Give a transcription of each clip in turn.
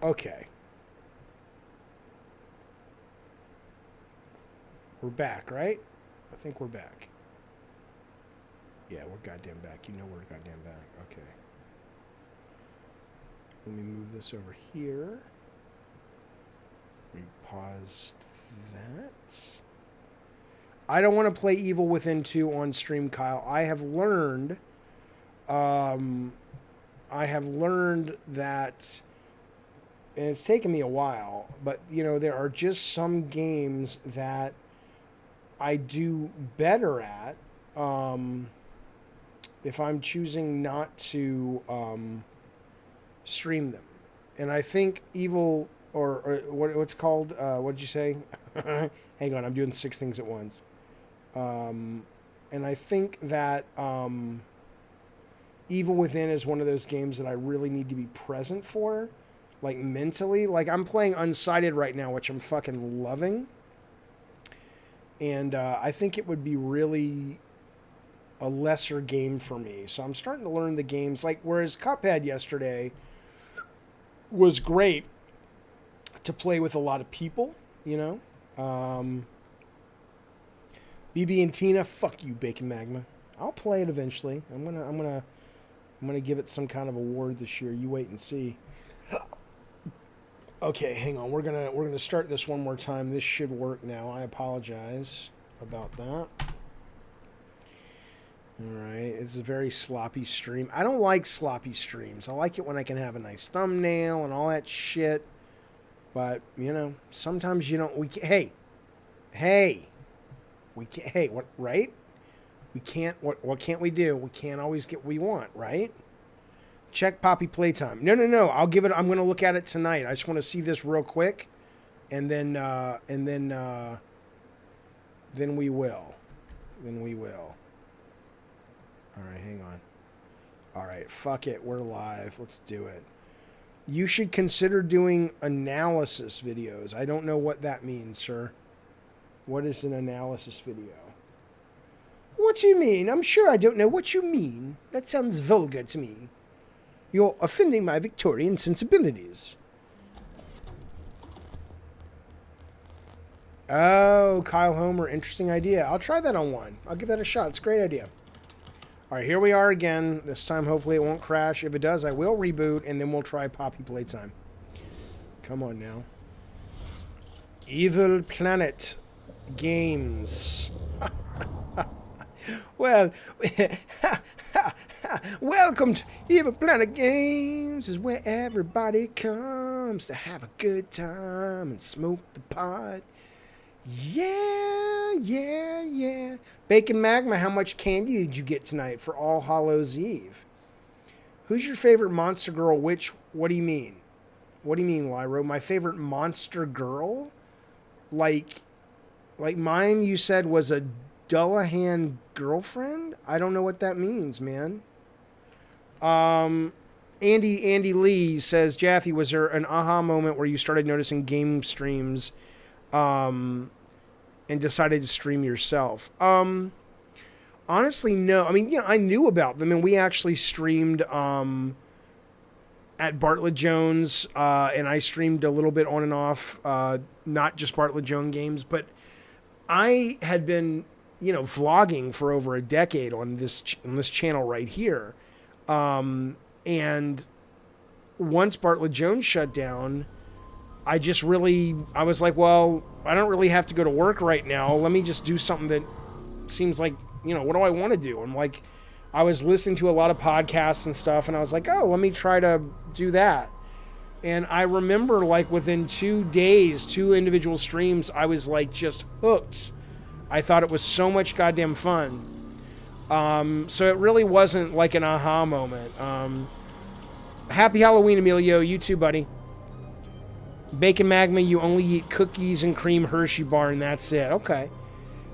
Okay. We're back, right? I think we're back. Yeah, we're goddamn back. You know we're goddamn back. Okay. Let me move this over here. Let me pause that. I don't want to play Evil Within 2 on stream, Kyle. I have learned that, and it's taken me a while, but, you know, there are just some games that I do better at if I'm choosing not to stream them. And I think Evil, or what's called, what'd you say? Hang on, I'm doing 6 things at once. And I think that Evil Within is one of those games that I really need to be present for, like mentally. Like, I'm playing Unsighted right now, which I'm fucking loving. And I think it would be really a lesser game for me. So I'm starting to learn the games. Like, whereas Cuphead yesterday was great to play with a lot of people, you know. BB and Tina, fuck you, Bacon Magma. I'll play it eventually. I'm gonna give it some kind of award this year. You wait and see. Okay, hang on. We're gonna start this one more time. This should work now. I apologize about that. All right, it's a very sloppy stream. I don't like sloppy streams. I like it when I can have a nice thumbnail and all that shit. But you know, sometimes you don't. Hey, what? Right? We can't. What can't we do? We can't always get what we want, right? Check Poppy Playtime. No. I'm going to look at it tonight. I just want to see this real quick, and then we will. All right, hang on. All right, fuck it. We're live. Let's do it. You should consider doing analysis videos. I don't know what that means, sir. What is an analysis video? What do you mean? I'm sure I don't know what you mean. That sounds vulgar to me. You're offending my Victorian sensibilities. Oh, Kyle Homer, interesting idea. I'll try that on one. I'll give that a shot. It's a great idea. All right, here we are again. This time, hopefully, it won't crash. If it does, I will reboot, and then we'll try Poppy Playtime. Come on now. Evil Planet Games. Well, welcome to Evil Planet Games, is where everybody comes to have a good time and smoke the pot. Yeah. Bacon Magma, how much candy did you get tonight for All Hallows Eve? Who's your favorite monster girl? What do you mean? What do you mean, Lyro? My favorite monster girl? Like mine, you said, was a Dullahan girlfriend? I don't know what that means, man. Andy Lee says, Jaffe, was there an aha moment where you started noticing game streams and decided to stream yourself? Honestly, no. I mean, you know, I knew about them, and we actually streamed at Bartlett Jones, and I streamed a little bit on and off, not just Bartlett Jones games, but I had been, you know, vlogging for over a decade on this channel right here. And once Bartlett Jones shut down, I was like, well, I don't really have to go to work right now. Let me just do something that seems like, you know, what do I want to do? I'm like, I was listening to a lot of podcasts and stuff, and I was like, oh, let me try to do that. And I remember, like, within 2 days, 2 individual streams, I was, like, just hooked. I thought it was so much goddamn fun. So it really wasn't, like, an aha moment. Happy Halloween, Emilio. You too, buddy. Bacon Magma, you only eat cookies and cream Hershey bar and that's it. Okay.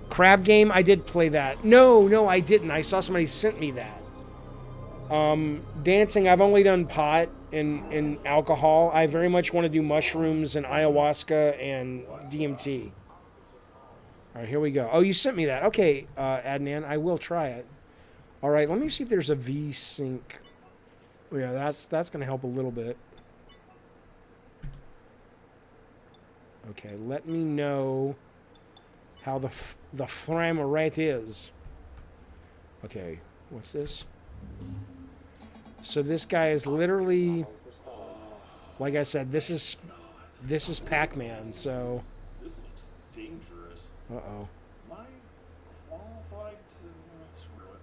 Crab Game, I did play that. No, I didn't. I saw somebody sent me that. Dancing, I've only done pot and alcohol. I very much want to do mushrooms and ayahuasca and DMT. All right, here we go. Oh, you sent me that. Okay, Adnan, I will try it. All right, let me see if there's a V-Sync. Yeah, that's going to help a little bit. Okay, let me know how the frame rate is. Okay, what's this? So this guy is literally, like I said, this is Pac-Man. So. This looks dangerous. Uh-oh. Am I qualified to screw it?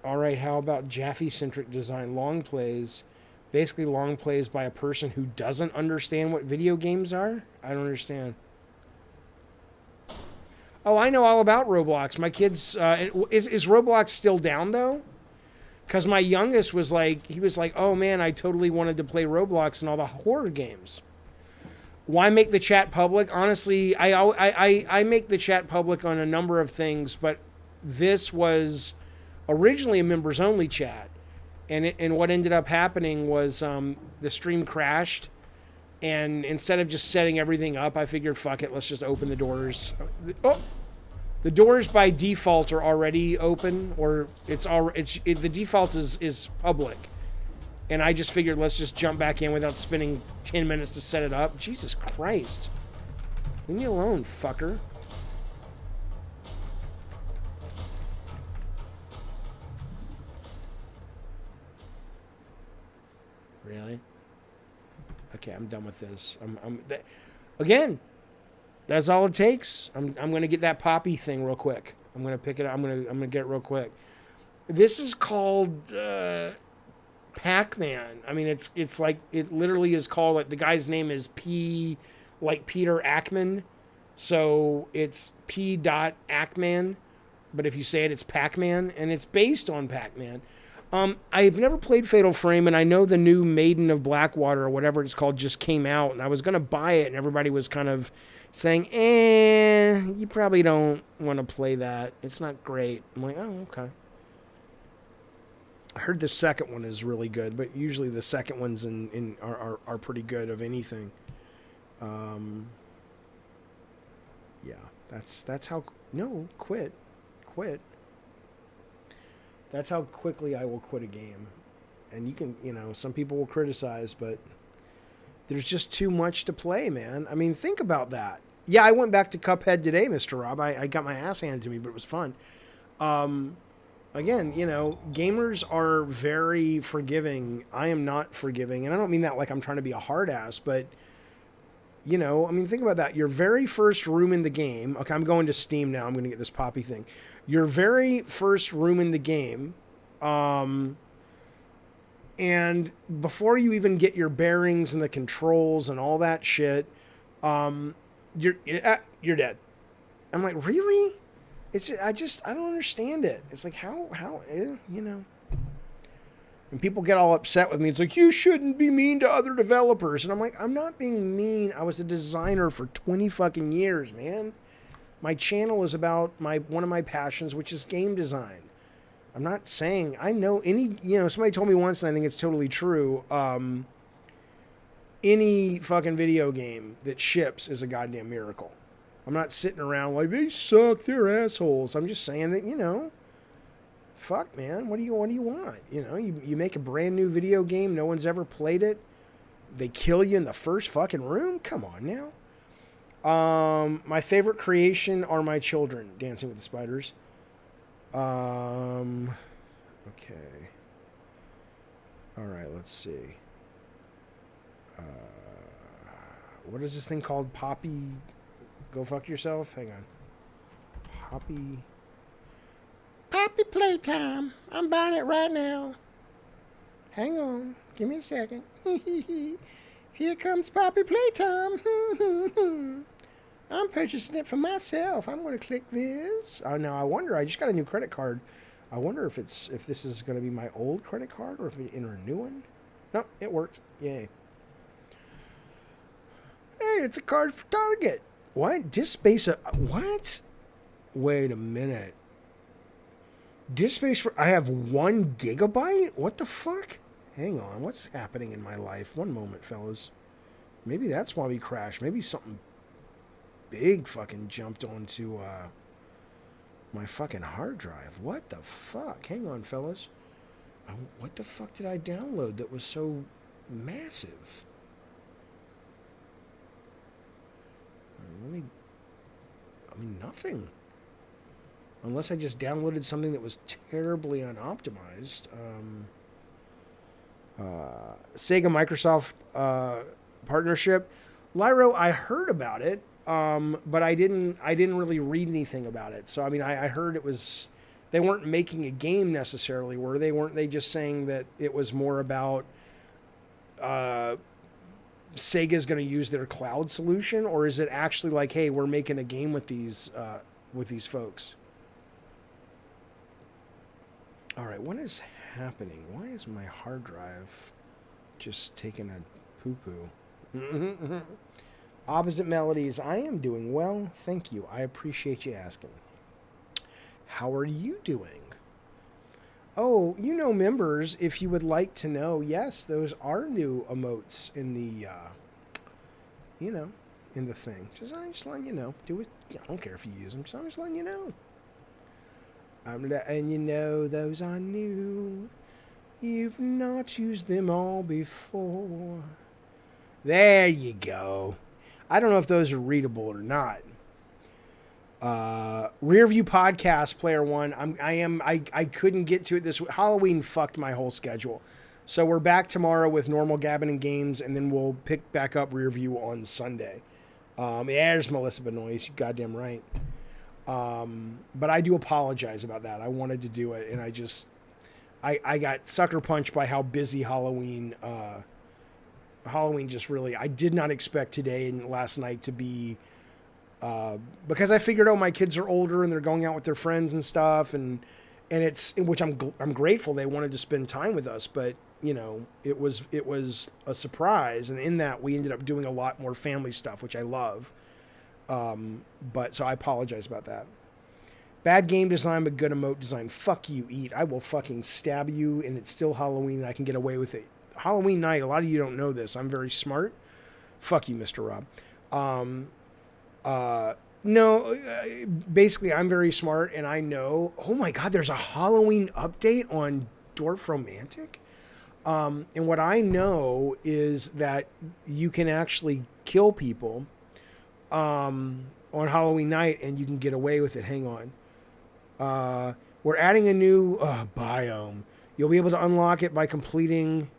All right, how about Jaffe-centric design? Long plays. Basically long plays by a person who doesn't understand what video games are? I don't understand. Oh, I know all about Roblox. My kids, is Roblox still down though? Because my youngest was like, he was like, oh man, I totally wanted to play Roblox and all the horror games. Why make the chat public? Honestly, I make the chat public on a number of things, but this was originally a members only chat. And what ended up happening was the stream crashed. And instead of just setting everything up, I figured, fuck it, let's just open the doors. Oh, the doors by default are already open, or the default is public. And I just figured, let's just jump back in without spending 10 minutes to set it up. Jesus Christ. Leave me alone, fucker. Really? Okay, I'm done with this. Again, that's all it takes. I'm gonna get that poppy thing real quick. I'm gonna pick it up. I'm gonna get it real quick. This is called Pac-Man. I mean, it's like, it literally is called, like, the guy's name is P, like Peter Ackman. So it's P. Ackman, but if you say it, it's Pac-Man, and it's based on Pac-Man. I've never played Fatal Frame, and I know the new Maiden of Blackwater, or whatever it's called, just came out, and I was going to buy it, and everybody was kind of saying, you probably don't want to play that. It's not great. I'm like, oh, okay. I heard the second one is really good, but usually the second ones are pretty good of anything. Yeah, that's how... No, quit. That's how quickly I will quit a game. And you can, some people will criticize, but there's just too much to play, man. I mean, think about that. Yeah, I went back to Cuphead today, Mr. Rob. I got my ass handed to me, but it was fun. Again, gamers are very forgiving. I am not forgiving. And I don't mean that like I'm trying to be a hard ass, but, I mean, think about that. Your very first room in the game. Okay, I'm going to Steam now. I'm going to get this poppy thing. Your very first room in the game, and before you even get your bearings and the controls and all that shit, you're dead. I'm like, really? I don't understand it. It's like, how, And people get all upset with me. It's like, you shouldn't be mean to other developers. And I'm like, I'm not being mean. I was a designer for 20 fucking years, man. My channel is about one of my passions, which is game design. I'm not saying, I know somebody told me once, and I think it's totally true, any fucking video game that ships is a goddamn miracle. I'm not sitting around like, they suck, they're assholes. I'm just saying that, fuck, man, what do you want? You make a brand new video game, no one's ever played it, they kill you in the first fucking room? Come on now. My favorite creation are my children, Dancing with the Spiders. Okay. All right, let's see. What is this thing called? Poppy? Go fuck yourself? Hang on. Poppy Playtime. I'm buying it right now. Hang on. Give me a second. Here comes Poppy Playtime. I'm purchasing it for myself. I'm going to click this. Oh, now I wonder. I just got a new credit card. I wonder if this is going to be my old credit card or if we enter a new one. Nope, it worked. Yay. Hey, it's a card for Target. What? Disk space? What? Wait a minute. Disk space for... I have 1 gigabyte? What the fuck? Hang on. What's happening in my life? One moment, fellas. Maybe that's why we crashed. Maybe something big fucking jumped onto my fucking hard drive. What the fuck? Hang on, fellas. What the fuck did I download that was so massive? Nothing. Unless I just downloaded something that was terribly unoptimized. Sega Microsoft partnership. Lyro, I heard about it, but I didn't really read anything about it. So I mean, I heard it was, they weren't making a game necessarily, were they? Weren't they just saying that it was more about Sega's going to use their cloud solution, or is it actually like, hey, we're making a game with these folks? All right, what is happening? Why is my hard drive just taking a poo-poo? Opposite melodies. I am doing well. Thank you. I appreciate you asking. How are you doing? Oh, you know, members, if you would like to know, yes, those are new emotes in the, in the thing. I'm just letting you know. Do it. I don't care if you use them. I'm just letting you know. I'm letting you know those are new. You've not used them all before. There you go. I don't know if those are readable or not. Rearview podcast player 1. I couldn't get to it this week. Halloween fucked my whole schedule. So we're back tomorrow with normal Gabbing and Games, and then we'll pick back up Rearview on Sunday. There's Melissa Benoist, you goddamn right. But I do apologize about that. I wanted to do it, and I got sucker punched by how busy Halloween just really, I did not expect today and last night to be, because I figured, my kids are older and they're going out with their friends and stuff, and it's, which I'm grateful they wanted to spend time with us, but it was a surprise, and in that we ended up doing a lot more family stuff, which I love. But so I apologize about that. Bad game design, but good emote design. Fuck you, Eat. I will fucking stab you, and it's still Halloween, and I can get away with it. Halloween night, a lot of you don't know this. I'm very smart. Fuck you, Mr. Rob. No, basically, I'm very smart, and I know, oh my God, there's a Halloween update on Dwarf Romantic. And what I know is that you can actually kill people on Halloween night, and you can get away with it. Hang on. We're adding a new biome. You'll be able to unlock it by completing.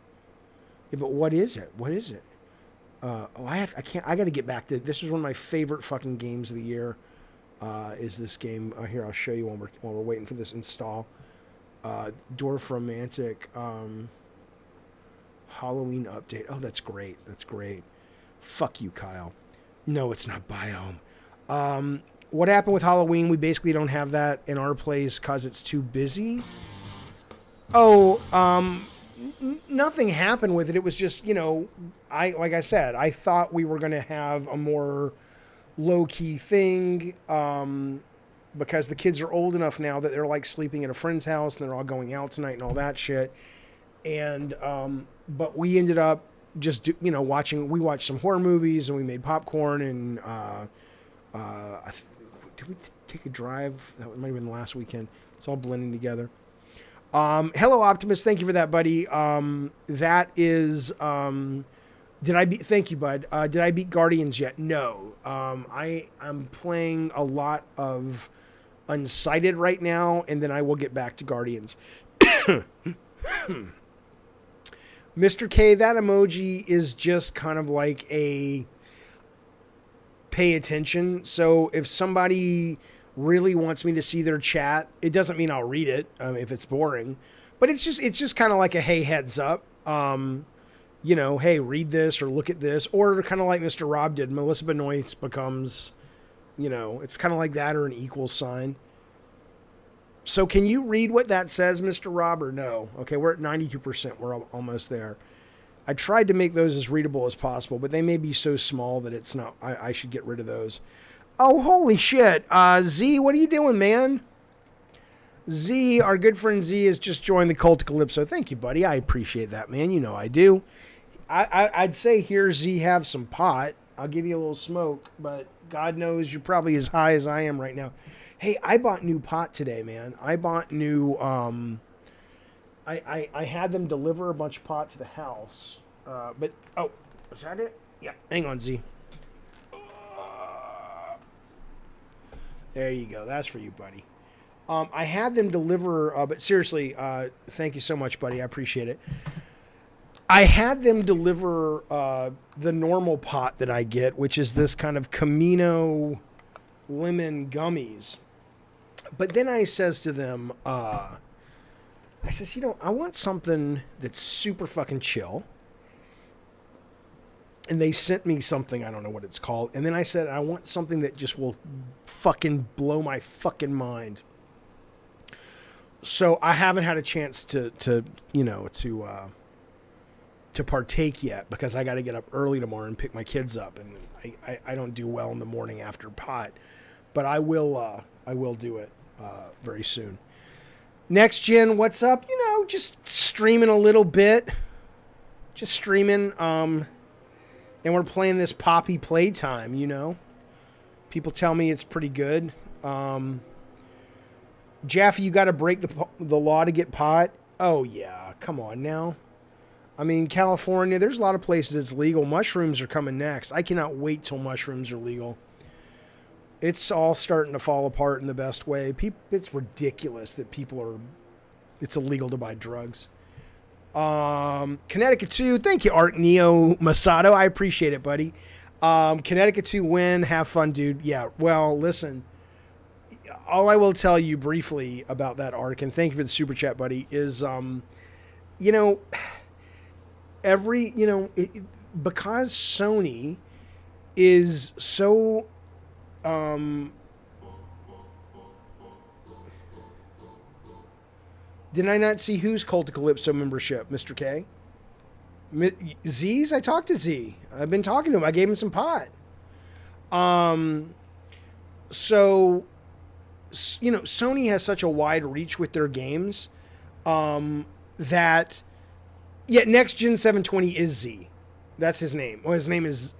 Yeah, but what is it? What is it? I got to get back to this. Is one of my favorite fucking games of the year. Is this game? Here, I'll show you while we're waiting for this install. Dwarf Romantic Halloween update. Oh, that's great. That's great. Fuck you, Kyle. No, it's not biome. What happened with Halloween? We basically don't have that in our place because it's too busy. Oh, nothing happened with it. It was just, like I said, I thought we were going to have a more low-key thing because the kids are old enough now that they're like sleeping at a friend's house and they're all going out tonight and all that shit. And, but we ended up just, watching, we watched some horror movies and we made popcorn and, did we take a drive? That might have been last weekend. It's all blending together. Hello, Optimus. Thank you for that, buddy. That is, thank you, bud. Did I beat Guardians yet? No. I'm playing a lot of Unsighted right now, and then I will get back to Guardians. Mr. K, that emoji is just kind of like a pay attention. So if somebody really wants me to see their chat, it doesn't mean I'll read it if it's boring, but it's just kind of like a, hey, heads up, hey, read this or look at this, or kind of like Mr. Rob did. Melissa Benoist becomes, it's kind of like that, or an equal sign. So can you read what that says, Mr. Rob, or no? Okay, we're at 92%. We're almost there. I tried to make those as readable as possible, but they may be so small that it's not. I should get rid of those. Oh, holy shit. Z, what are you doing, man? Z, our good friend Z, has just joined the Cult of Calypso. Thank you, buddy. I appreciate that, man. You know I do. I'd say here, Z, have some pot. I'll give you a little smoke, but God knows you're probably as high as I am right now. Hey, I bought new pot today, man. I bought new... I had them deliver a bunch of pot to the house. But... Oh, was that it? Yeah. Hang on, Z. There you go. That's for you, buddy. I had them deliver, but seriously, thank you so much, buddy. I appreciate it. I had them deliver the normal pot that I get, which is this kind of Camino lemon gummies. But then I says to them, I says, I want something that's super fucking chill. And they sent me something, I don't know what it's called. And then I said, I want something that just will fucking blow my fucking mind. So I haven't had a chance to partake yet because I got to get up early tomorrow and pick my kids up, and I don't do well in the morning after pot, but I will do it very soon. Next Gen, what's up? Just streaming a little bit, just streaming. And we're playing this Poppy Playtime. People tell me it's pretty good. Jaffe, you got to break the law to get pot. Oh yeah, come on now. I mean, California, there's a lot of places it's legal. Mushrooms are coming next. I cannot wait till mushrooms are legal. It's all starting to fall apart in the best way. It's ridiculous that it's illegal to buy drugs. Connecticut 2, thank you, Art Neo Masato. I appreciate it, buddy. Connecticut 2 win, have fun, dude. Yeah, well, listen, all I will tell you briefly about that arc, and thank you for the super chat, buddy, is, because Sony is so, did I not see who's Cult of Calypso membership, Mr. K? Z's? I talked to Z. I've been talking to him. I gave him some pot. So, Sony has such a wide reach with their games that, Next Gen 720 is Z. That's his name. Well, his name is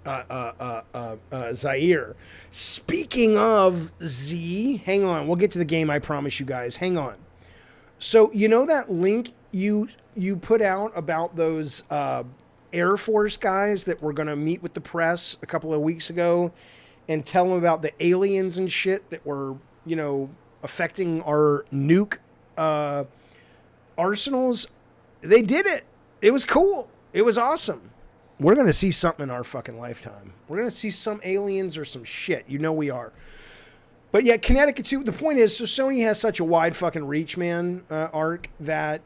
Zaire. Speaking of Z, hang on. We'll get to the game, I promise you guys. Hang on. So, that link you put out about those Air Force guys that were going to meet with the press a couple of weeks ago and tell them about the aliens and shit that were, affecting our nuke arsenals? They did it. It was cool. It was awesome. We're going to see something in our fucking lifetime. We're going to see some aliens or some shit. We are. But yeah, Connecticut 2, the point is, so Sony has such a wide fucking reach, man, Arc, that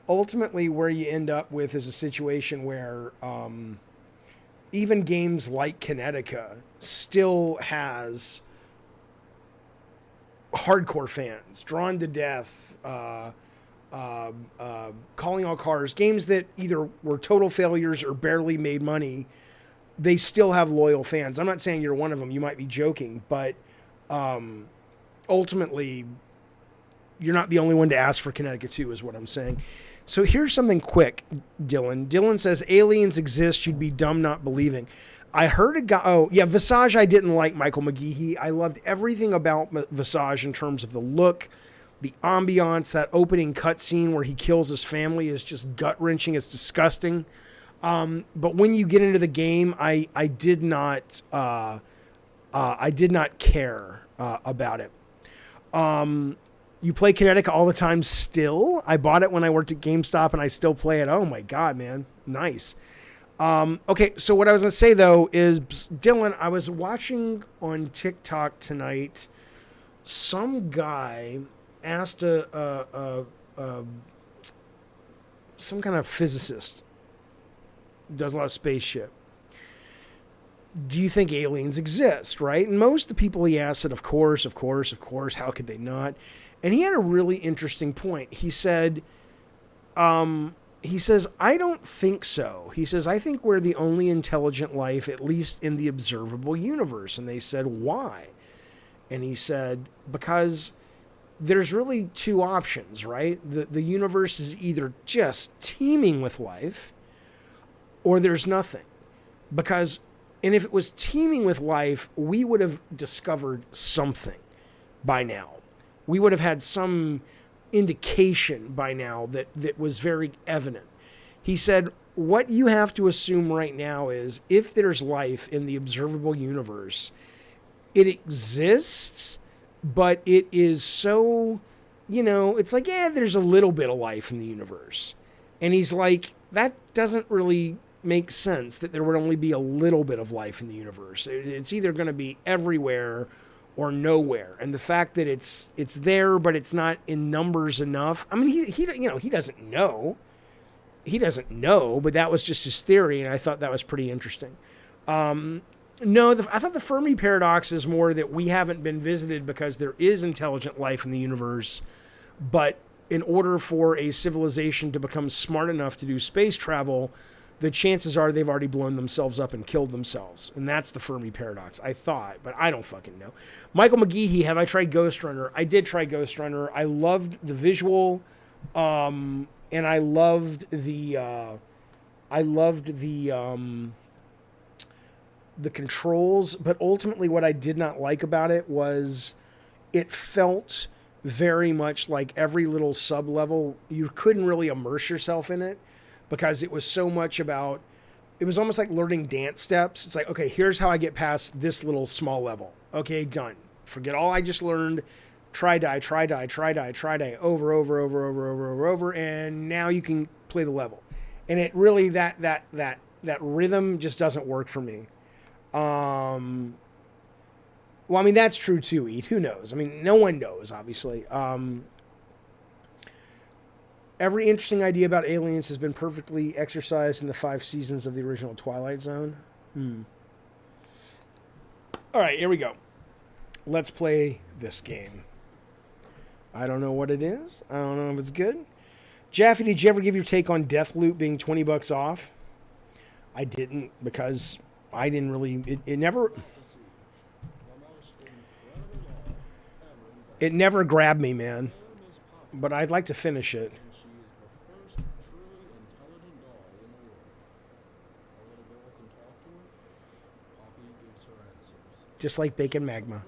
ultimately where you end up with is a situation where even games like Connecticut still has hardcore fans, drawn to death, Calling All Cars, games that either were total failures or barely made money. They still have loyal fans. I'm not saying you're one of them. You might be joking, but ultimately, you're not the only one to ask for Connecticut 2 is what I'm saying. So here's something quick, Dylan. Dylan says, aliens exist. You'd be dumb not believing. I heard a guy... Oh, yeah, Visage, I didn't like Michael McGeehee. I loved everything about Visage in terms of the look, the ambiance, that opening cutscene where he kills his family is just gut-wrenching. It's disgusting. But when you get into the game, I did not care about it. You play Kinetic all the time still? I bought it when I worked at GameStop and I still play it. Oh my God, man. Nice. Okay, so what I was going to say though is, Dylan, I was watching on TikTok tonight, some guy asked some kind of physicist, does a lot of spaceship, do you think aliens exist, right? And most of the people he asked said, of course, how could they not? And he had a really interesting point. He said, he says, I don't think so. He says, I think we're the only intelligent life, at least in the observable universe. And they said, why? And he said, because there's really two options, right? The universe is either just teeming with life or there's nothing. Because, and if it was teeming with life, we would have discovered something by now. We would have had some indication by now that was very evident. He said, what you have to assume right now is if there's life in the observable universe, it exists, but it is so, it's like, yeah, there's a little bit of life in the universe. And he's like, that doesn't really make sense that there would only be a little bit of life in the universe. It's either going to be everywhere or nowhere. And the fact that it's there, but it's not in numbers enough. I mean, he doesn't know. He doesn't know, but that was just his theory, and I thought that was pretty interesting. No, I thought the Fermi paradox is more that we haven't been visited because there is intelligent life in the universe, but in order for a civilization to become smart enough to do space travel, the chances are they've already blown themselves up and killed themselves. And that's the Fermi paradox, I thought, but I don't fucking know. Michael McGeehee, have I tried Ghost Runner? I did try Ghost Runner. I loved the visual, and I loved the controls, but ultimately what I did not like about it was it felt very much like every little sub-level, you couldn't really immerse yourself in it because it was so much about, it was almost like learning dance steps. It's like, okay, here's how I get past this little small level. Okay, done. Forget all I just learned. Try die, over, and now you can play the level. And it really, that rhythm just doesn't work for me. Well, I mean, that's true too, Eat. Who knows? I mean, no one knows, obviously. Every interesting idea about aliens has been perfectly exercised in the 5 seasons of the original Twilight Zone. All right, here we go. Let's play this game. I don't know what it is. I don't know if it's good. Jaffe, did you ever give your take on Deathloop being $20 off? I didn't, because I didn't really... It never grabbed me, man. But I'd like to finish it. Just like Bacon Magma.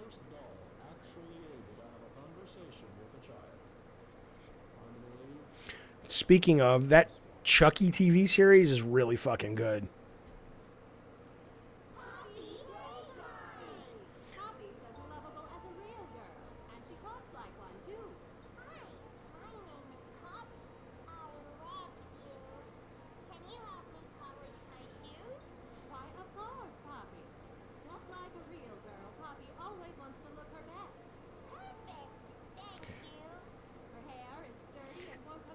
Speaking of, that Chucky TV series is really fucking good.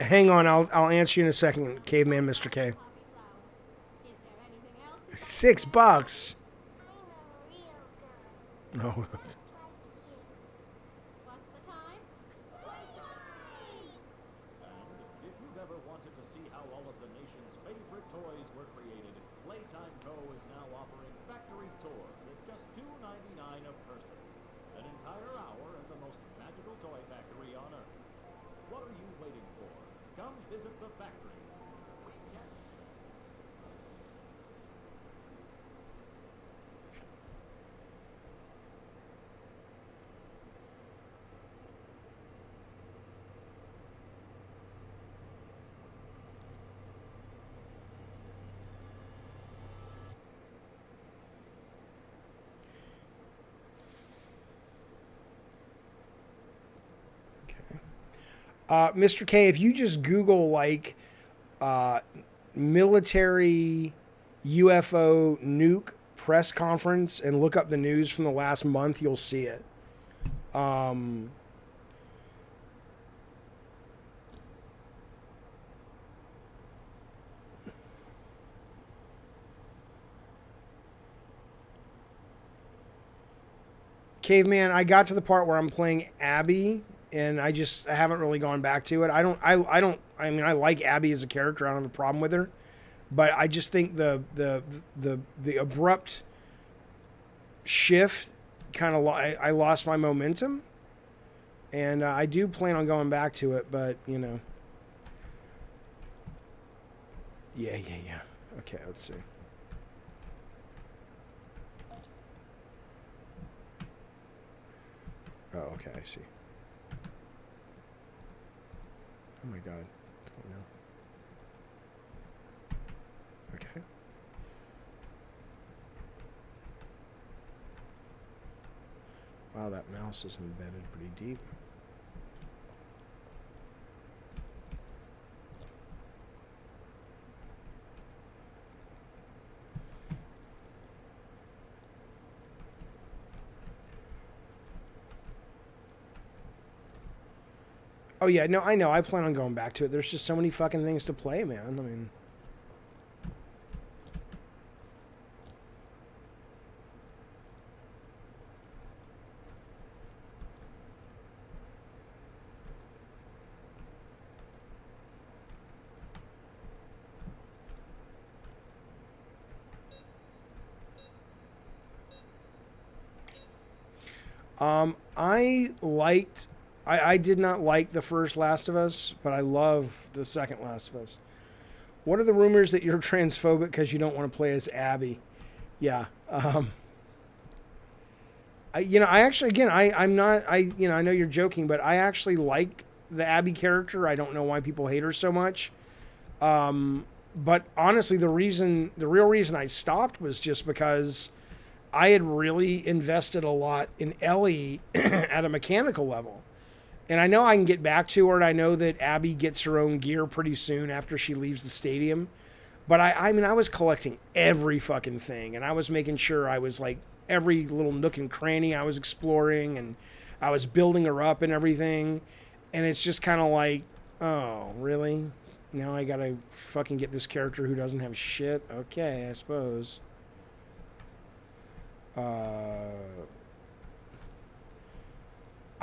Hang on, I'll answer you in a second, Caveman Mr. K. $6. No. Mr. K, if you just Google like military UFO nuke press conference and look up the news from the last month, you'll see it. Caveman, I got to the part where I'm playing Abby and I haven't really gone back to it. I mean, I like Abby as a character. I don't have a problem with her, but I just think the abrupt shift kind of I lost my momentum, and I do plan on going back to it, but you know. Yeah. Okay, let's see. Oh, okay, I see. Oh my god. Oh no. Okay. Wow, that mouse is embedded pretty deep. Oh yeah, no, I know. I plan on going back to it. There's just so many fucking things to play, man. I mean, I did not like the first Last of Us, but I love the second Last of Us. What are the rumors that you're transphobic because you don't want to play as Abby? Yeah. I actually, again, I'm not, I know you're joking, but I actually like the Abby character. I don't know why people hate her so much. But honestly, the real reason I stopped was just because I had really invested a lot in Ellie at a mechanical level. And I know I can get back to her, and I know that Abby gets her own gear pretty soon after she leaves the stadium. But I mean, I was collecting every fucking thing, and I was making sure I was like every little nook and cranny I was exploring, and I was building her up and everything. And it's just kind of like, oh, really? Now I gotta fucking get this character who doesn't have shit? Okay, I suppose.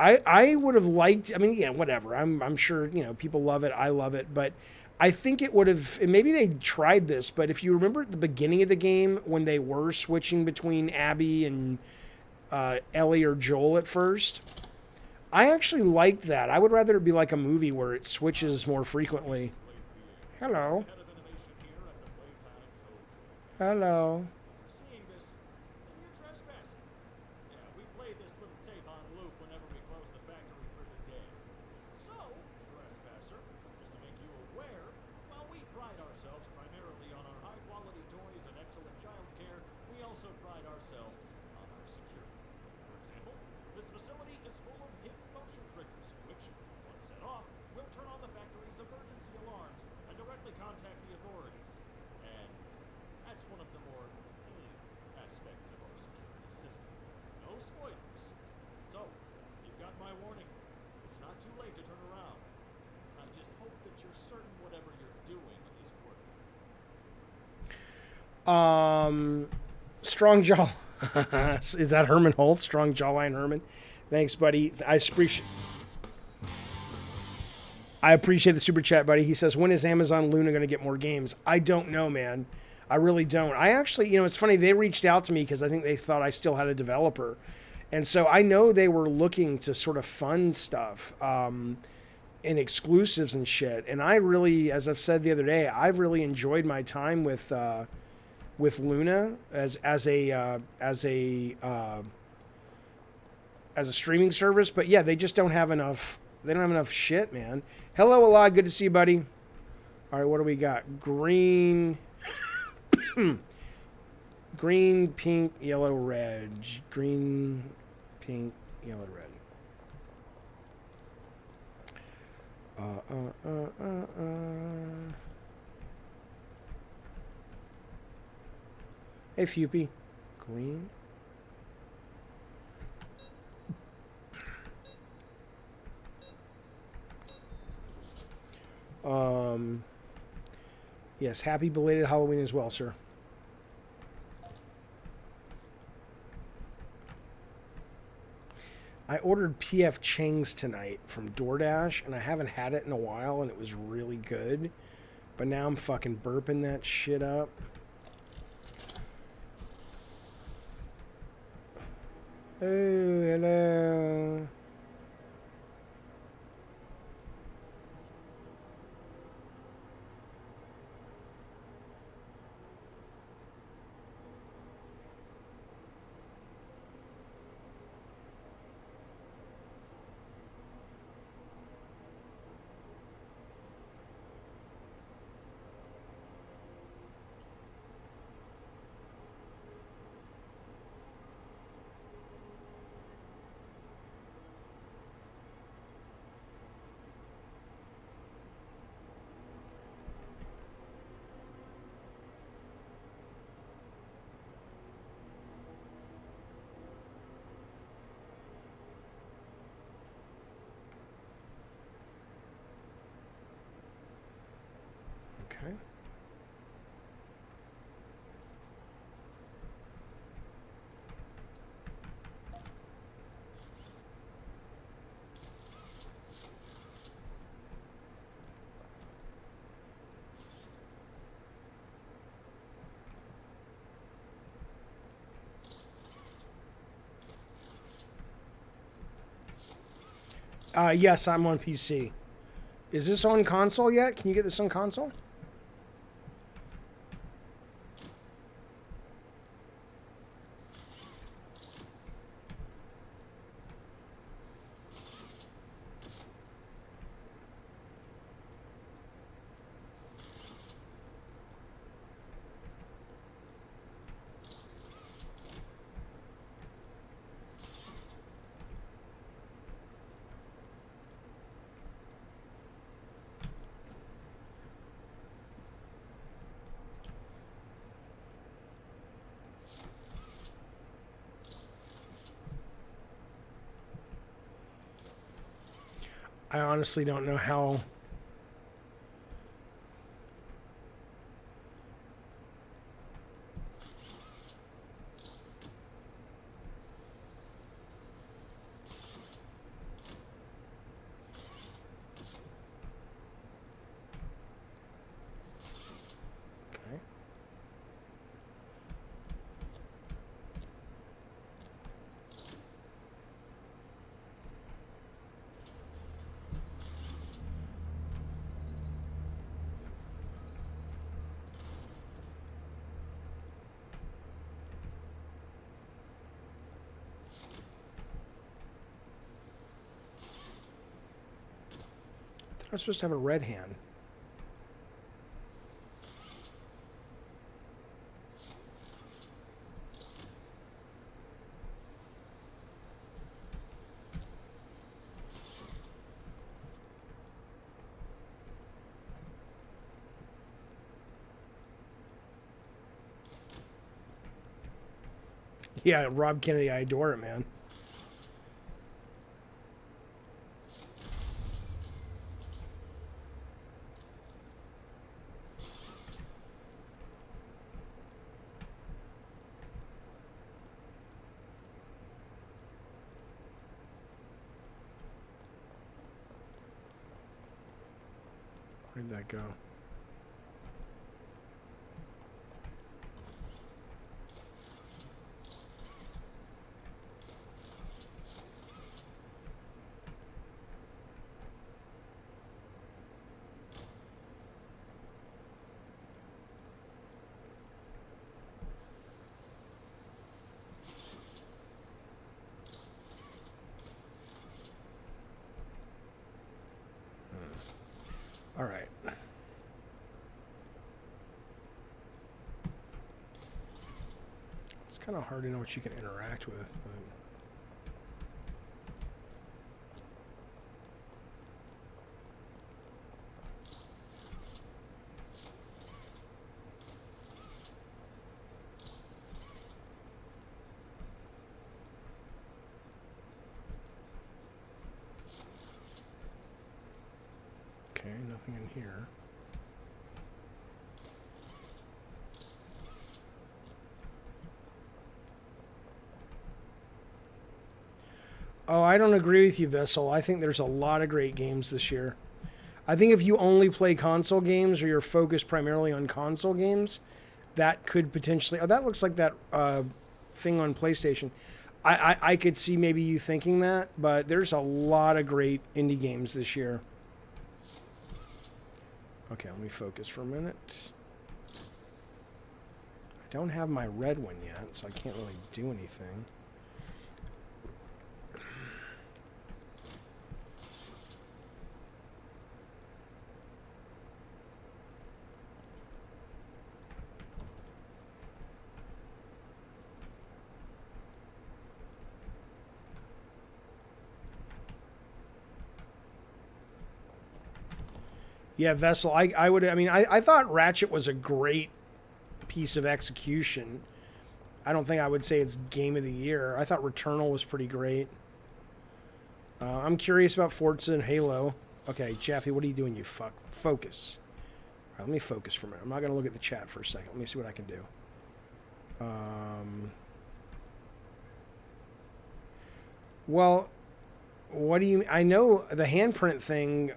I would have liked, I mean, yeah, whatever. I'm sure, people love it. I love it. But I think it would have, and maybe they tried this, but if you remember at the beginning of the game when they were switching between Abby and Ellie or Joel at first, I actually liked that. I would rather it be like a movie where it switches more frequently. Hello. Hello. Strong jaw. Is that Herman Holtz? Strong jawline Herman. Thanks, buddy. I appreciate the super chat, buddy. He says, when is Amazon Luna going to get more games? I don't know, man. I really don't. I actually, it's funny. They reached out to me because I think they thought I still had a developer. And so I know they were looking to sort of fund stuff and exclusives and shit. And I really, as I've said the other day, I've really enjoyed my time with Luna as a streaming service. But yeah, they just don't have enough. They don't have enough shit, man. Hello, Allah. Good to see you, buddy. All right, what do we got? Green, green, pink, yellow, red. Green, pink, yellow, red. Hey, Fupy. Green. Yes, happy belated Halloween as well, sir. I ordered PF Chang's tonight from DoorDash, and I haven't had it in a while, and it was really good. But now I'm fucking burping that shit up. Oh, hello. Okay. Yes, I'm on PC. Is this on console yet? Can you get this on console? I honestly don't know how. Okay. I'm supposed to have a red hand. Yeah, Rob Kennedy, I adore it, man. Where'd that go? All right. It's kind of hard to know what you can interact with, but... Okay, nothing in here. Oh, I don't agree with you, Vessel. I think there's a lot of great games this year. I think if you only play console games or you're focused primarily on console games, that could potentially... Oh, that looks like that thing on PlayStation. I could see maybe you thinking that, but there's a lot of great indie games this year. Okay, let me focus for a minute. I don't have my red one yet, so I can't really do anything. Yeah, Vessel, I would, I mean, I thought Ratchet was a great piece of execution. I don't think I would say it's game of the year. I thought Returnal was pretty great. I'm curious about Forza and Halo. Okay, Chaffee, what are you doing, you fuck? Focus. All right, let me focus for a minute. I'm not going to look at the chat for a second. Let me see what I can do. Well, what do you... I know the handprint thing...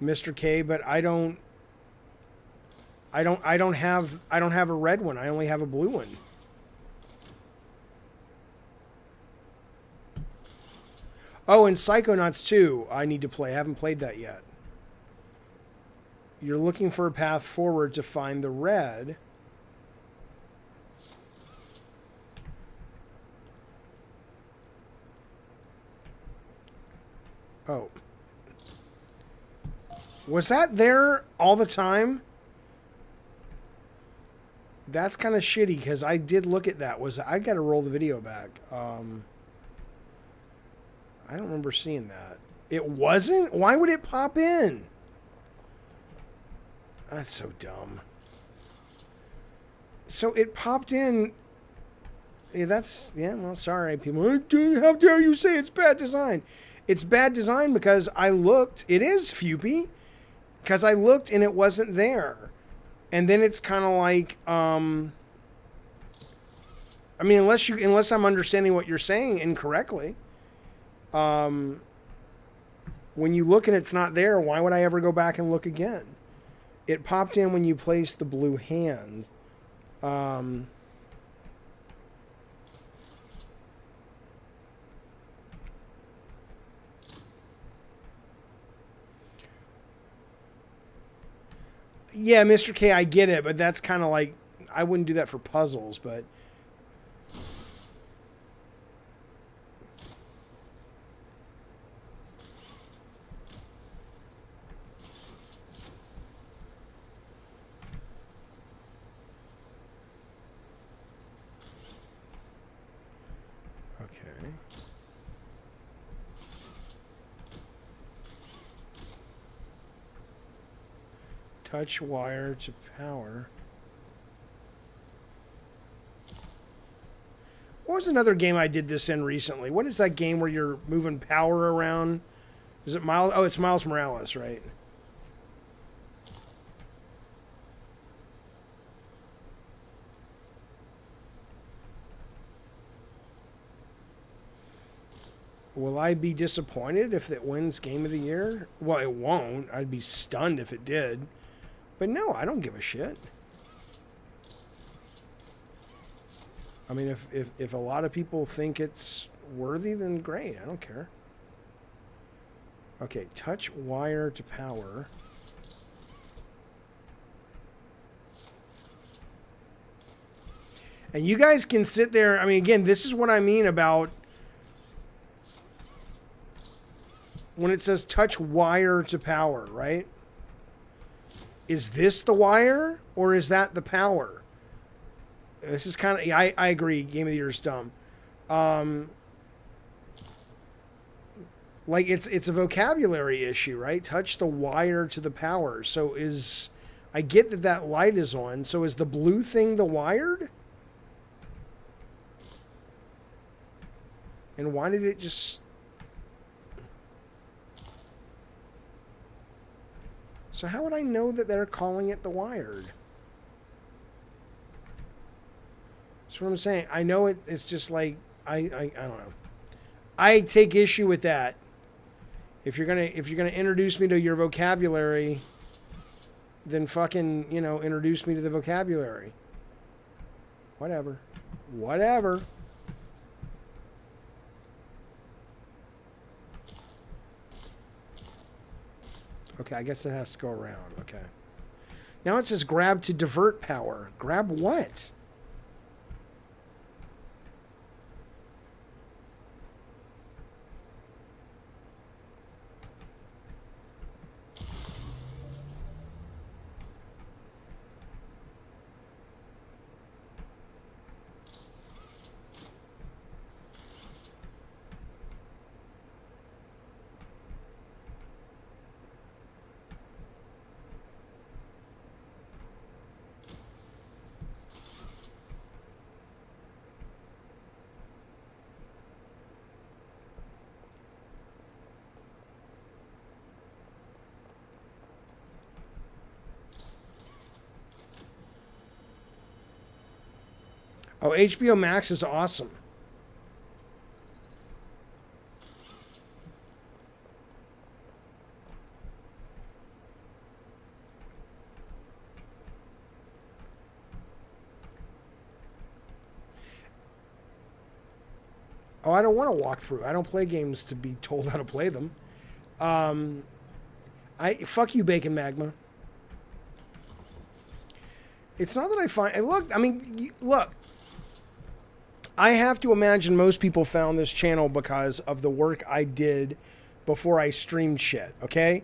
Mr. K, but I don't have a red one. I only have a blue one. Oh, and Psychonauts 2 I need to play. I haven't played that yet. You're looking for a path forward to find the red. Oh. Was that there all the time? That's kind of shitty because I did look at that. I got to roll the video back. I don't remember seeing that. It wasn't? Why would it pop in? That's so dumb. So it popped in. Yeah, well, sorry, people. How dare you say it's bad design? It's bad design because I looked. It is Fupy. Because I looked and it wasn't there. And then it's kind of like, I mean, unless I'm understanding what you're saying incorrectly, when you look and it's not there, why would I ever go back and look again? It popped in when you placed the blue hand. Yeah, Mr. K, I get it, but that's kind of like, I wouldn't do that for puzzles, but... Okay. Touch wire to power. What was another game I did this in recently? What is that game where you're moving power around? Is it Miles? Oh, it's Miles Morales, right? Will I be disappointed if it wins Game of the Year? Well, it won't. I'd be stunned if it did. But no, I don't give a shit. I mean, if a lot of people think it's worthy, then great. I don't care. Okay, touch wire to power. And you guys can sit there. I mean, again, this is what I mean about when it says touch wire to power, right? Is this the wire or is that the power? This is kind of... I agree. Game of the Year is dumb. Like, it's a vocabulary issue, right? Touch the wire to the power. So is... I get that light is on. So is the blue thing the wired? And why did it just... So how would I know that they're calling it the wired? That's what I'm saying. I know it's just like, I don't know. I take issue with that. If you're gonna introduce me to your vocabulary, then fucking, introduce me to the vocabulary. Whatever. Okay, I guess it has to go around. Okay. Now it says grab to divert power. Grab what? Oh, HBO Max is awesome. Oh, I don't want to walk through. I don't play games to be told how to play them. Fuck you, Bacon Magma. It's not that I find... Look. I have to imagine most people found this channel because of the work I did before I streamed shit, okay?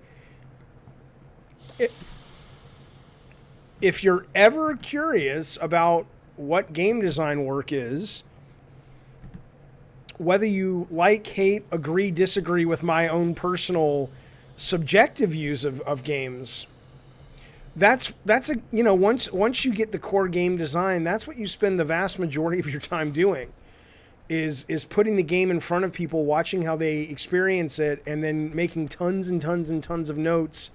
If you're ever curious about what game design work is, whether you like, hate, agree, disagree with my own personal subjective views of games, that's once you get the core game design, that's what you spend the vast majority of your time doing, is putting the game in front of people, watching how they experience it, and then making tons and tons and tons of notes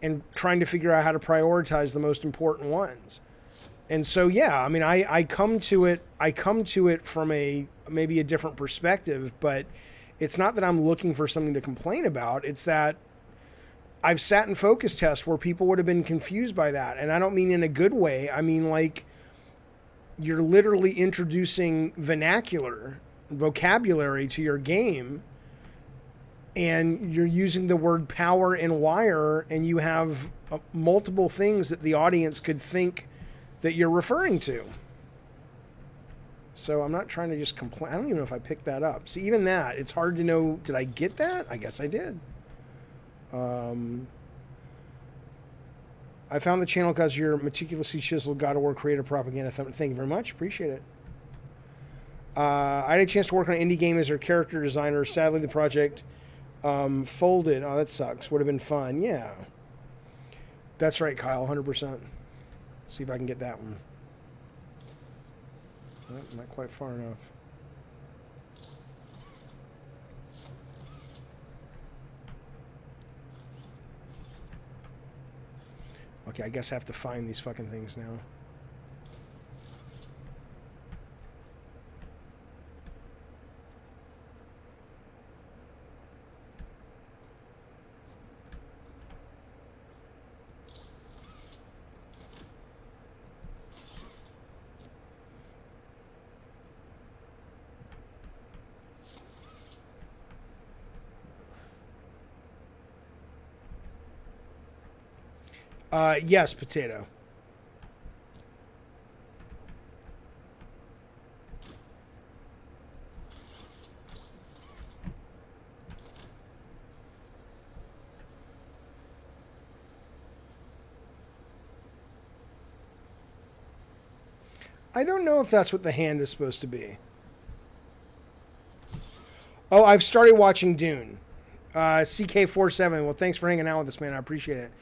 and trying to figure out how to prioritize the most important ones. And so, yeah, I mean, I come to it from maybe a different perspective, but it's not that I'm looking for something to complain about. It's that I've sat in focus tests where people would have been confused by that. And I don't mean in a good way. I mean, like, you're literally introducing vocabulary to your game, and you're using the word power and wire, and you have multiple things that the audience could think that you're referring to. So I'm not trying to just complain. I don't even know if I picked that up. See, even that, it's hard to know, did I get that? I guess I did. I found the channel because you're meticulously chiseled God of War creative propaganda. Thank you very much. Appreciate it. I had a chance to work on an indie game as their character designer. Sadly, the project folded. Oh, that sucks. Would have been fun. Yeah. That's right, Kyle. 100%. See if I can get that one. Oh, not quite far enough. Okay, I guess I have to find these fucking things now. Yes, potato. I don't know if that's what the hand is supposed to be. Oh, I've started watching Dune. CK47. Well, thanks for hanging out with us, man. I appreciate it.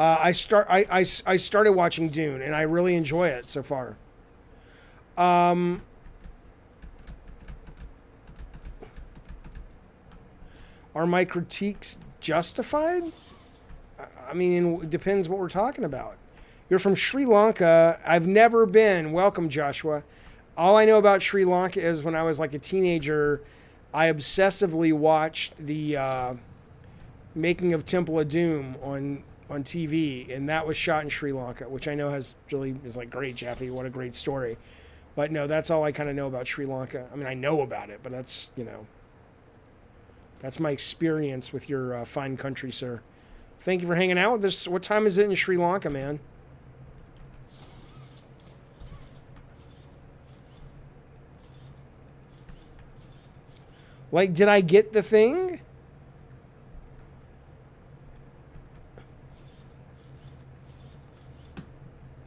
I started watching Dune, and I really enjoy it so far. Are my critiques justified? I mean, it depends what we're talking about. You're from Sri Lanka. I've never been. Welcome, Joshua. All I know about Sri Lanka is when I was like a teenager, I obsessively watched the making of Temple of Doom on TV, and that was shot in Sri Lanka, which I know is like, great, Jeffy, what a great story. But no, that's all I kind of know about Sri Lanka. I mean, I know about it, but that's, that's my experience with your fine country, sir. Thank you for hanging out with us. What time is it in Sri Lanka, man? Like, did I get the thing?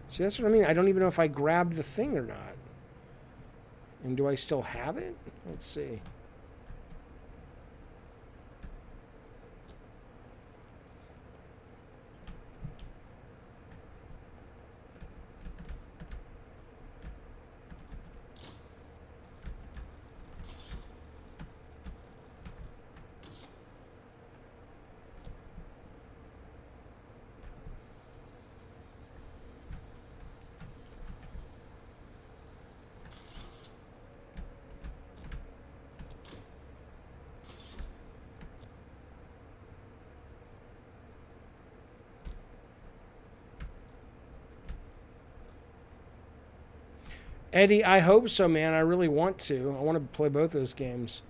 See, that's what I mean. I don't even know if I grabbed the thing or not. And do I still have it? Let's see. Eddie, I hope so, man. I really want to. I want to play both those games.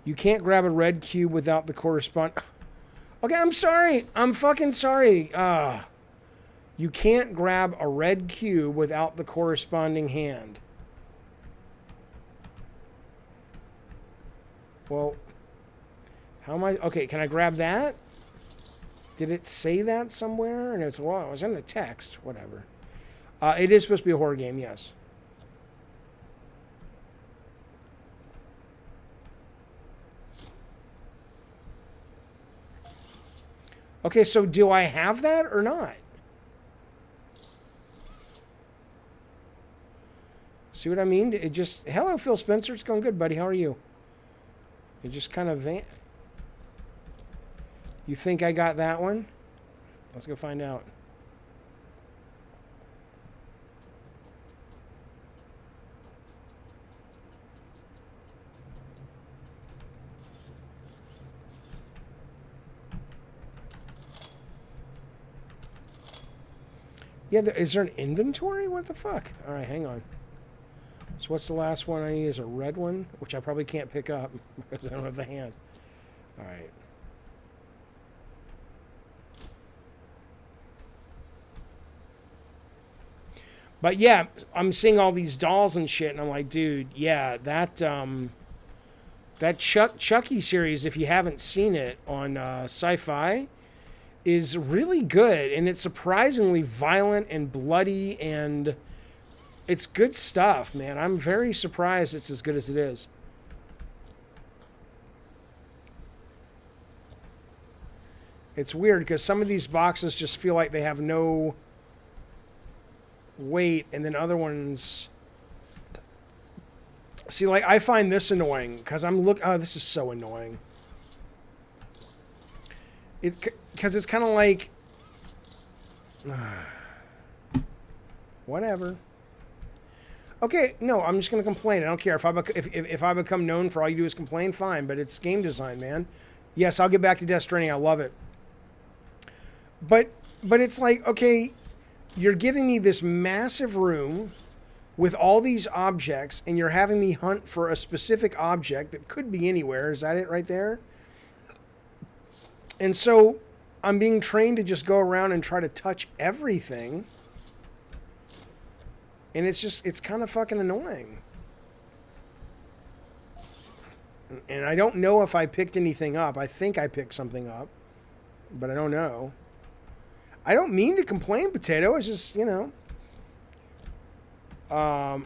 You can't grab a red cube without the correspond... Okay, I'm sorry. I'm fucking sorry. You can't grab a red cube without the corresponding hand. Well, how am I... Okay, can I grab that? Did it say that somewhere? And it's, well, it was in the text. Whatever. It is supposed to be a horror game, yes. Okay, so do I have that or not? See what I mean? It just... Hello, Phil Spencer. It's going good, buddy. How are you? It just kind of... You think I got that one? Let's go find out. Yeah, is there an inventory? What the fuck? All right, hang on. So what's the last one I need? Is a red one, which I probably can't pick up because I don't have the hand. All right. But yeah, I'm seeing all these dolls and shit, and I'm like, dude, yeah, that Chucky series, if you haven't seen it on Sci-Fi, is really good, and it's surprisingly violent and bloody, and it's good stuff, man. I'm very surprised it's as good as it is. It's weird because some of these boxes just feel like they have no weight, and then other ones... See, like, I find this annoying because oh, this is so annoying. Because it's kind of like... Whatever. Okay, no, I'm just going to complain. I don't care. If I become known for all you do is complain, fine. But it's game design, man. Yes, I'll get back to Death Stranding. I love it. But it's like, okay, you're giving me this massive room with all these objects, and you're having me hunt for a specific object that could be anywhere. Is that it right there? And so I'm being trained to just go around and try to touch everything. And it's kind of fucking annoying. And I don't know if I picked anything up. I think I picked something up, but I don't know. I don't mean to complain, Potato. It's just, you know.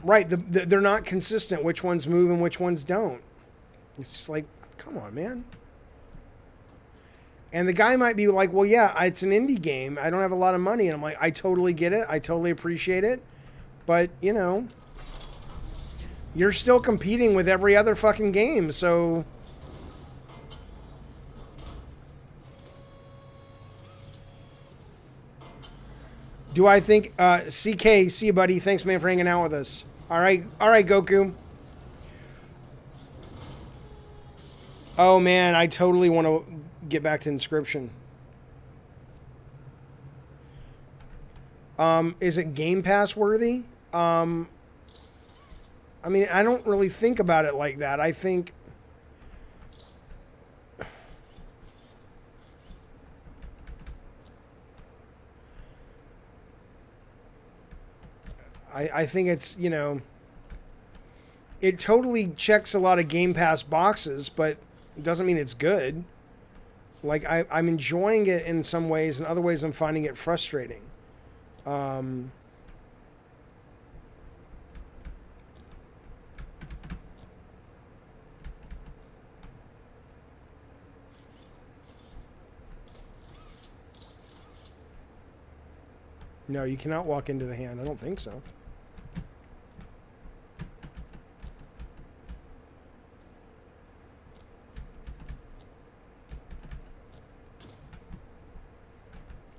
Right, they're not consistent. Which ones move and which ones don't. It's just like, come on, man. And the guy might be like, well, yeah, it's an indie game. I don't have a lot of money. And I'm like, I totally get it. I totally appreciate it. But, you know, you're still competing with every other fucking game, so... Do I think... CK, see you, buddy. Thanks, man, for hanging out with us. All right, Goku. Oh man, I totally want to get back to Inscription. Is it Game Pass worthy? I mean, I don't really think about it like that. I think I think it's, you know, it totally checks a lot of Game Pass boxes, but it doesn't mean it's good. Like, I'm enjoying it in some ways, and other ways I'm finding it frustrating. No, you cannot walk into the hand. I don't think so.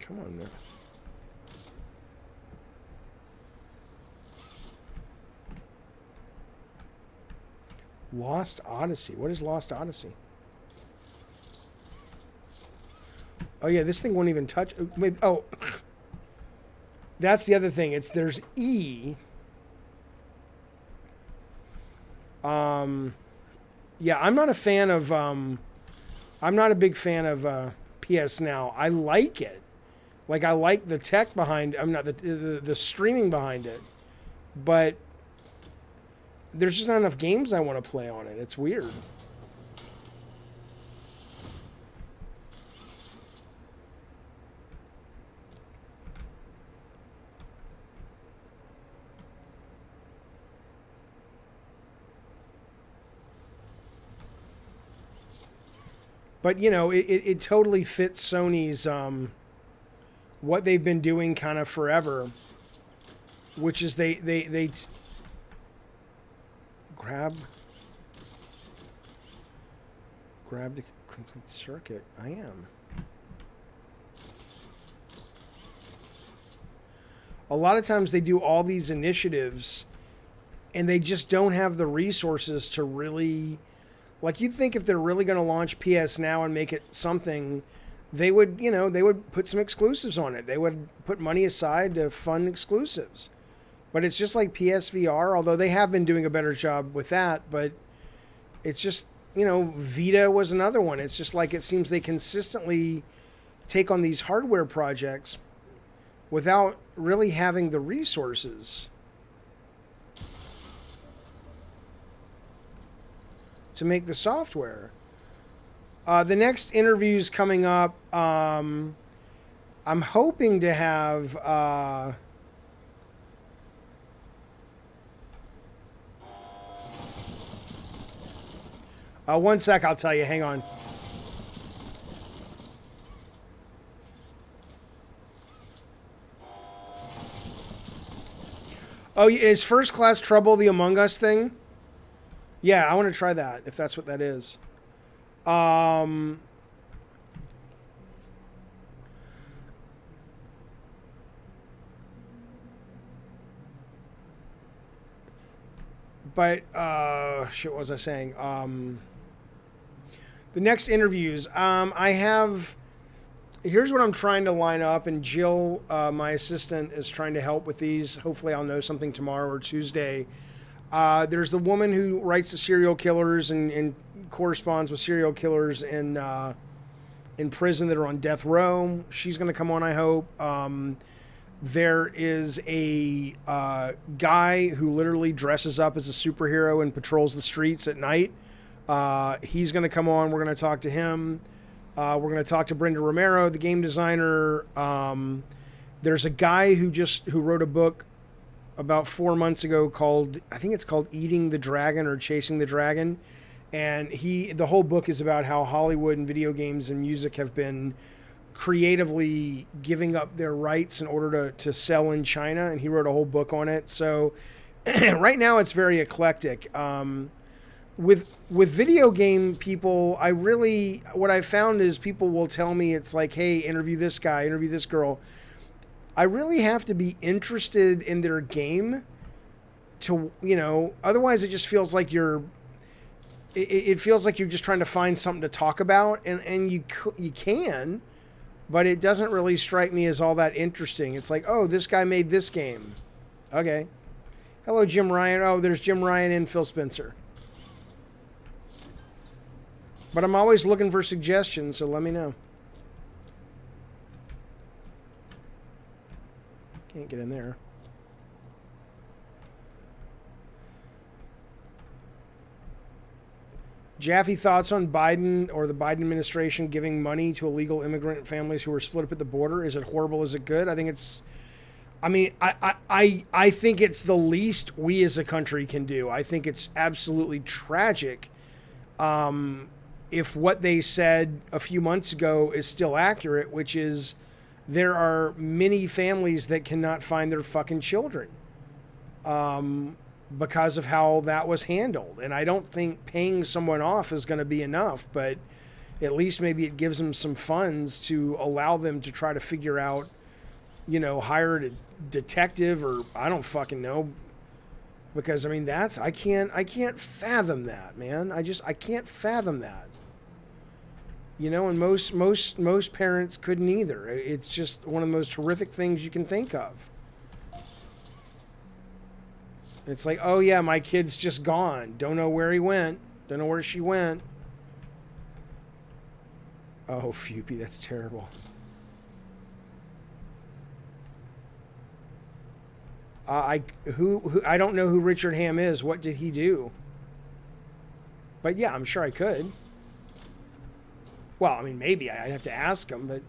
Come on now. Lost Odyssey. What is Lost Odyssey? Oh yeah, this thing won't even touch. Maybe, oh, that's the other thing. There's E. Yeah, I'm not a fan of. I'm not a big fan of PS Now. I like it. Like, I like the tech behind. I'm not the streaming behind it, but there's just not enough games I want to play on it. It's weird. But, you know, it totally fits Sony's, what they've been doing kind of forever, which is they grab the complete circuit. I am. A lot of times they do all these initiatives and they just don't have the resources to really... Like, you'd think if they're really going to launch PS Now and make it something, they would, you know, they would put some exclusives on it. They would put money aside to fund exclusives. But it's just like PSVR, although they have been doing a better job with that. But it's just, you know, Vita was another one. It's just like it seems they consistently take on these hardware projects without really having the resources to make the software. The next interview's coming up. I'm hoping to have... one sec, I'll tell you. Hang on. Oh, is First Class Trouble the Among Us thing? Yeah, I want to try that, if that's what that is. But, shit, what was I saying? The next interviews, I have... Here's what I'm trying to line up, and Jill, my assistant, is trying to help with these. Hopefully I'll know something tomorrow or Tuesday. There's the woman who writes the serial killers and corresponds with serial killers in prison that are on death row. She's going to come on, I hope. There is a guy who literally dresses up as a superhero and patrols the streets at night. He's going to come on. We're going to talk to him. We're going to talk to Brenda Romero, the game designer. There's a guy who wrote a book about 4 months ago called, I think it's called Eating the Dragon or Chasing the Dragon. And the whole book is about how Hollywood and video games and music have been creatively giving up their rights in order to sell in China. And he wrote a whole book on it. So right now it's very eclectic. With video game people, what I found is people will tell me, it's like, hey, interview this guy, interview this girl. I really have to be interested in their game to, you know, otherwise it just feels like you're it feels like you're just trying to find something to talk about, and you can, but it doesn't really strike me as all that interesting. It's like, oh, this guy made this game. Okay. Hello, Jim Ryan. Oh, there's Jim Ryan and Phil Spencer. But I'm always looking for suggestions, so let me know. Can't get in there. Jaffe, thoughts on Biden or the Biden administration giving money to illegal immigrant families who are split up at the border? Is it horrible? Is it good? I think it's... I mean, I think it's the least we as a country can do. I think it's absolutely tragic if what they said a few months ago is still accurate, which is there are many families that cannot find their fucking children because of how that was handled. And I don't think paying someone off is going to be enough, but at least maybe it gives them some funds to allow them to try to figure out, you know, hire a detective or I don't fucking know. Because I mean, that's, I can't fathom that, man. I can't fathom that. You know, and most parents couldn't either. It's just one of the most horrific things you can think of. It's like, oh yeah, my kid's just gone. Don't know where he went. Don't know where she went. Oh, Fupy, that's terrible. I don't know who Richard Ham is. What did he do? But yeah, I'm sure I could. Well, I mean, maybe I'd have to ask him, but...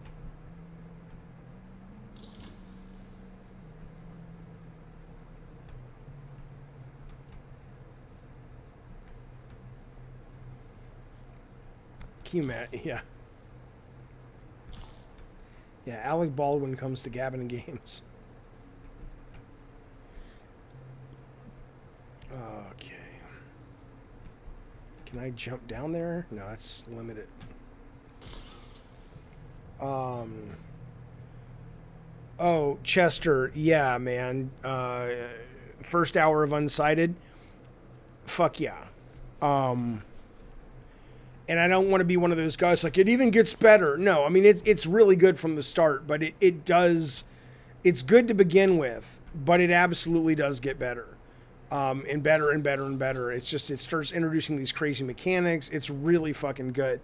Can you imagine? Yeah. Yeah, Alec Baldwin comes to Gavin and Games. Okay. Can I jump down there? No, that's limited. Oh, Chester. Yeah, man. First hour of Unsighted. Fuck yeah. And I don't want to be one of those guys like, it even gets better. No, I mean, it's really good from the start, but it does, it's good to begin with, but it absolutely does get better. And better and better and better. It's just, it starts introducing these crazy mechanics. It's really fucking good.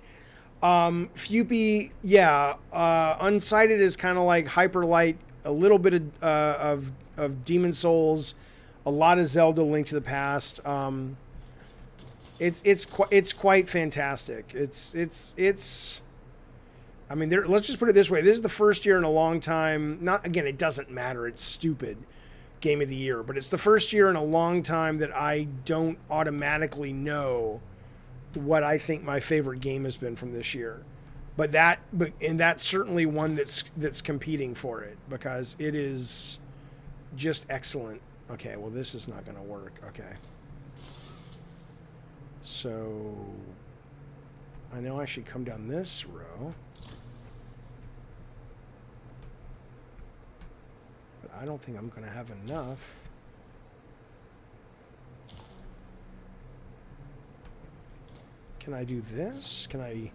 Fupy, yeah, Unsighted is kind of like Hyper Light, a little bit of Demon Souls, a lot of Zelda Link to the Past. It's quite fantastic. It's I mean, let's just put it this way. This is the first year in a long time. Not, again, it doesn't matter. It's stupid. Game of the year, but it's the first year in a long time that I don't automatically know what I think my favorite game has been from this year. But that's certainly one that's competing for it because it is just excellent. Okay, well, this is not going to work. Okay. So I know I should come down this row. But I don't think I'm going to have enough. Can I do this? Can I...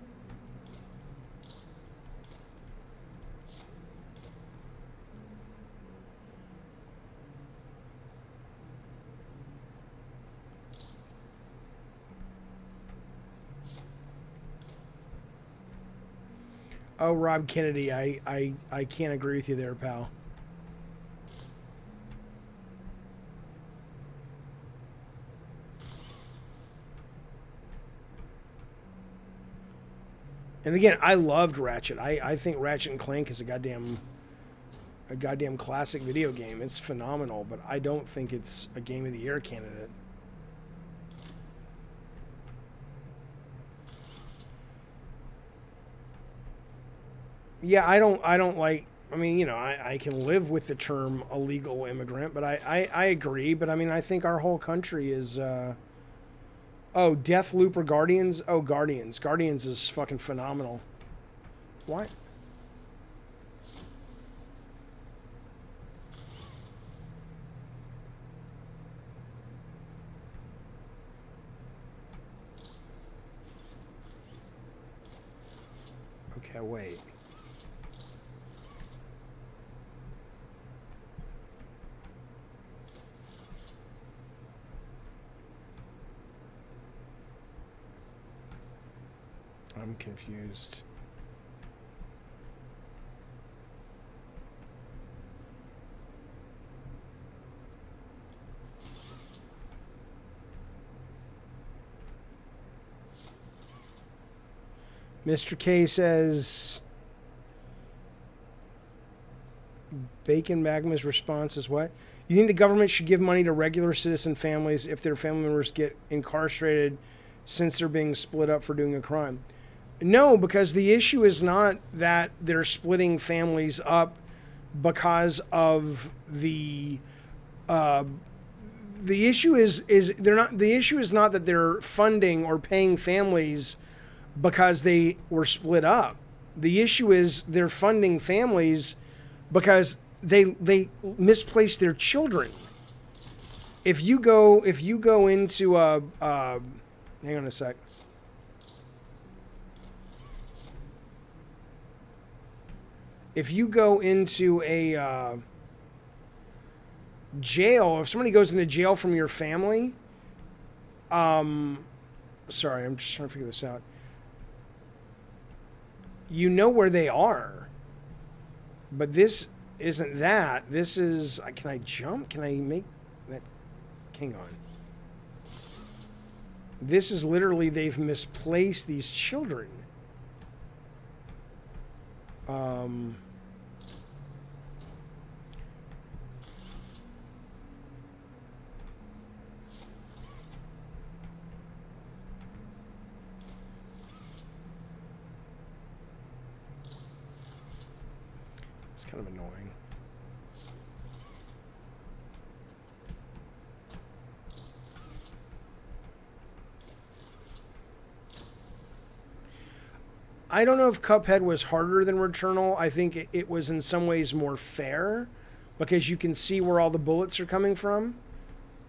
Oh, Rob Kennedy, I can't agree with you there, pal. And again, I loved Ratchet. I think Ratchet and Clank is a goddamn classic video game. It's phenomenal, but I don't think it's a Game of the Year candidate. Yeah, I don't like, I mean, you know, I can live with the term illegal immigrant, but I agree. But I mean, I think our whole country is, oh, Deathloop or Guardians? Oh, Guardians. Guardians is fucking phenomenal. What? Okay, wait. I'm confused. Mr. K says Bacon Magma's response is what? You think the government should give money to regular citizen families if their family members get incarcerated since they're being split up for doing a crime? No, because the issue is not that they're splitting families up because of the issue is they're not the issue is not that they're funding or paying families because they were split up. The issue is they're funding families because they misplaced their children. If you go into a hang on a sec. If you go into a jail, if somebody goes into jail from your family, sorry, I'm just trying to figure this out. You know where they are, but this isn't that. This is, can I jump? Can I make that? Hang on. This is literally, they've misplaced these children. It's kind of annoying. I don't know if Cuphead was harder than Returnal. I think it was in some ways more fair because you can see where all the bullets are coming from.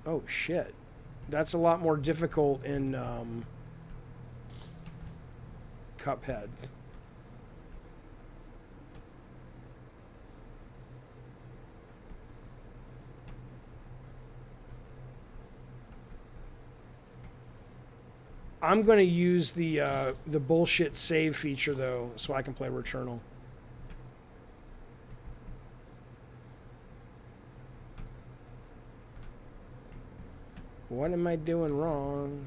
Oh, shit. That's a lot more difficult in Cuphead. I'm going to use the bullshit save feature, though, so I can play Returnal. What am I doing wrong?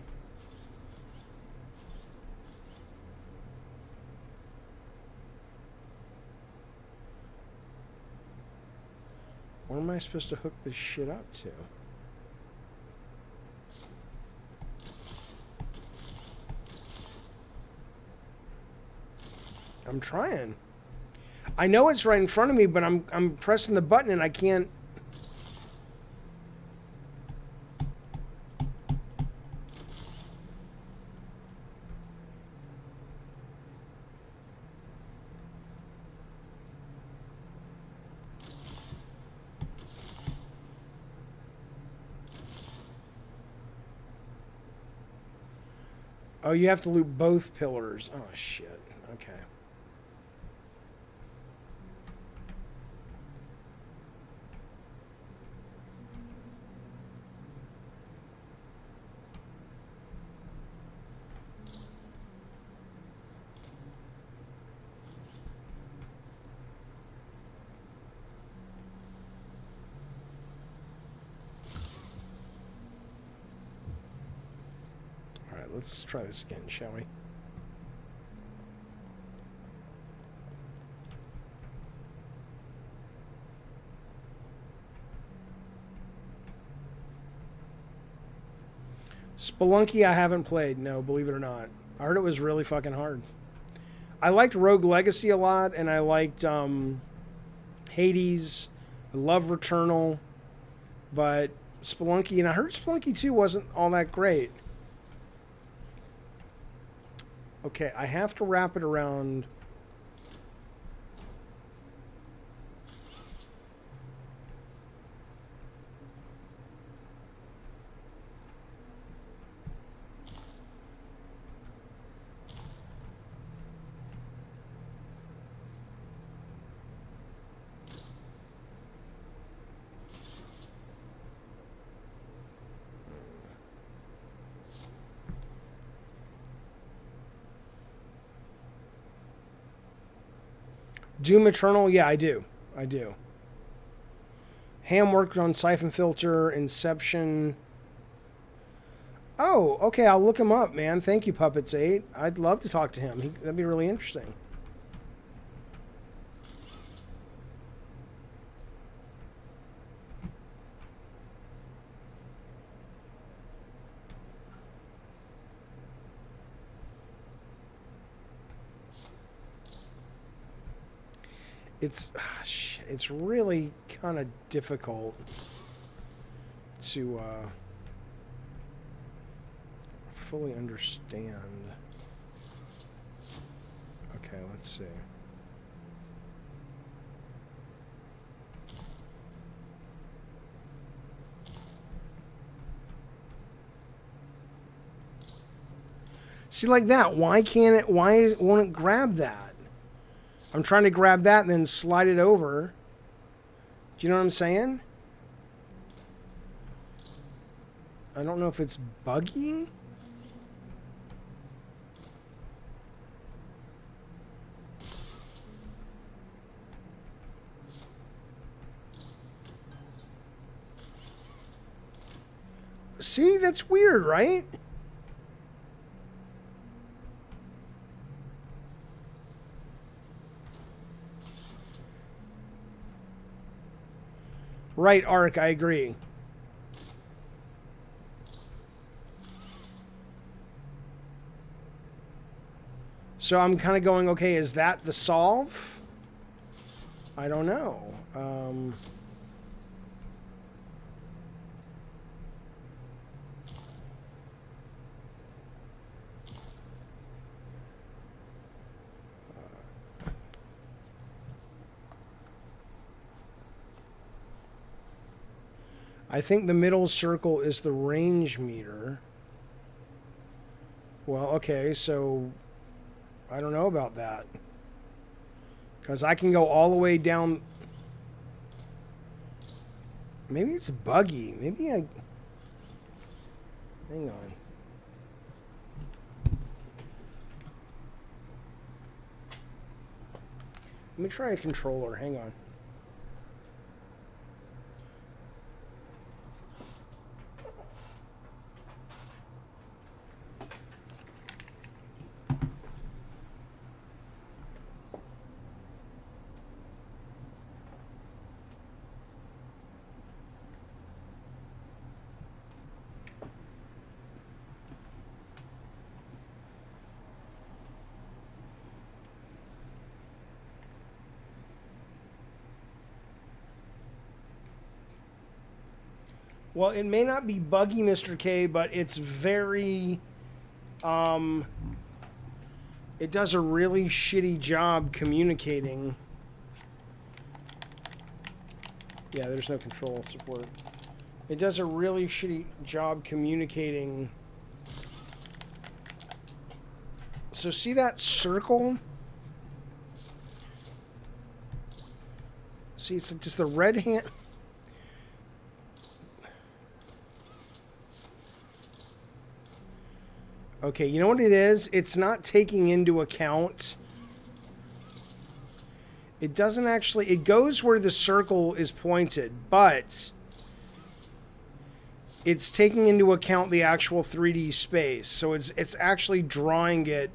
Where am I supposed to hook this shit up to? I'm trying. I know it's right in front of me, but I'm pressing the button and I can't. Oh, you have to loop both pillars. Oh, shit. Okay. Let's try this again, shall we? Spelunky I haven't played, no, believe it or not. I heard it was really fucking hard. I liked Rogue Legacy a lot, and I liked Hades. I love Returnal. But Spelunky, and I heard Spelunky 2 wasn't all that great. Okay, I have to wrap it around. Doom Eternal, yeah, I do. I do. Ham worked on Siphon Filter, Inception. Oh, okay, I'll look him up, man. Thank you, Puppets8. I'd love to talk to him. That'd be really interesting. It's really kind of difficult to fully understand. Okay, let's see. See, like that. Why won't it grab that? I'm trying to grab that and then slide it over. Do you know what I'm saying? I don't know if it's buggy. See, that's weird, right? Right, Ark, I agree. So I'm kind of going, okay, is that the solve? I don't know. I think the middle circle is the range meter. Well, okay, so I don't know about that. Because I can go all the way down. Maybe it's buggy. Maybe I... Hang on. Let me try a controller. Hang on. Well, it may not be buggy, Mr. K, but it's very... it does a really shitty job communicating. Yeah, there's no control support. It does a really shitty job communicating. So see that circle? See, it's just the red hand... Okay, you know what it is? It's not taking into account... It doesn't actually... It goes where the circle is pointed, but... It's taking into account the actual 3D space. So it's actually drawing it...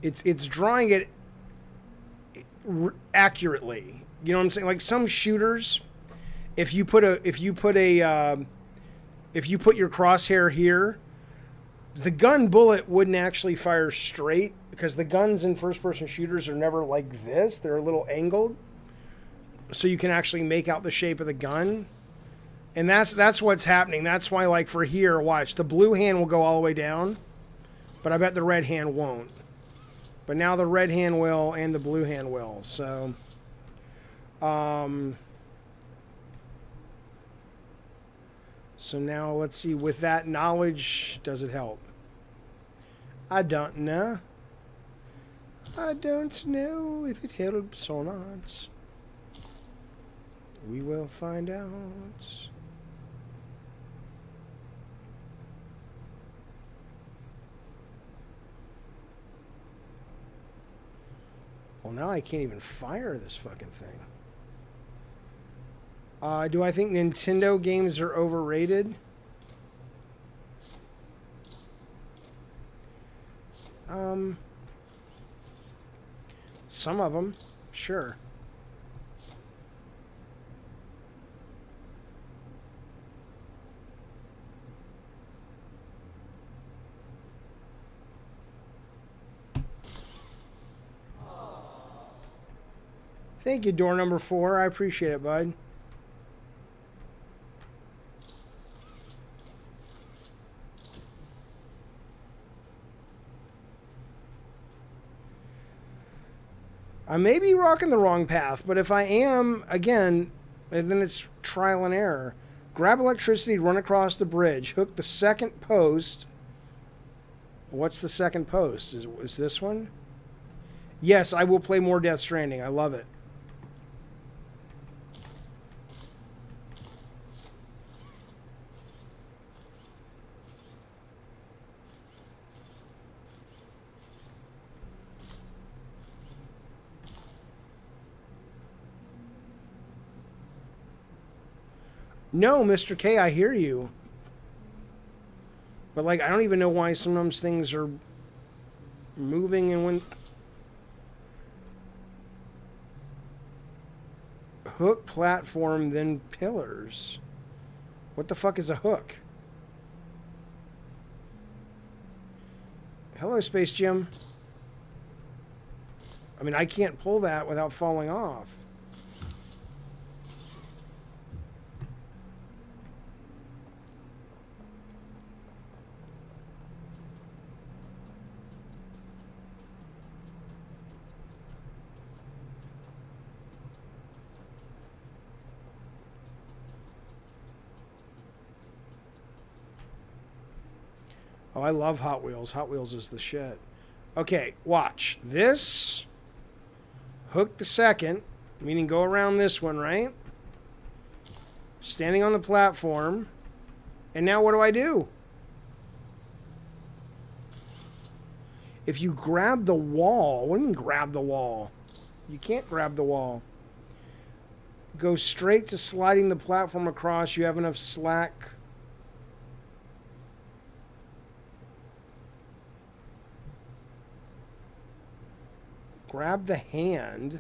It's drawing it accurately. You know what I'm saying? Like some shooters, if you put your crosshair here, the gun bullet wouldn't actually fire straight because the guns in first-person shooters are never like this. They're a little angled, so you can actually make out the shape of the gun. And that's what's happening. That's why, like for here, watch, the blue hand will go all the way down, but I bet the red hand won't. But now the red hand will and the blue hand will. So, so now let's see. With that knowledge, does it help? I don't know. I don't know if it helps or not. We will find out. Well, now I can't even fire this fucking thing. Do I think Nintendo games are overrated? Some of them, sure. Thank you, door number 4. I appreciate it, bud. I may be rocking the wrong path, but if I am, again, then it's trial and error. Grab electricity, run across the bridge, hook the second post. What's the second post? Is this one? Yes, I will play more Death Stranding. I love it. No, Mr. K, I hear you. But, like, I don't even know why sometimes things are moving and when... Hook, platform, then pillars. What the fuck is a hook? Hello, Space Jim. I mean, I can't pull that without falling off. Oh, I love Hot Wheels. Hot Wheels is the shit. Okay, watch. This, hook the second, meaning go around this one, right? Standing on the platform. And now what do I do? If you grab the wall, what do you mean grab the wall? You can't grab the wall. Go straight to sliding the platform across. You have enough slack. Grab the hand.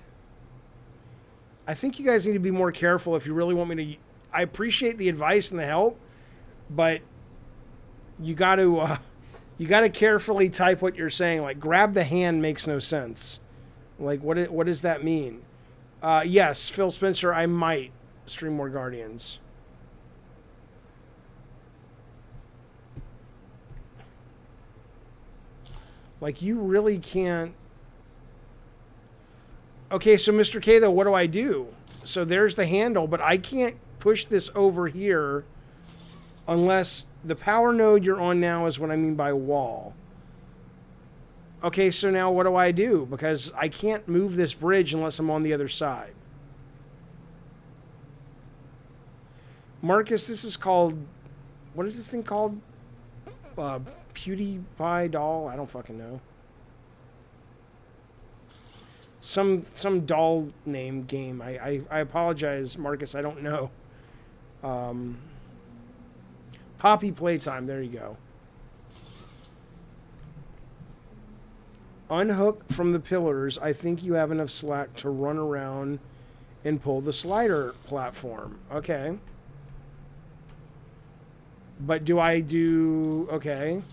I think you guys need to be more careful if you really want me to... I appreciate the advice and the help, but you got to carefully type what you're saying. Like, grab the hand makes no sense. Like, what does that mean? Yes, Phil Spencer, I might stream more Guardians. Like, you really can't... Okay, so Mr. K, though, what do I do? So there's the handle, but I can't push this over here unless the power node you're on now is what I mean by wall. Okay, so now what do I do? Because I can't move this bridge unless I'm on the other side. Marcus, this is called... What is this thing called? PewDiePie doll? I don't fucking know. Some doll name game. I apologize, Marcus. I don't know. Poppy Playtime. There you go. Unhook from the pillars. I think you have enough slack to run around and pull the slider platform. Okay. But do I do... Okay.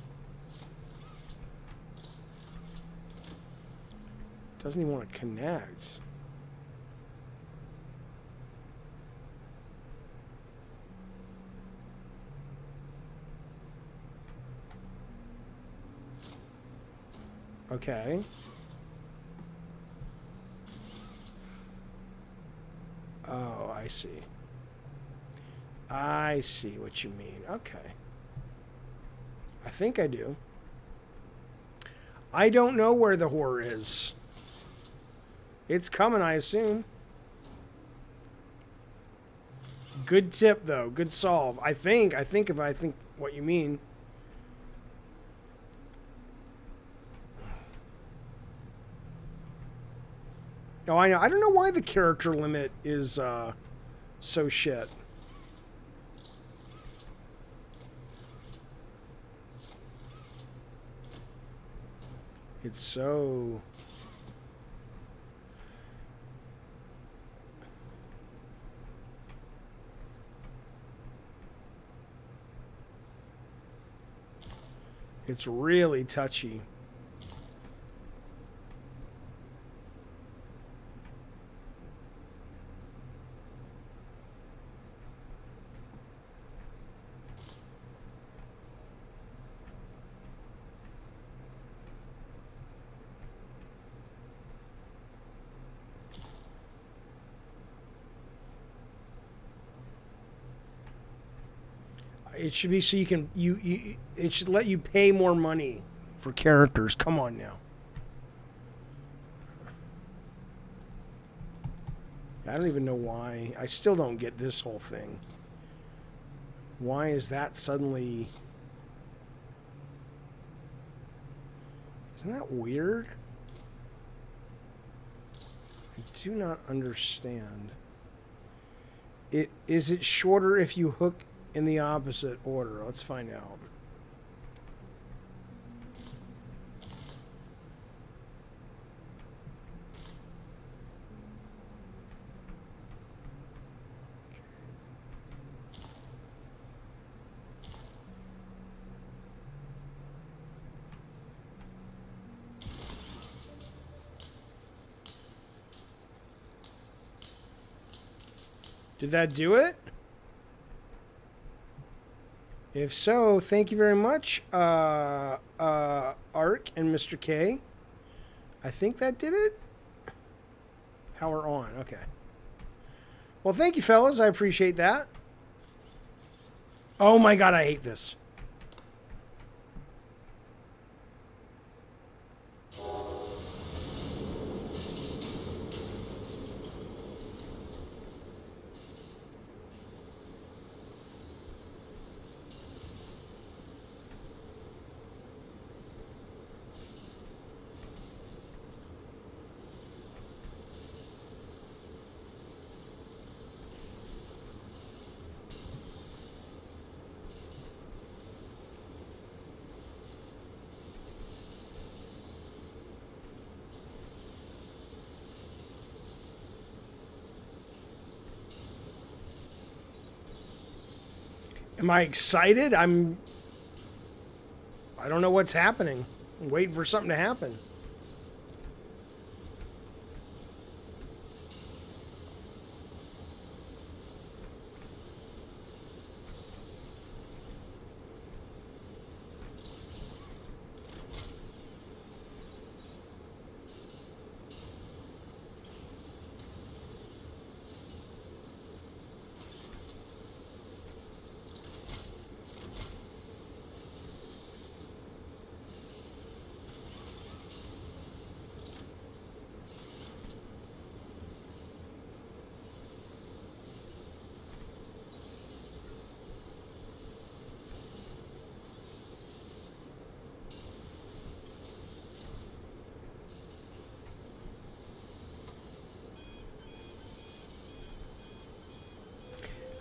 Doesn't even want to connect. Okay. Oh, I see. I see what you mean. Okay. I think I do. I don't know where the horror is. It's coming, I assume. Good tip, though. Good solve. I think what you mean. Oh, I know. I don't know why the character limit is so shit. It's so... It's really touchy. It should be so you can it should let you pay more money for characters. Come on now. I don't even know why. I still don't get this whole thing. Why is that suddenly... Isn't that weird? I do not understand. Is it shorter if you hook in the opposite order? Let's find out. Did that do it? If so, thank you very much, Ark and Mr. K. I think that did it. Power on. Okay. Well, thank you, fellas. I appreciate that. Oh my god, I hate this. Am I excited? I don't know what's happening. I'm waiting for something to happen.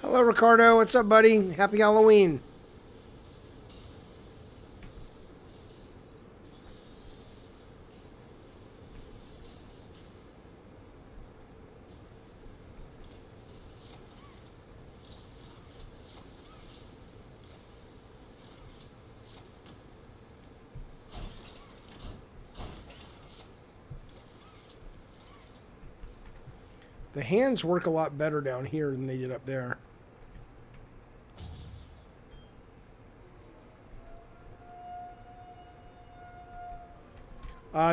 Hello, Ricardo. What's up, buddy? Happy Halloween. The hands work a lot better down here than they did up there.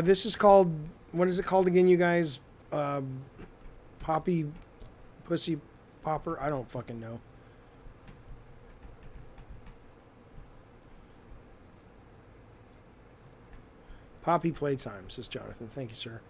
This is called, what is it called again, you guys? Poppy Pussy Popper? I don't fucking know. Poppy Playtime, says Jonathan. Thank you, sir.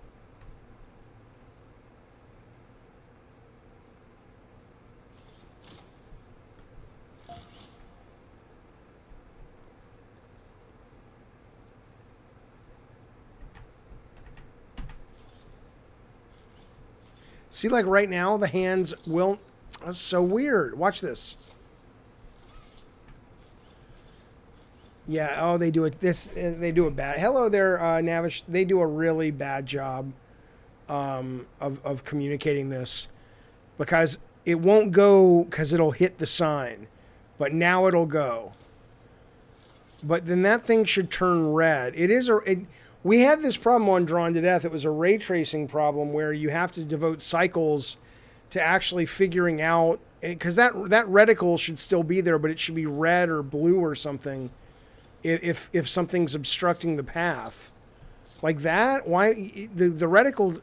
See, like right now, the hands will... That's so weird. Watch this. Yeah, oh, they do it. They do it bad. Hello there, Navish. They do a really bad job of communicating this, because it won't go because it'll hit the sign, but now it'll go. But then that thing should turn red. We had this problem on Drawn to Death. It was a ray tracing problem where you have to devote cycles to actually figuring out, because that reticle should still be there, but it should be red or blue or something if something's obstructing the path. Like that? Why the reticle?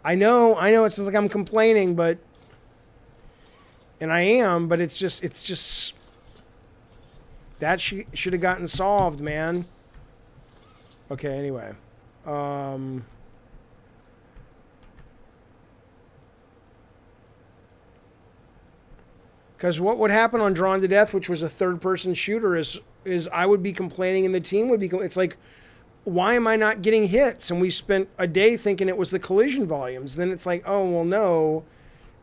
I know. It sounds like I'm complaining, and I am, but it's just that should have gotten solved, man. Okay, anyway. Because what would happen on Drawn to Death, which was a third-person shooter, is I would be complaining and the team would be... It's like, why am I not getting hits? And we spent a day thinking it was the collision volumes. Then it's like, oh, well, no.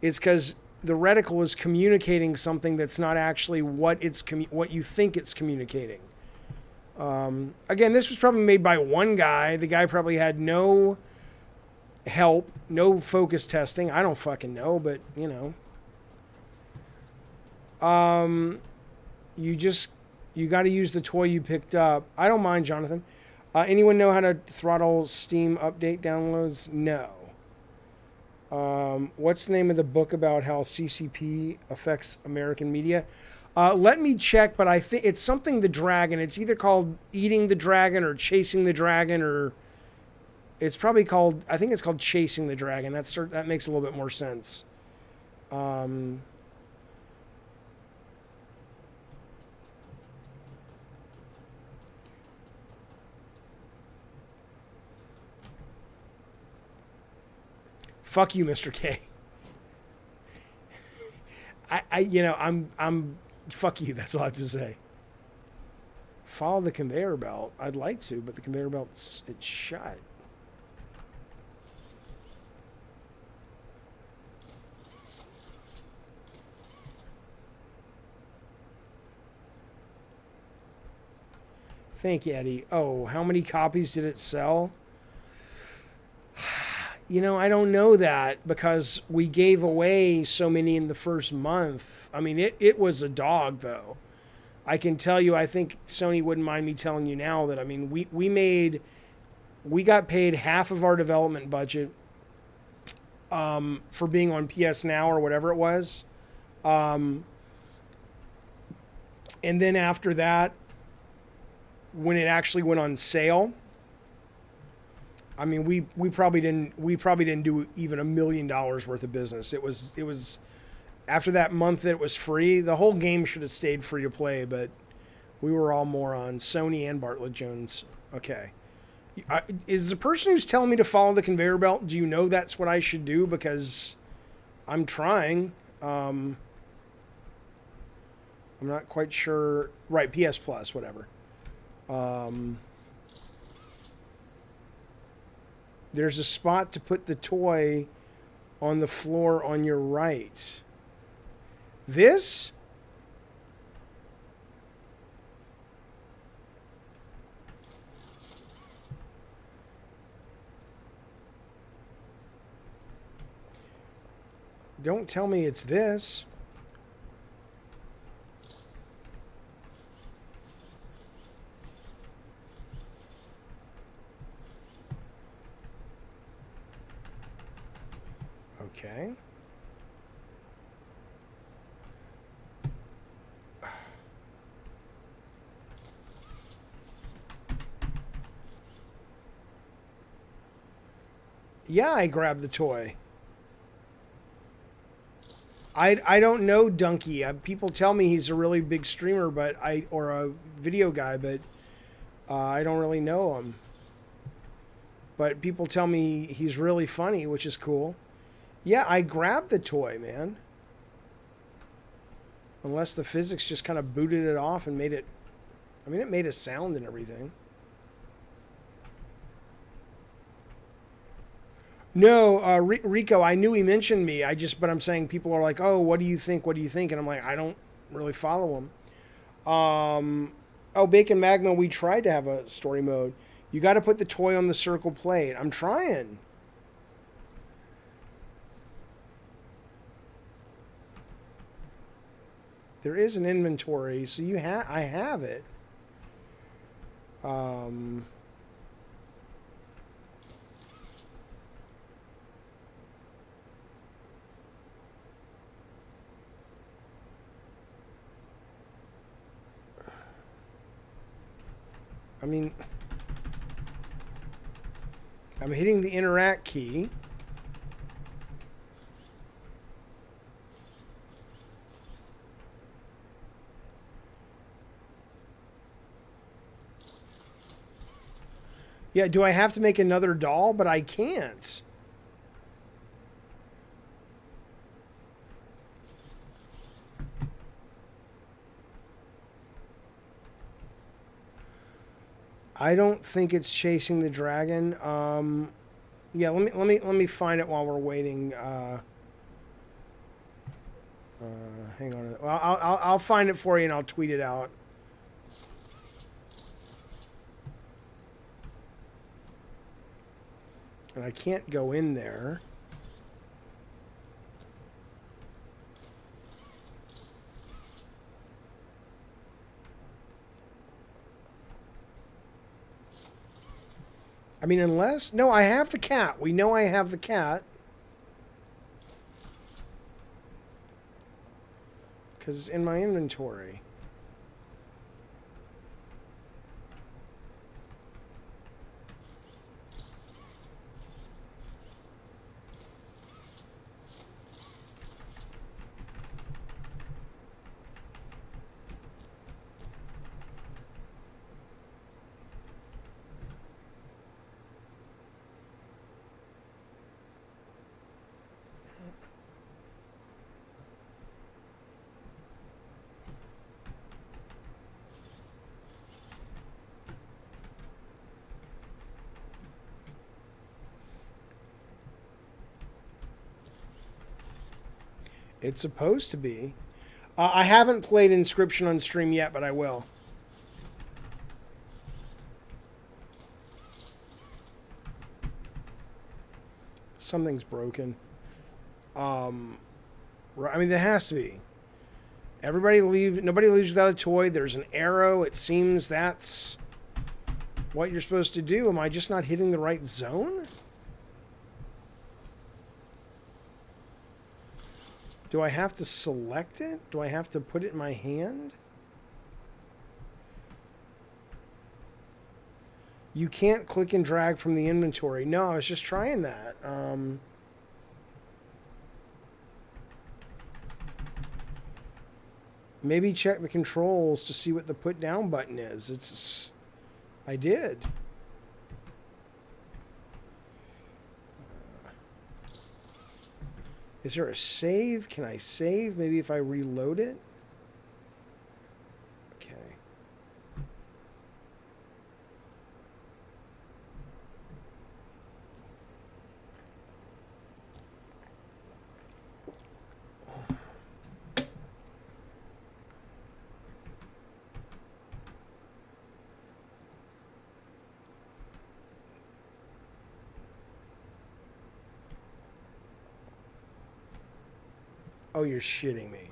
It's because the reticle is communicating something that's not actually what you think it's communicating. Again, this was probably made by one guy. The guy probably had no help, no focus testing. I don't fucking know, but, you know. You got to use the toy you picked up. I don't mind, Jonathan. Anyone know how to throttle Steam update downloads? No. What's the name of the book about how CCP affects American media? Let me check, but I think it's something the dragon. It's either called Eating the Dragon or Chasing the Dragon, or it's probably called, I think it's called Chasing the Dragon. That makes a little bit more sense. Fuck you, Mr. K. I'm fuck you. That's all I have to say. Follow the conveyor belt. I'd like to, but the conveyor belt's shut. Thank you, Eddie. Oh, how many copies did it sell? You know, I don't know that, because we gave away so many in the first month. I mean, it was a dog, though. I can tell you, I think Sony wouldn't mind me telling you now that, I mean, we got paid half of our development budget for being on PS Now or whatever it was. And then after that, when it actually went on sale, I mean, we probably didn't do even $1 million worth of business. It was after that month that it was free. The whole game should have stayed free to play, but we were all morons. Sony and Bartlett Jones. Okay, is the person who's telling me to follow the conveyor belt? Do you know that's what I should do? Because I'm trying. I'm not quite sure. Right, PS Plus, whatever. There's a spot to put the toy on the floor on your right. This? Don't tell me it's this. Okay. Yeah, I grabbed the toy. I don't know Donkey. People tell me he's a really big streamer, or a video guy, but I don't really know him. But people tell me he's really funny, which is cool. Yeah, I grabbed the toy, man. Unless the physics just kind of booted it off and made it... I mean, it made a sound and everything. No, Rico, I knew he mentioned me. But I'm saying people are like, oh, what do you think? What do you think? And I'm like, I don't really follow him. Oh, Bacon Magma, we tried to have a story mode. You got to put the toy on the circle plate. I'm trying. There is an inventory, so I have it. I mean, I'm hitting the interact key. Yeah, do I have to make another doll? But I can't. I don't think it's chasing the dragon. Yeah, let me find it while we're waiting. Hang on. Well, I'll find it for you and I'll tweet it out. And I can't go in there. I mean, unless... No, I have the cat. We know I have the cat. Because it's in my inventory. It's supposed to be. I haven't played Inscription on stream yet, but I will. Something's broken. I mean, there has to be. Nobody leaves without a toy. There's an arrow. It seems that's what you're supposed to do. Am I just not hitting the right zone? Do I have to select it? Do I have to put it in my hand? You can't click and drag from the inventory. No, I was just trying that. Maybe check the controls to see what the put down button is. I did. Is there a save? Can I save? Maybe if I reload it? Okay. Oh, you're shitting me.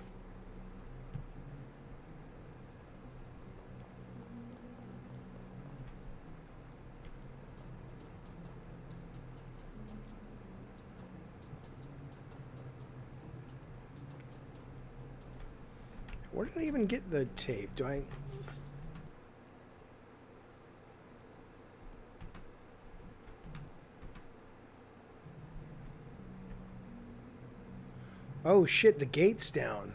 Where did I even get the tape? Do I... Oh shit, the gate's down.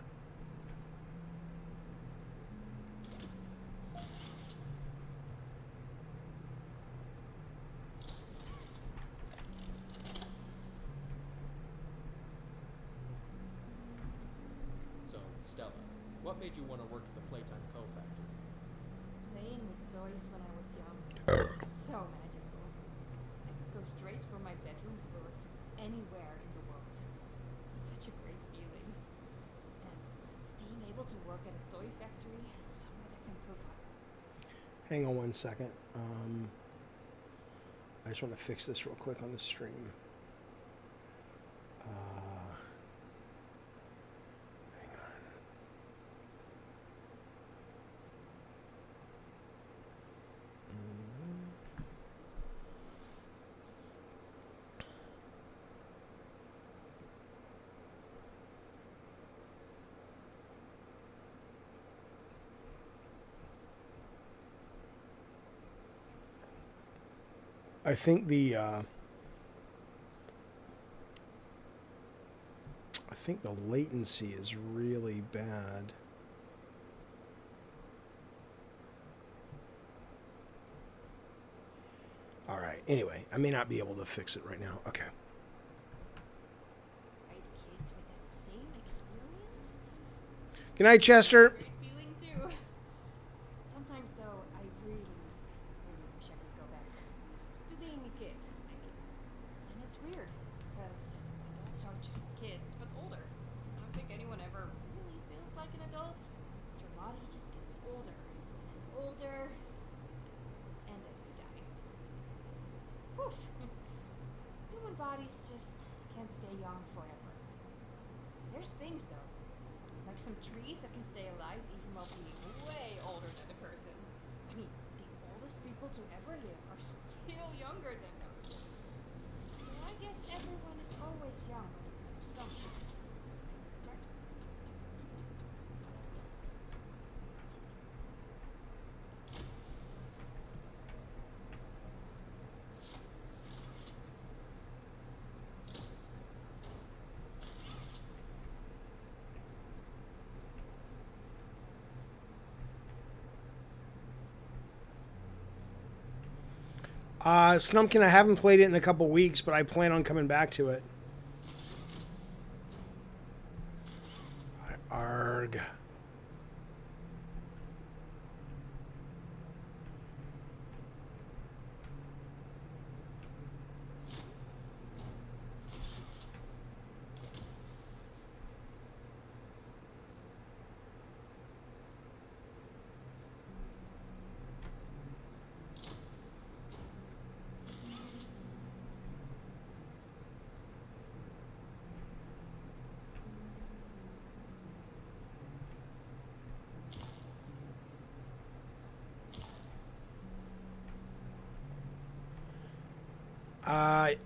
So, Stella, what made you want to work at the Playtime Co-Factory? Playing with toys when I was young. So magical. I could go straight from my bedroom floor to Hang on one second. I just want to fix this real quick on the stream. Hang on. I think the latency is really bad. All right. Anyway, I may not be able to fix it right now. Okay. Right, kids with that same experience? Good night, Chester. Great feeling too. Sometimes though, I really wish I could go back to being a kid. And it's weird, because adults are just kids, but older. I don't think anyone ever really feels like an adult. Your body just gets older and older, and then you die. Whew. Human bodies just can't stay young forever. There's things though, like some trees that can stay alive even while being way older than the person. I mean, the oldest people to ever live are still younger than them. So I guess everyone is always young because of something. Right? Snumpkin, I haven't played it in a couple weeks, but I plan on coming back to it. Arg.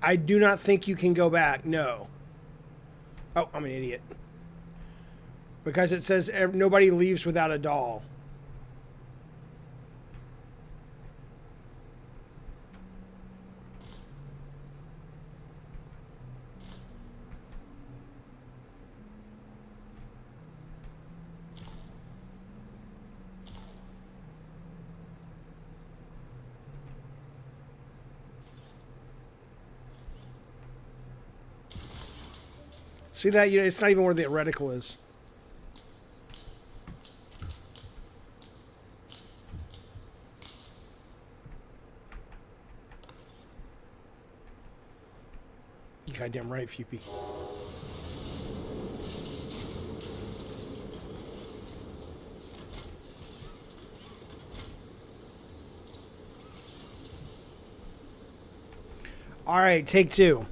I do not think you can go back. No. Oh, I'm an idiot. Because it says nobody leaves without a doll. See that? It's not even where the reticle is. You goddamn right, Fupy. All right, take two.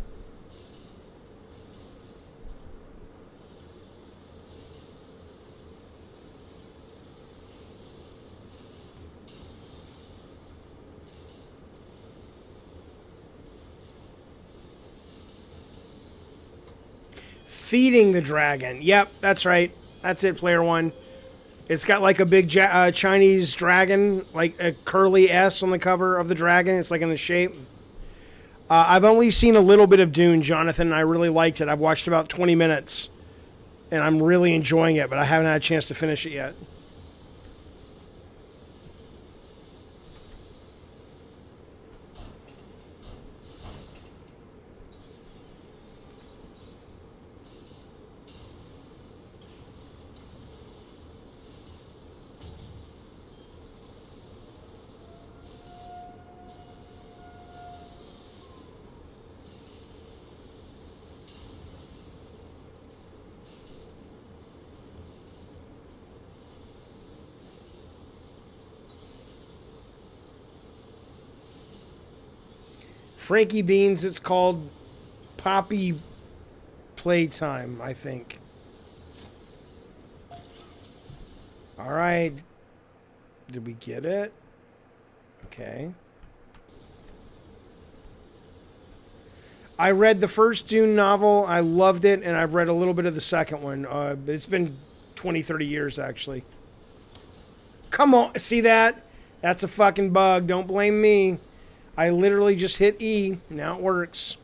Feeding the dragon. Yep, that's right. That's it, player one. It's got like a big Chinese dragon, like a curly S on the cover of the dragon. It's like in the shape. I've only seen a little bit of Dune, Jonathan, and I really liked it. I've watched about 20 minutes, and I'm really enjoying it, but I haven't had a chance to finish it yet. Frankie Beans, it's called Poppy Playtime, I think. All right. Did we get it? Okay. I read the first Dune novel. I loved it, and I've read a little bit of the second one. It's been 20, 30 years, actually. Come on. See that? That's a fucking bug. Don't blame me. I literally just hit E. Now it works.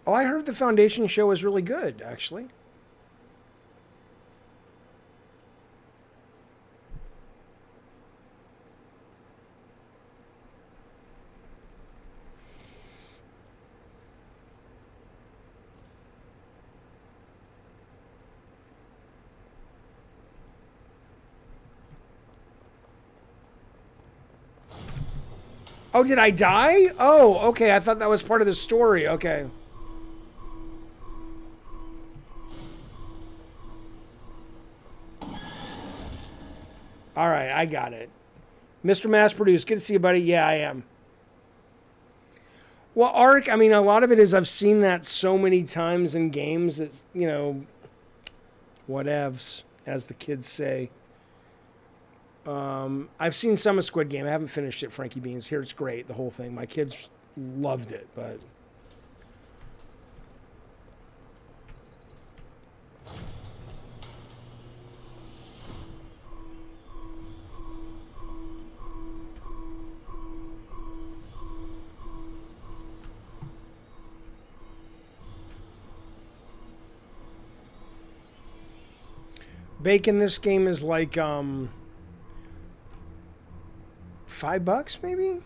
Oh, I heard the Foundation show was really good, actually. Oh, did I die? Oh, okay. I thought that was part of the story. Okay. All right, I got it. Mr. Mass Produced, good to see you, buddy. Yeah, I am. Well, Ark, I mean, a lot of it is I've seen that so many times in games that, you know, whatevs, as the kids say. I've seen some of Squid Game. I haven't finished it, Frankie Beans. Here, it's great, the whole thing. My kids loved it, but... Bacon, this game is like, $5 maybe?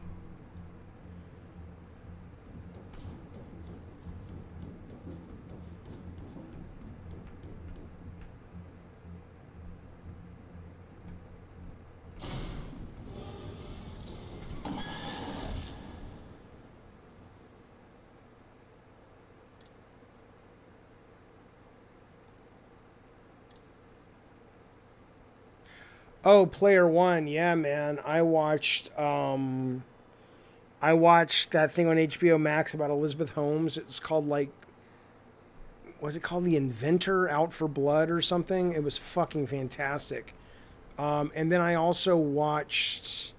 Oh, Player One, yeah, man. I watched that thing on HBO Max about Elizabeth Holmes. It's called like, was it called The Inventor Out for Blood or something? It was fucking fantastic. And then I also watched.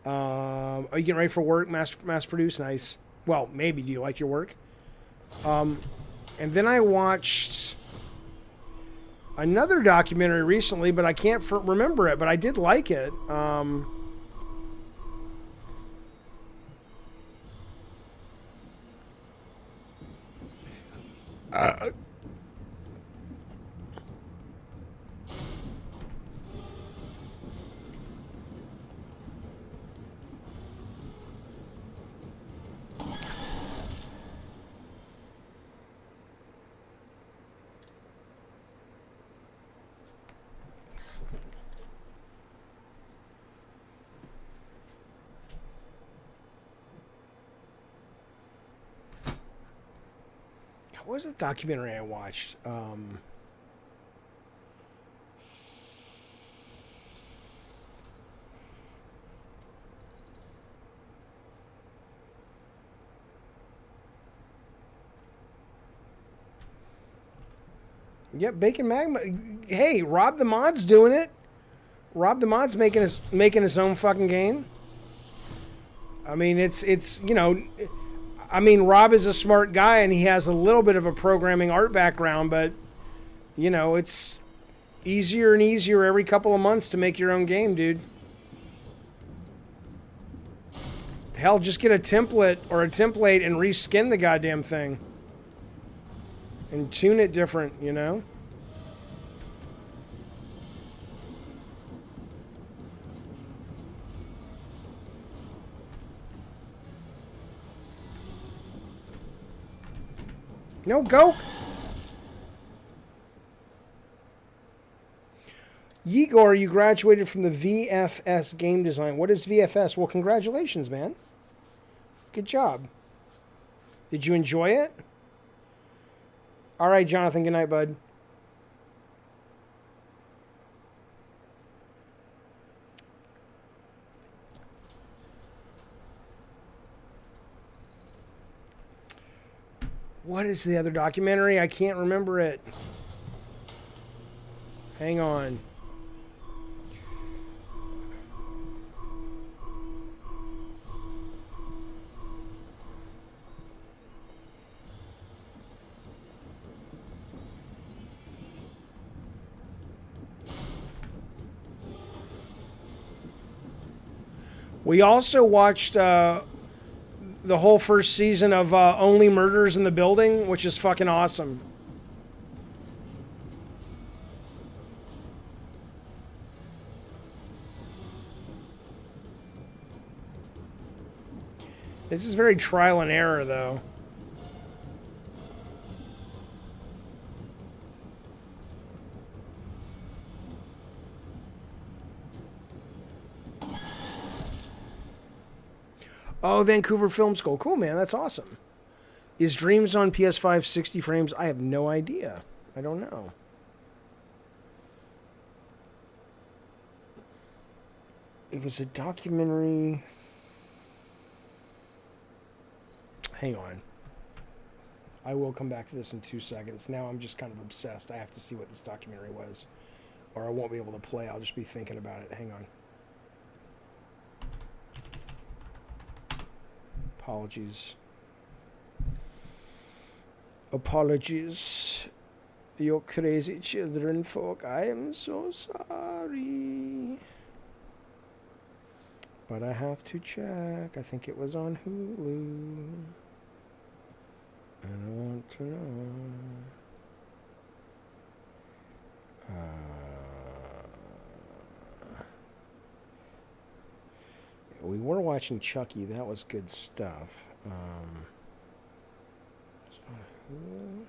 Are you getting ready for work? Mass produce, nice. Well, maybe. Do you like your work? And then I watched another documentary recently, but I can't remember it, but I did like it. What was the documentary I watched? Yep, Bacon Magma. Hey, Rob the Mod's doing it. Rob the Mod's making his own fucking game. I mean, it's you know, I mean, Rob is a smart guy and he has a little bit of a programming art background, but you know, it's easier and easier every couple of months to make your own game, dude. Hell, just get a template and reskin the goddamn thing. And tune it different, you know? No, go! Yegor, you graduated from the VFS game design. What is VFS? Well, congratulations, man. Good job. Did you enjoy it? All right, Jonathan. Good night, bud. What is the other documentary? I can't remember it. Hang on. We also watched the whole first season of Only Murders in the Building, which is fucking awesome. This is very trial and error, though. Oh, Vancouver Film School. Cool, man. That's awesome. Is Dreams on PS5 60 frames? I have no idea. I don't know. It was a documentary. Hang on. I will come back to this in 2 seconds. Now I'm just kind of obsessed. I have to see what this documentary was, or I won't be able to play. I'll just be thinking about it. Hang on. Apologies. Apologies. You crazy children folk. I am so sorry. But I have to check. I think it was on Hulu. And I want to know. We were watching Chucky. That was good stuff. It's on Hulu.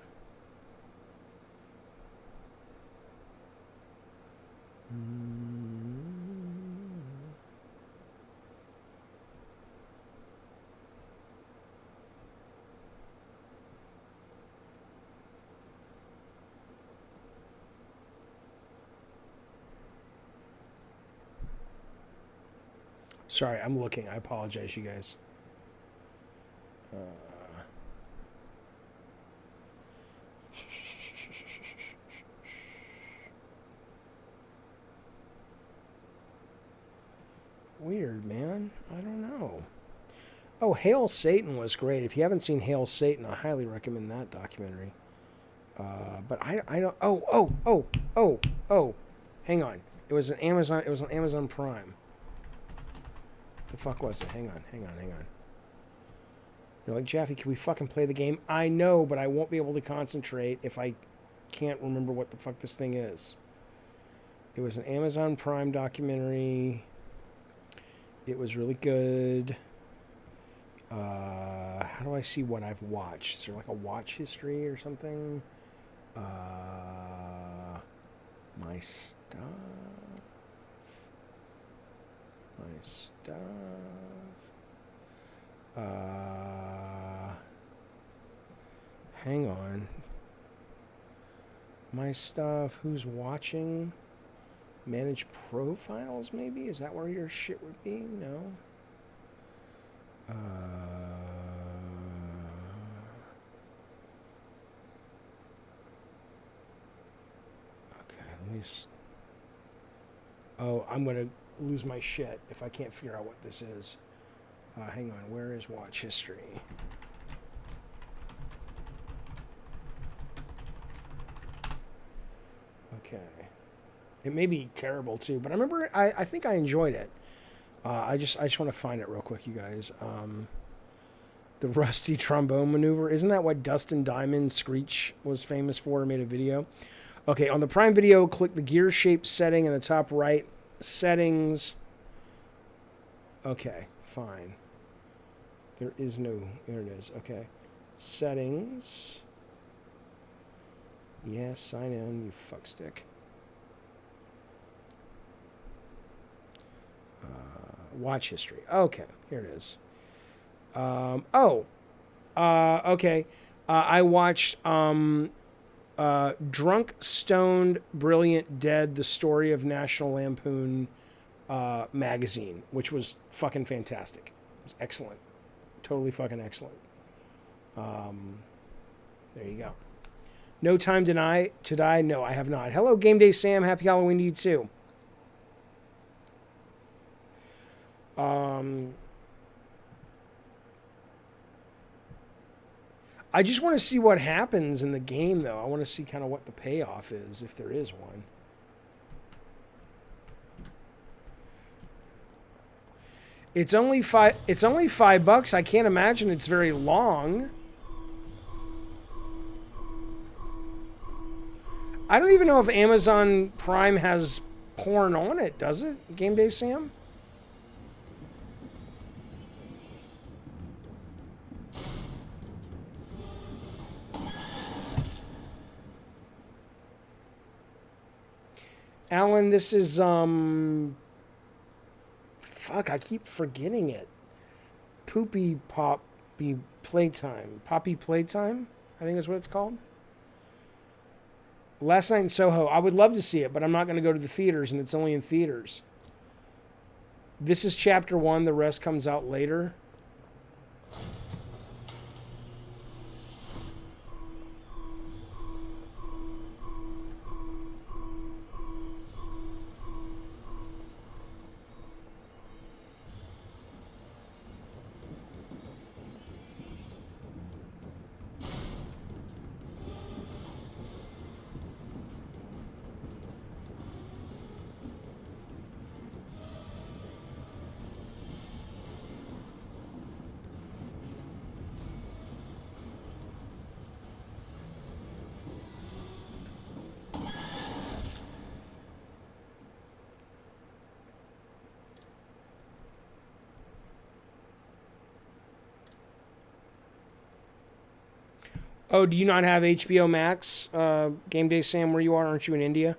Sorry, I'm looking. I apologize, you guys. Weird, man. I don't know. Oh, Hail Satan was great. If you haven't seen Hail Satan, I highly recommend that documentary. But I don't. Oh. Hang on. It was an Amazon. It was on Amazon Prime. The fuck was it? Hang on. You're like, Jaffe, can we fucking play the game? I know, but I won't be able to concentrate if I can't remember what the fuck this thing is. It was an Amazon Prime documentary. It was really good. How do I see what I've watched? Is there like a watch history or something? My stuff. Hang on. My stuff. Who's watching? Manage profiles, maybe? Is that where your shit would be? No. Okay, let me... Oh, I'm going to lose my shit if I can't figure out what this is. Hang on, where is watch history? Okay. It may be terrible too, but I remember I think I enjoyed it. I just want to find it real quick, you guys. The rusty trombone maneuver. Isn't that what Dustin Diamond Screech was famous for? Made a video. Okay, on the Prime Video, click the gear shape setting in the top right. Settings. Okay, fine. There is no... There it is. Okay. Settings. Yes, sign in, you fuckstick. Watch history. Okay, here it is. Okay. I watched Drunk, Stoned, Brilliant, Dead, the story of National Lampoon magazine, which was fucking fantastic. It was excellent. Totally fucking excellent. There you go. No Time to Die? No, I have not. Hello, Game Day Sam. Happy Halloween to you, too. I just want to see what happens in the game, though. I want to see kind of what the payoff is, if there is one. It's only $5. I can't imagine it's very long. I don't even know if Amazon Prime has porn on it, does it? Game Day Sam? Alan, this is fuck, I keep forgetting it. Poppy Playtime. Poppy Playtime, I think is what it's called. Last Night in Soho. I would love to see it, but I'm not going to go to the theaters, and it's only in theaters. This is chapter 1. The rest comes out later. Oh, do you not have HBO Max, Game Day Sam, where you are? Aren't you in India?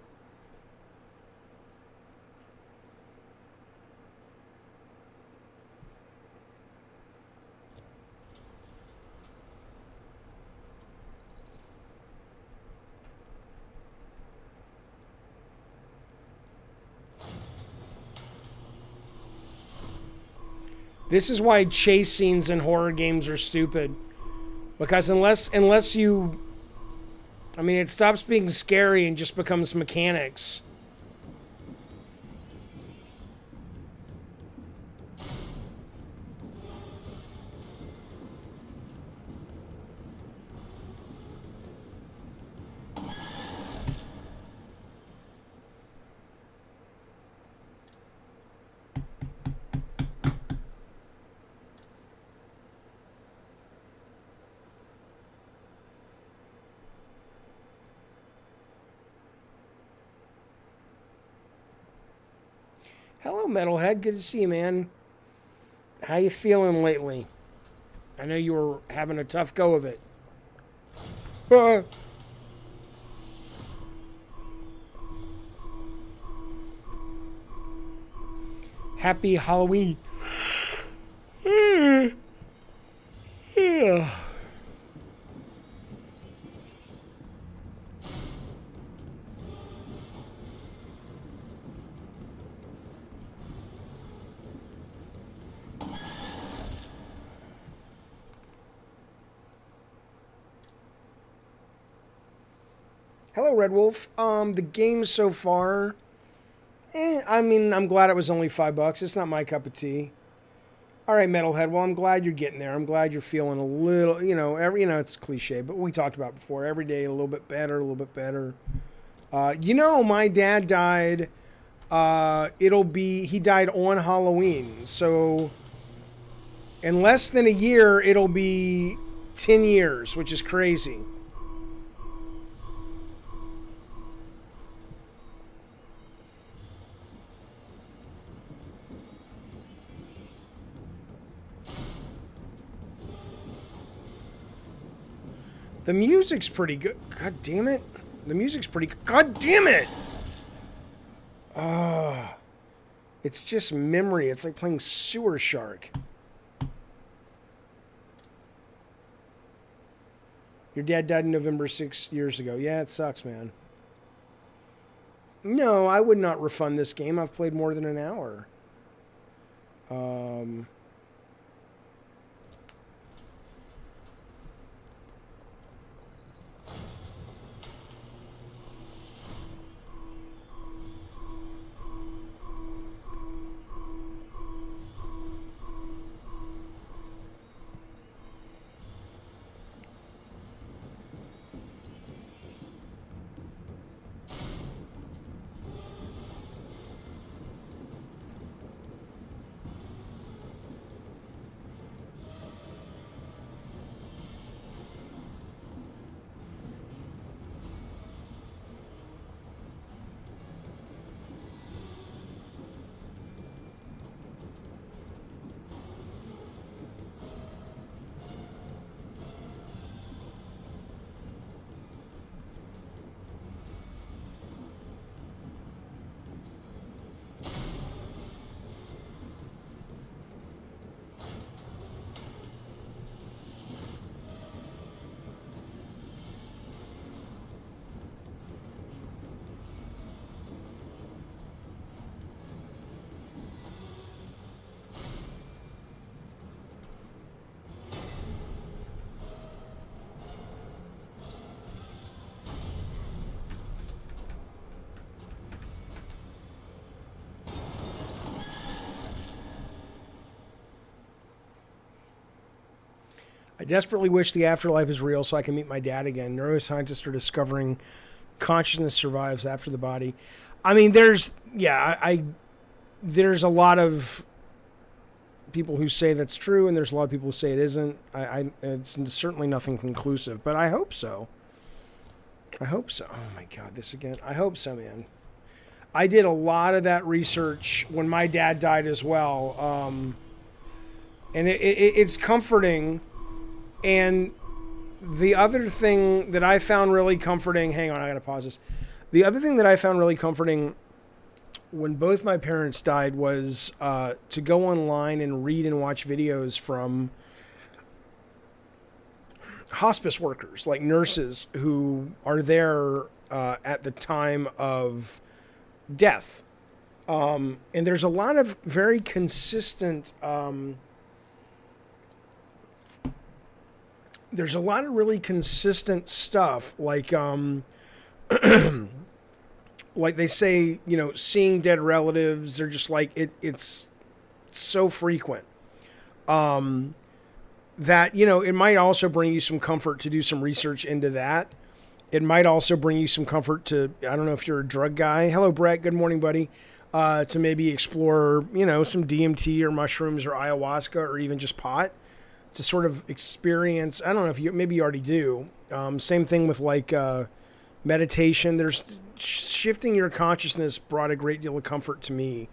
This is why chase scenes in horror games are stupid. Because unless you... I mean, it stops being scary and just becomes mechanics. Hello, Metalhead. Good to see you, man. How you feeling lately? I know you were having a tough go of it. Happy Halloween. Yeah. Hello, Red Wolf. The game so far, I mean, I'm glad it was only $5. It's not my cup of tea. All right, Metalhead. Well, I'm glad you're getting there. I'm glad you're feeling a little, it's cliche, but we talked about before. Every day, a little bit better, a little bit better. My dad died. He died on Halloween. So in less than a year, it'll be 10 years, which is crazy. The music's pretty good. God damn it. The music's pretty... God damn it! It's just memory. It's like playing Sewer Shark. Your dad died in November 6 years ago. Yeah, it sucks, man. No, I would not refund this game. I've played more than an hour. I desperately wish the afterlife is real so I can meet my dad again. Neuroscientists are discovering consciousness survives after the body. I mean, there's a lot of people who say that's true, and there's a lot of people who say it isn't. It's certainly nothing conclusive, but I hope so. I hope so. Oh my God, this again. I hope so, man. I did a lot of that research when my dad died as well, and it's comforting. And the other thing that I found really comforting, hang on, I gotta pause this. The other thing that I found really comforting when both my parents died was to go online and read and watch videos from hospice workers, like nurses who are there at the time of death. And there's a lot of very consistent... there's a lot of really consistent stuff, like like they say, you know, seeing dead relatives. They're just like it's so frequent that, you know, it might also bring you some comfort to do some research into that. It might also bring you some comfort to, I don't know if you're a drug guy. Hello, Brett. Good morning, buddy. To maybe explore, you know, some DMT or mushrooms or ayahuasca or even just pot. To sort of experience, I don't know if you, maybe you already do. Same thing with like meditation. There's shifting your consciousness brought a great deal of comfort to me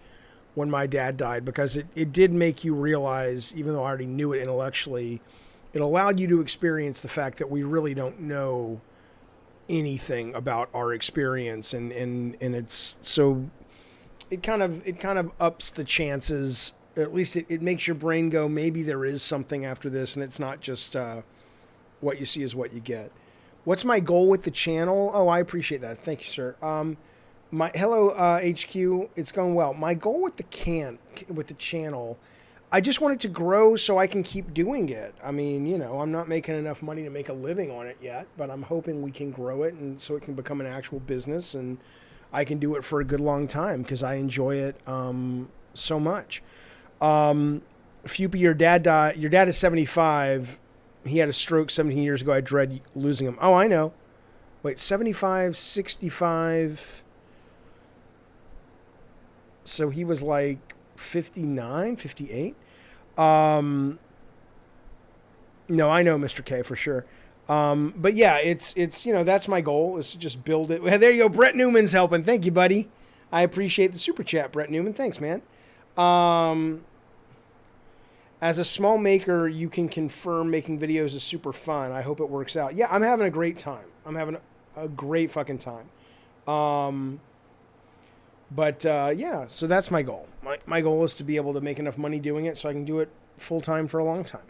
when my dad died, because it did make you realize, even though I already knew it intellectually, it allowed you to experience the fact that we really don't know anything about our experience, and it's so it kind of ups the chances. At least it makes your brain go, maybe there is something after this, and it's not just what you see is what you get. What's my goal with the channel? Oh, I appreciate that. Thank you, sir. Hello, HQ. It's going well. My goal with the channel, I just want it to grow so I can keep doing it. I mean, you know, I'm not making enough money to make a living on it yet, but I'm hoping we can grow it and so it can become an actual business, and I can do it for a good long time because I enjoy it so much. Fupy, your dad died. Your dad is 75. He had a stroke 17 years ago. I dread losing him. Oh, I know. Wait, 75, 65. So he was like 59, 58. No, I know Mr. K for sure. But yeah, it's, you know, that's my goal, is to just build it. There you go. Brett Newman's helping. Thank you, buddy. I appreciate the super chat, Brett Newman. Thanks, man. As a small maker, you can confirm making videos is super fun. I hope it works out. Yeah, I'm having a great time. I'm having a great fucking time. But yeah, so that's my goal. My goal is to be able to make enough money doing it so I can do it full time for a long time.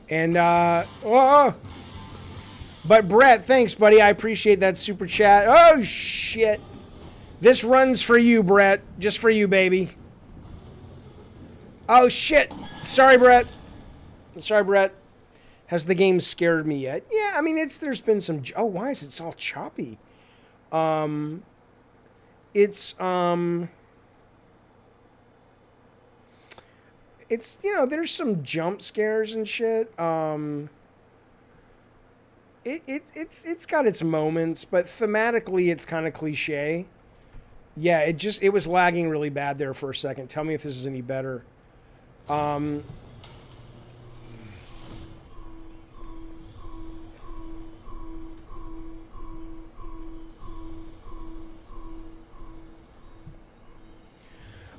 And but Brett, thanks, buddy. I appreciate that super chat. Oh shit. This runs for you, Brett. Just for you, baby. Oh shit. Sorry, Brett. Sorry, Brett. Has the game scared me yet? Yeah, I mean, there's been some... Oh, why is it all choppy? It's, you know, there's some jump scares and shit. It's got its moments, but thematically it's kind of cliche. Yeah, it was lagging really bad there for a second. Tell me if this is any better.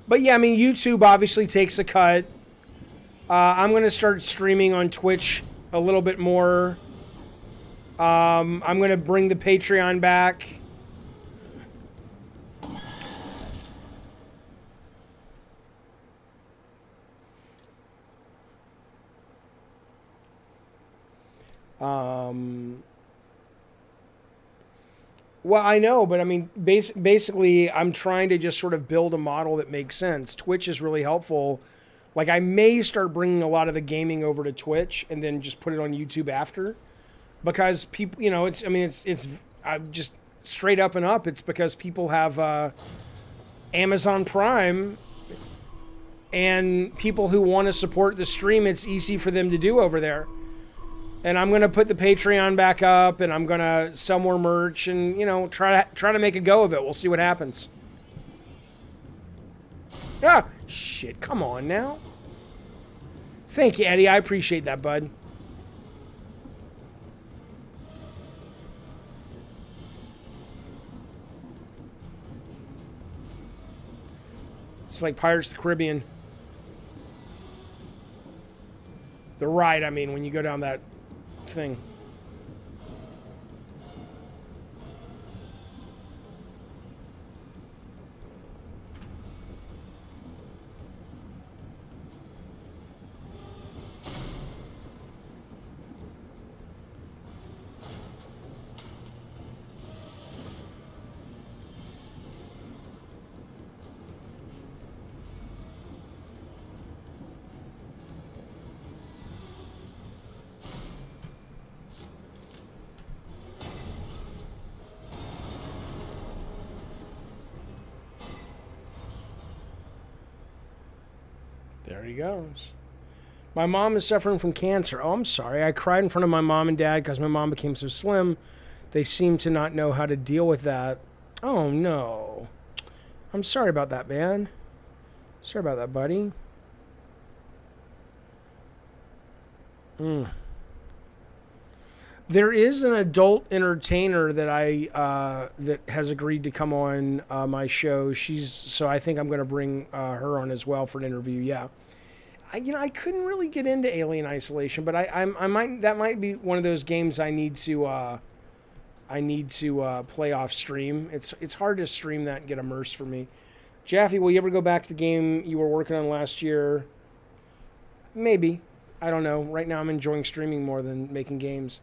But yeah, I mean, YouTube obviously takes a cut. I'm going to start streaming on Twitch a little bit more. I'm going to bring the Patreon back. Well, I know, but I mean, basically, I'm trying to just sort of build a model that makes sense. Twitch is really helpful. Like, I may start bringing a lot of the gaming over to Twitch and then just put it on YouTube after, because people, you know, it's just straight up and up. It's because people have Amazon Prime, and people who want to support the stream, it's easy for them to do over there. And I'm going to put the Patreon back up, and I'm going to sell more merch and, you know, try to make a go of it. We'll see what happens. Ah, shit, come on now. Thank you, Eddie. I appreciate that, bud. It's like Pirates of the Caribbean. The ride, I mean, when you go down that thing. There he goes. My mom is suffering from cancer. Oh, I'm sorry. I cried in front of my mom and dad because my mom became so slim. They seem to not know how to deal with that. Oh, no. I'm sorry about that, man. Sorry about that, buddy. There is an adult entertainer that that has agreed to come on my show. So I think I'm going to bring her on as well for an interview. Yeah, I couldn't really get into Alien Isolation, but I might. That might be one of those games I need to play off stream. It's hard to stream that and get immersed for me. Jaffe, will you ever go back to the game you were working on last year? Maybe. I don't know. Right now I'm enjoying streaming more than making games.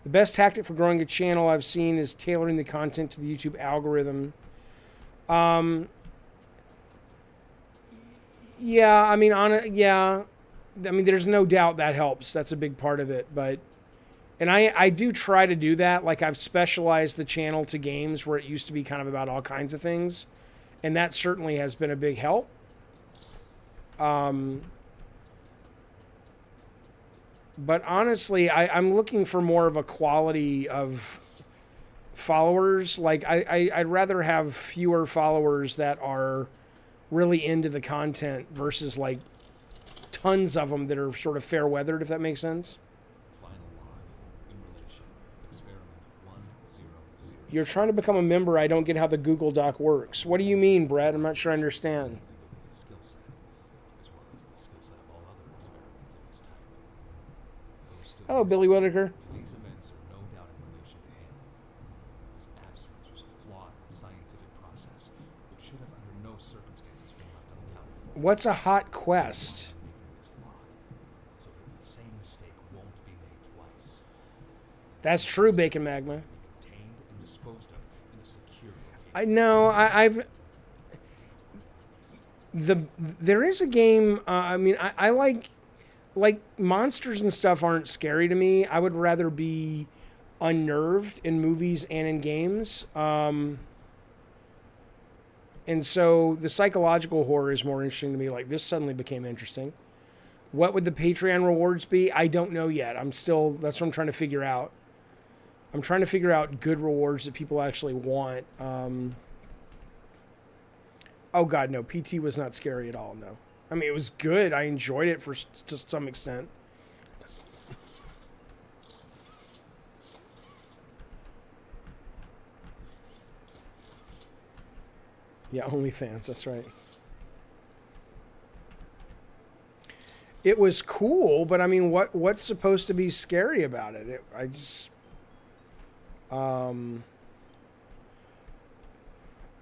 The best tactic for growing a channel I've seen is tailoring the content to the YouTube algorithm. Yeah, I mean, there's no doubt that helps. That's a big part of it. And I do try to do that. Like, I've specialized the channel to games where it used to be kind of about all kinds of things. And that certainly has been a big help. But honestly, I'm looking for more of a quality of followers. Like, I'd rather have fewer followers that are really into the content versus, like, tons of them that are sort of fair-weathered, if that makes sense. You're trying to become a member. I don't get how the Google Doc works. What do you mean, Brad? I'm not sure I understand. Hello, Billy Whitaker. Today's events are no doubt in relation to him. His absence was a flawed scientific process, which should have under no circumstances been left unaccounted for. What's a hot quest? Making this law, so that the same mistake won't be made twice. That's true, Bacon Magma. Be contained and disposed of in a secure location. I know. I've there is a game. I mean, I like monsters and stuff aren't scary to me. I would rather be unnerved in movies and in games. And so the psychological horror is more interesting to me. Like this suddenly became interesting. What would the Patreon rewards be? I don't know yet. That's what I'm trying to figure out. I'm trying to figure out good rewards that people actually want. Oh God, no. PT was not scary at all. No. I mean, it was good. I enjoyed it to some extent. Yeah, OnlyFans. That's right. It was cool, but I mean, what's supposed to be scary about it? I just. Oh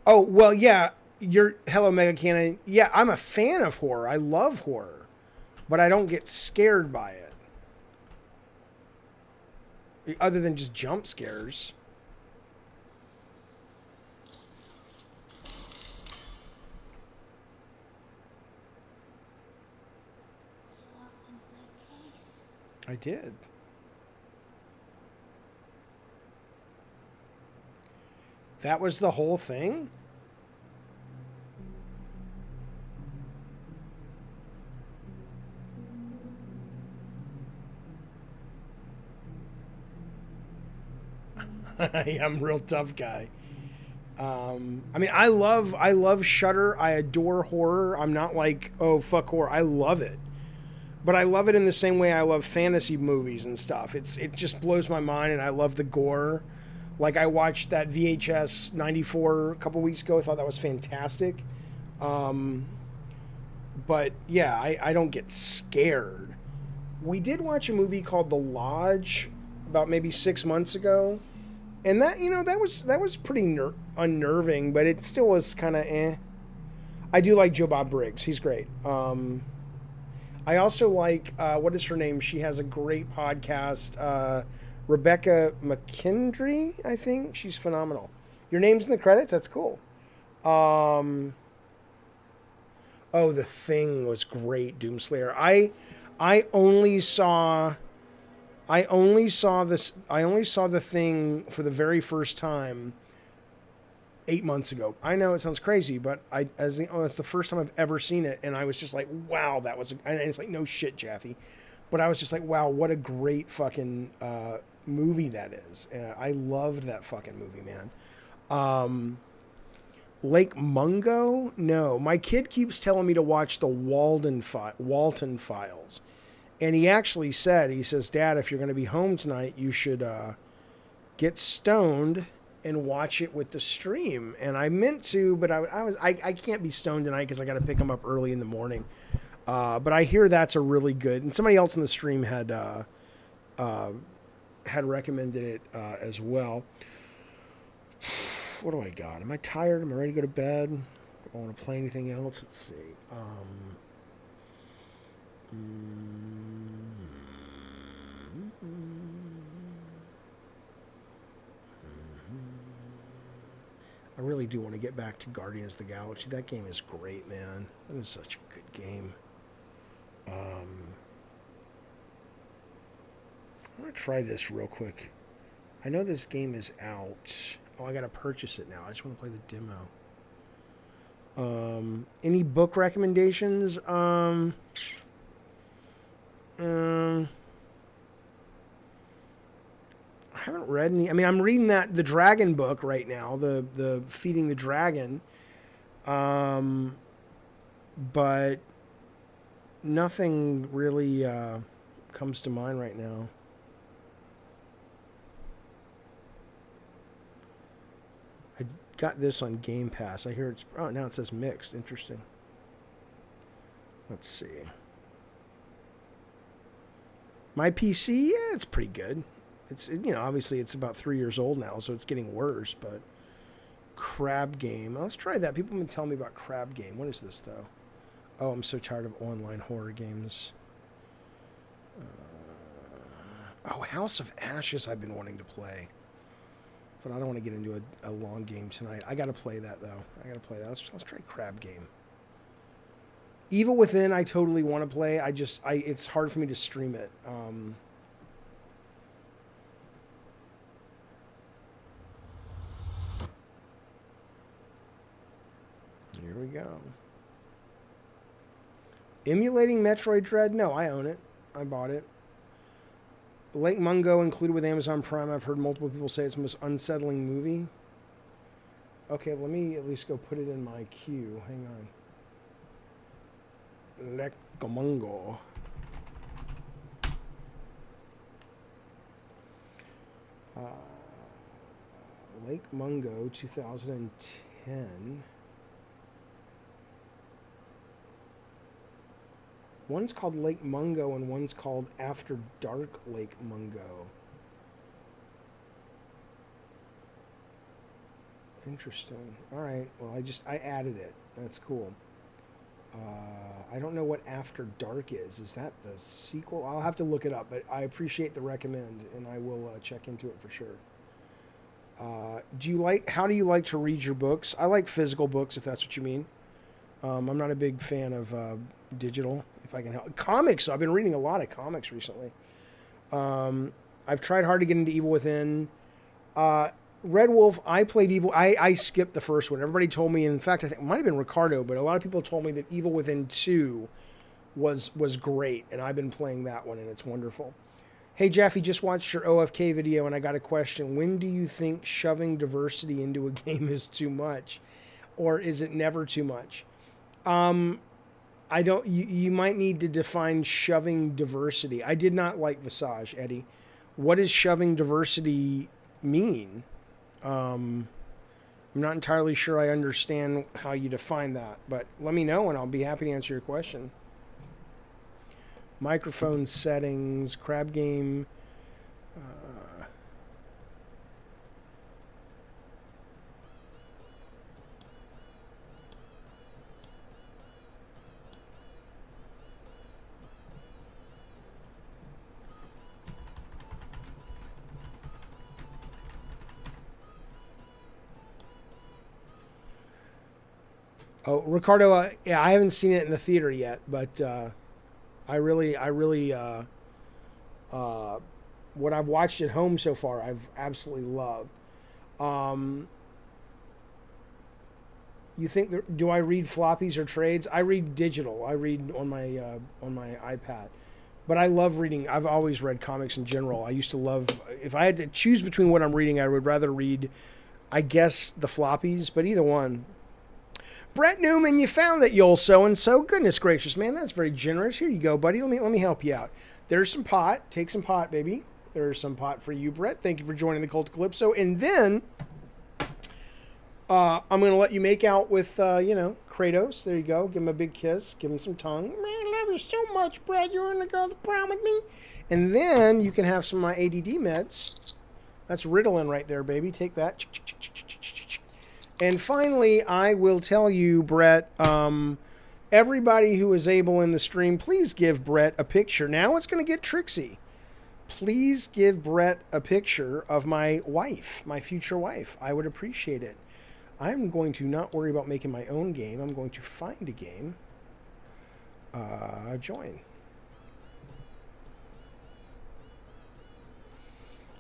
well, yeah. Hello, Mega Cannon. Yeah, I'm a fan of horror. I love horror, but I don't get scared by it. Other than just jump scares. I did. That was the whole thing? I'm a real tough guy. I mean, I love Shudder. I adore horror. I'm not like, oh, fuck horror. I love it. But I love it in the same way I love fantasy movies and stuff. It just blows my mind, and I love the gore. Like, I watched that VHS 94 a couple weeks ago. I thought that was fantastic. But, yeah, I don't get scared. We did watch a movie called The Lodge about maybe 6 months ago. And that, that was pretty unnerving, but it still was kind of eh. I do like Joe Bob Briggs. He's great. I also like, what is her name? She has a great podcast. Rebecca McKendry, I think. She's phenomenal. Your name's in the credits? That's cool. Oh, The Thing was great, Doomslayer. I only saw The Thing for the very first time 8 months ago. I know it sounds crazy, but that's the first time I've ever seen it, and I was just like, wow, and it's like, no shit, Jaffe. But I was just like, wow, what a great fucking movie that is. I loved that fucking movie, man. Lake Mungo? No. My kid keeps telling me to watch the Walton Files. And he actually says, Dad, if you're going to be home tonight, you should get stoned and watch it with the stream. And I meant to, but I can't be stoned tonight because I got to pick him up early in the morning. But I hear that's a really good, and somebody else in the stream had recommended it as well. What do I got? Am I tired? Am I ready to go to bed? Do I want to play anything else? Let's see. I really do want to get back to Guardians of the Galaxy. That game is great, man. That is such a good game. I'm going to try this real quick. I know this game is out. Oh, I got to purchase it now. I just want to play the demo. Any book recommendations? I haven't read any. I mean, I'm reading the Dragon book right now, the Feeding the Dragon. But nothing really comes to mind right now. I got this on Game Pass. I hear now it says mixed. Interesting. Let's see. My PC, yeah, it's pretty good. It's, you know, obviously it's about 3 years old now, so it's getting worse, but Crab Game. Let's try that. People have been telling me about Crab Game. What is this, though? Oh, I'm so tired of online horror games. Oh, House of Ashes I've been wanting to play. But I don't want to get into a long game tonight. I got to play that, though. I got to play that. Let's try Crab Game. Evil Within, I totally want to play. It's hard for me to stream it. Here we go. Emulating Metroid Dread? No, I own it. I bought it. Lake Mungo included with Amazon Prime. I've heard multiple people say it's the most unsettling movie. Okay, let me at least go put it in my queue. Hang on. Lake Mungo. Lake Mungo 2010. One's called Lake Mungo and one's called After Dark Lake Mungo. Interesting. All right. Well, I added it. That's cool. I don't know what After Dark is. Is that the sequel? I'll have to look it up, but I appreciate the recommend, and I will check into it for sure. How do you like to read your books? I like physical books, if that's what you mean. I'm not a big fan of digital, if I can help. Comics, I've been reading a lot of comics recently. I've tried hard to get into Evil Within. Red Wolf, I played Evil. I skipped the first one. Everybody told me, in fact, I think it might have been Ricardo, but a lot of people told me that Evil Within 2 was great, and I've been playing that one, and it's wonderful. Hey, Jaffe, just watched your OFK video, and I got a question. When do you think shoving diversity into a game is too much? Or is it never too much? I don't. You might need to define shoving diversity. I did not like Visage, Eddie. What does shoving diversity mean? I'm not entirely sure I understand how you define that, but let me know and I'll be happy to answer your question. Microphone settings, Crab Game. Oh, Ricardo, yeah, I haven't seen it in the theater yet, but I really, what I've watched at home so far, I've absolutely loved. You think, do I read floppies or trades? I read digital. I read on my iPad. But I love reading. I've always read comics in general. I used to love, if I had to choose between what I'm reading, I would rather read, I guess, the floppies, but either one. Brett Newman, you found it, you'll so-and-so. Goodness gracious, man, that's very generous. Here you go, buddy. Let me help you out. There's some pot. Take some pot, baby. There's some pot for you, Brett. Thank you for joining the Cult of Calypso. And then I'm going to let you make out with, Kratos. There you go. Give him a big kiss. Give him some tongue. Man, I love you so much, Brett. You want to go to the prom with me? And then you can have some of my ADD meds. That's Ritalin right there, baby. Take that. And finally, I will tell you, Brett, everybody who is able in the stream, please give Brett a picture. Now it's going to get tricksy. Please give Brett a picture of my wife, my future wife. I would appreciate it. I'm going to not worry about making my own game. I'm going to find a game. Join.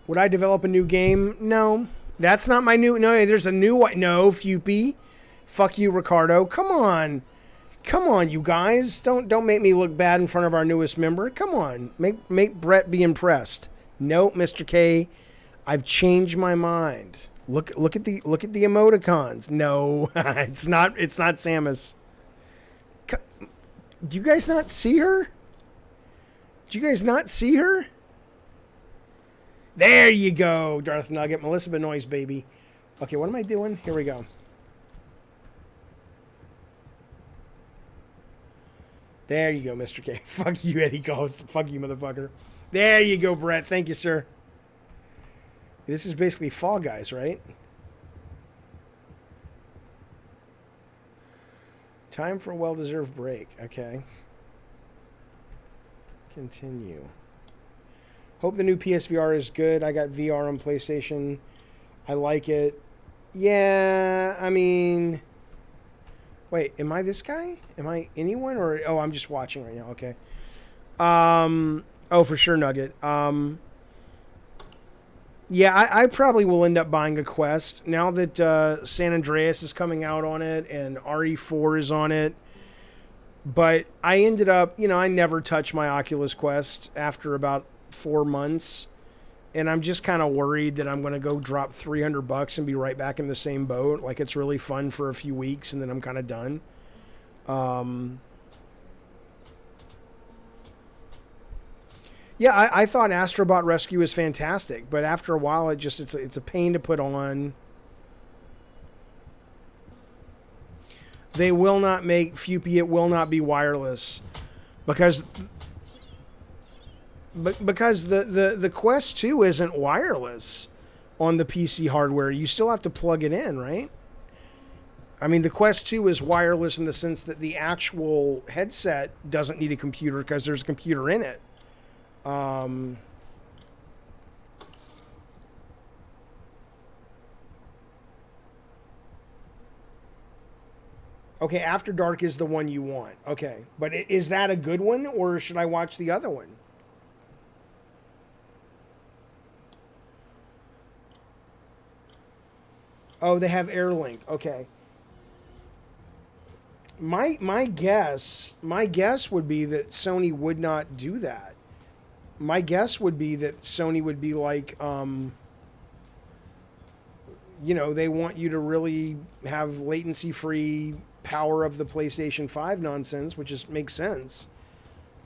Would I develop a new game? No. That's not my new... No, there's a new one. No, Fupy. Fuck you, Ricardo. Come on. Come on, you guys. Don't make me look bad in front of our newest member. Come on. Make Brett be impressed. No, Mr. K. I've changed my mind. Look at the emoticons. No, it's not Samus. Do you guys not see her? Do you guys not see her? There you go, Darth Nugget. Melissa Benoist, baby. Okay, what am I doing? Here we go. There you go, Mr. K. Fuck you, Eddie Cole. Fuck you, motherfucker. There you go, Brett. Thank you, sir. This is basically Fall Guys, right? Time for a well-deserved break. Okay. Continue. Hope the new PSVR is good. I got VR on PlayStation. I like it. Yeah, I mean... Wait, am I this guy? Am I anyone? Or oh, I'm just watching right now. Okay. Oh, for sure, Nugget. Yeah, I probably will end up buying a Quest. Now that San Andreas is coming out on it and RE4 is on it. But I ended up, you know, I never touched my Oculus Quest after about 4 months. And I'm just kind of worried that I'm going to go drop $300 and be right back in the same boat. Like, it's really fun for a few weeks and then I'm kind of done. Yeah, I thought Astrobot Rescue was fantastic, but after a while, it's a pain to put on. They will not make Fupy. It will not be wireless, because the Quest 2 isn't wireless on the PC hardware. You still have to plug it in, right? I mean, the Quest 2 is wireless in the sense that the actual headset doesn't need a computer because there's a computer in it. Okay, After Dark is the one you want. Okay, but is that a good one, or should I watch the other one? Oh, they have AirLink. Okay. My guess would be that Sony would not do that. My guess would be that Sony would be like, you know, they want you to really have latency-free power of the PlayStation 5 nonsense, which makes sense.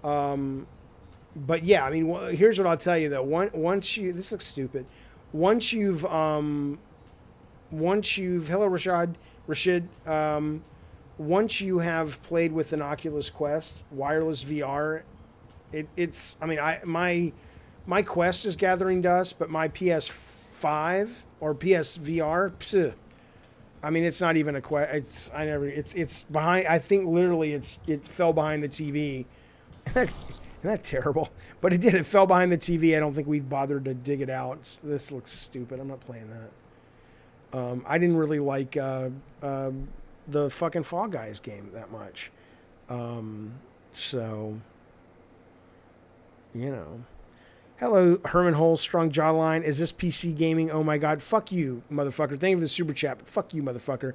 But yeah, I mean, here's what I'll tell you though. Once you, this looks stupid. Once you've, hello Rashid, once you have played with an Oculus Quest, wireless VR, it's, I mean, my Quest is gathering dust, but my PS5 or PSVR, I mean, it's not even a Quest. It's behind, I think literally it fell behind the TV. Isn't that terrible? But it did. It fell behind the TV. I don't think we bothered to dig it out. This looks stupid. I'm not playing that. I didn't really like the fucking Fall Guys game that much. So, you know. Hello, Herman Hole, Strong Jawline. Is this PC gaming? Oh my God. Fuck you, motherfucker. Thank you for the super chat, but fuck you, motherfucker.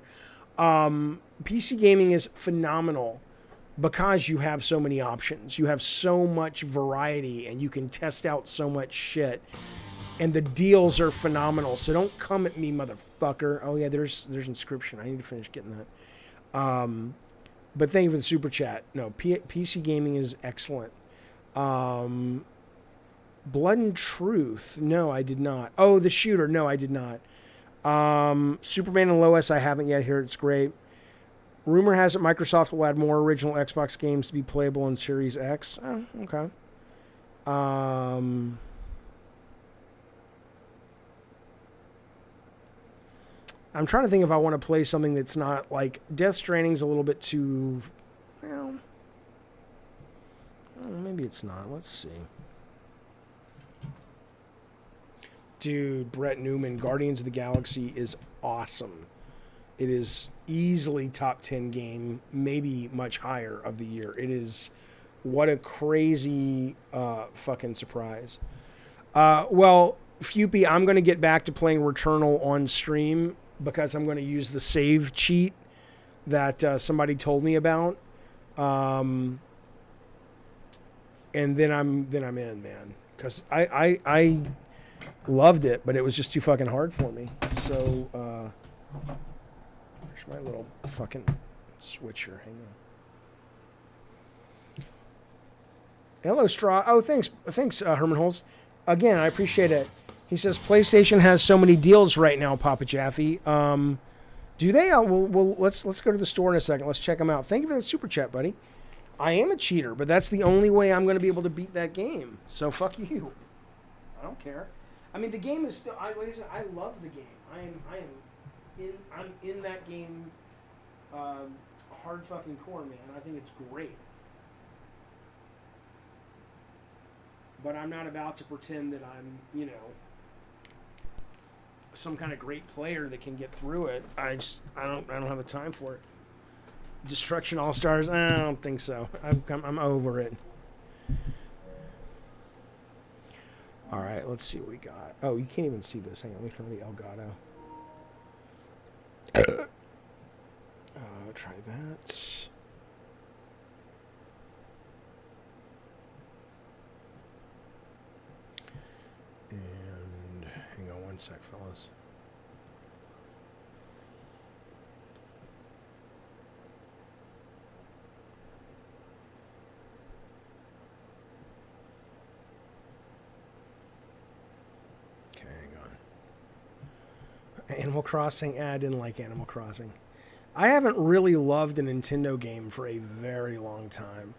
PC gaming is phenomenal because you have so many options. You have so much variety and you can test out so much shit. And the deals are phenomenal. So don't come at me, motherfucker. Oh yeah, there's inscription. I need to finish getting that. But thank you for the super chat. No, PC gaming is excellent. Blood and Truth. No, I did not. Oh, The Shooter. No, I did not. Superman and Lois. I haven't yet. Here, it's great. Rumor has it Microsoft will add more original Xbox games to be playable in Series X. Oh, okay. I'm trying to think if I want to play something that's not like Death Stranding's a little bit too. Well, maybe it's not. Let's see. Dude, Brett Newman, Guardians of the Galaxy is awesome. It is easily top 10 game, maybe much higher of the year. It is, what a crazy fucking surprise. Well, Fupy, I'm going to get back to playing Returnal on stream because I'm going to use the save cheat that somebody told me about. And then I'm in, man. Because I loved it, but it was just too fucking hard for me. So, where's my little fucking switcher? Hang on. Hello, Straw. Oh, thanks, Herman Holz. Again, I appreciate it. He says PlayStation has so many deals right now, Papa Jaffe. Do they? Well, let's go to the store in a second. Let's check them out. Thank you for the super chat, buddy. I am a cheater, but that's the only way I'm going to be able to beat that game. So fuck you. I don't care. I mean, the game is still. Like I said, I love the game. I'm in that game, hard fucking core, man. I think it's great. But I'm not about to pretend that I'm, you know, some kind of great player that can get through it. I don't have the time for it. Destruction All Stars? I don't think so. I'm over it. All right, let's see what we got. Oh, you can't even see this. Hang on, let me turn the Elgato. Try that. And hang on one sec, fellas. Okay, hang on. Animal Crossing? I didn't like Animal Crossing. I haven't really loved a Nintendo game for a very long time.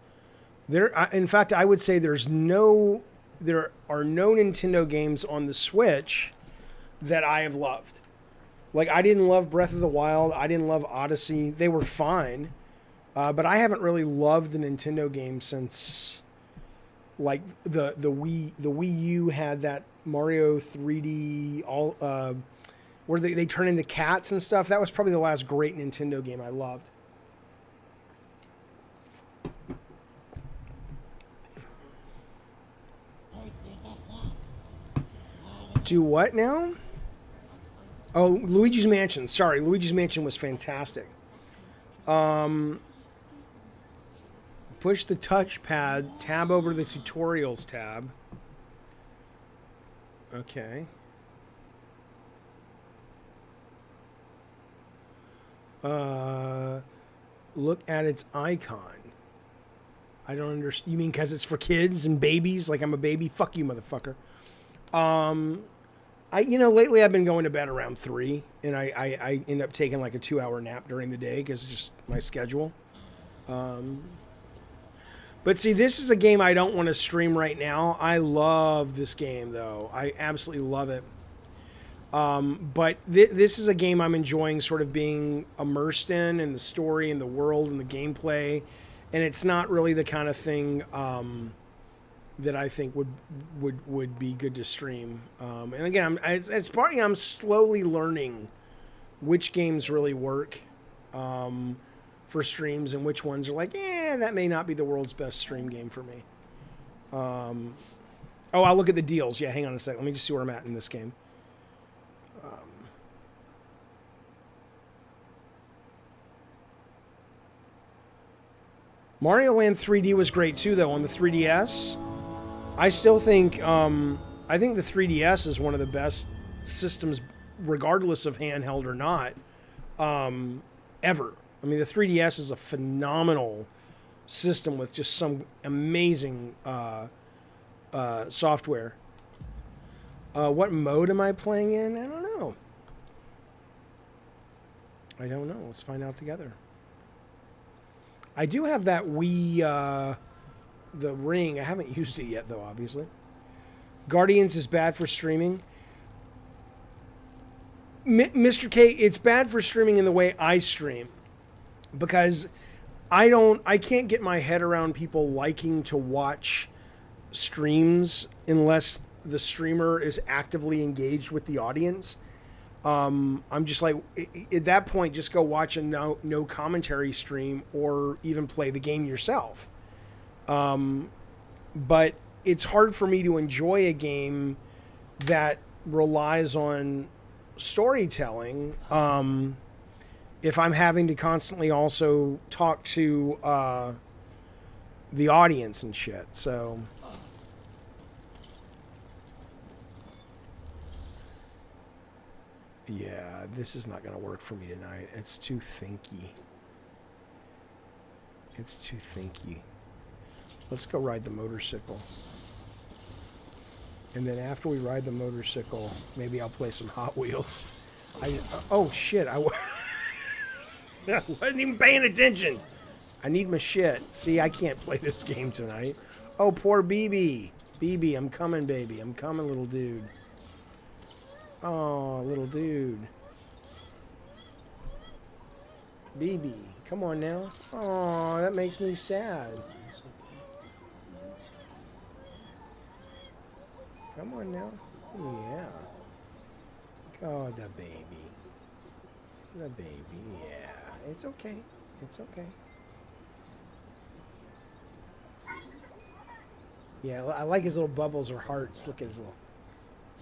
In fact, I would say there are no Nintendo games on the Switch that I have loved. Like, I didn't love Breath of the Wild. I didn't love Odyssey. They were fine. But I haven't really loved the Nintendo game since, like, the Wii U had that Mario 3D where they turn into cats and stuff. That was probably the last great Nintendo game I loved. Do what now? Oh, Luigi's Mansion. Sorry, Luigi's Mansion was fantastic. Push the touchpad, tab over the tutorials tab. Okay. Look at its icon. I don't understand. You mean because it's for kids and babies? Like I'm a baby? Fuck you, motherfucker. Lately I've been going to bed around 3, and I end up taking like a 2-hour nap during the day because it's just my schedule. But see, this is a game I don't want to stream right now. I love this game, though. I absolutely love it. But this is a game I'm enjoying sort of being immersed in, and the story and the world and the gameplay. And it's not really the kind of thing that I think would be good to stream. And again, I'm slowly learning which games really work for streams and which ones are like, that may not be the world's best stream game for me. I'll look at the deals. Yeah, hang on a sec. Let me just see where I'm at in this game. Mario Land 3D was great too, though, on the 3DS. I still think, I think the 3DS is one of the best systems, regardless of handheld or not, ever. I mean, the 3DS is a phenomenal system with just some amazing software. What mode am I playing in? I don't know. Let's find out together. I do have that Wii, the Ring. I haven't used it yet, though, obviously. Guardians is bad for streaming. Mr. K, it's bad for streaming in the way I stream. Because I can't get my head around people liking to watch streams unless the streamer is actively engaged with the audience. I'm just like, at that point, just go watch a no commentary stream or even play the game yourself. But it's hard for me to enjoy a game that relies on storytelling if I'm having to constantly also talk to the audience and shit. So yeah, this is not going to work for me tonight. It's too thinky. Let's go ride the motorcycle. And then after we ride the motorcycle, maybe I'll play some Hot Wheels. Oh shit, I wasn't even paying attention. I need my shit. See, I can't play this game tonight. Oh, poor BB. BB, I'm coming, baby. I'm coming, little dude. Oh, little dude. BB, come on now. Oh, that makes me sad. Come on now. Yeah. Oh, the baby. The baby, yeah. It's okay. It's okay. Yeah, I like his little bubbles or hearts. Look at his little...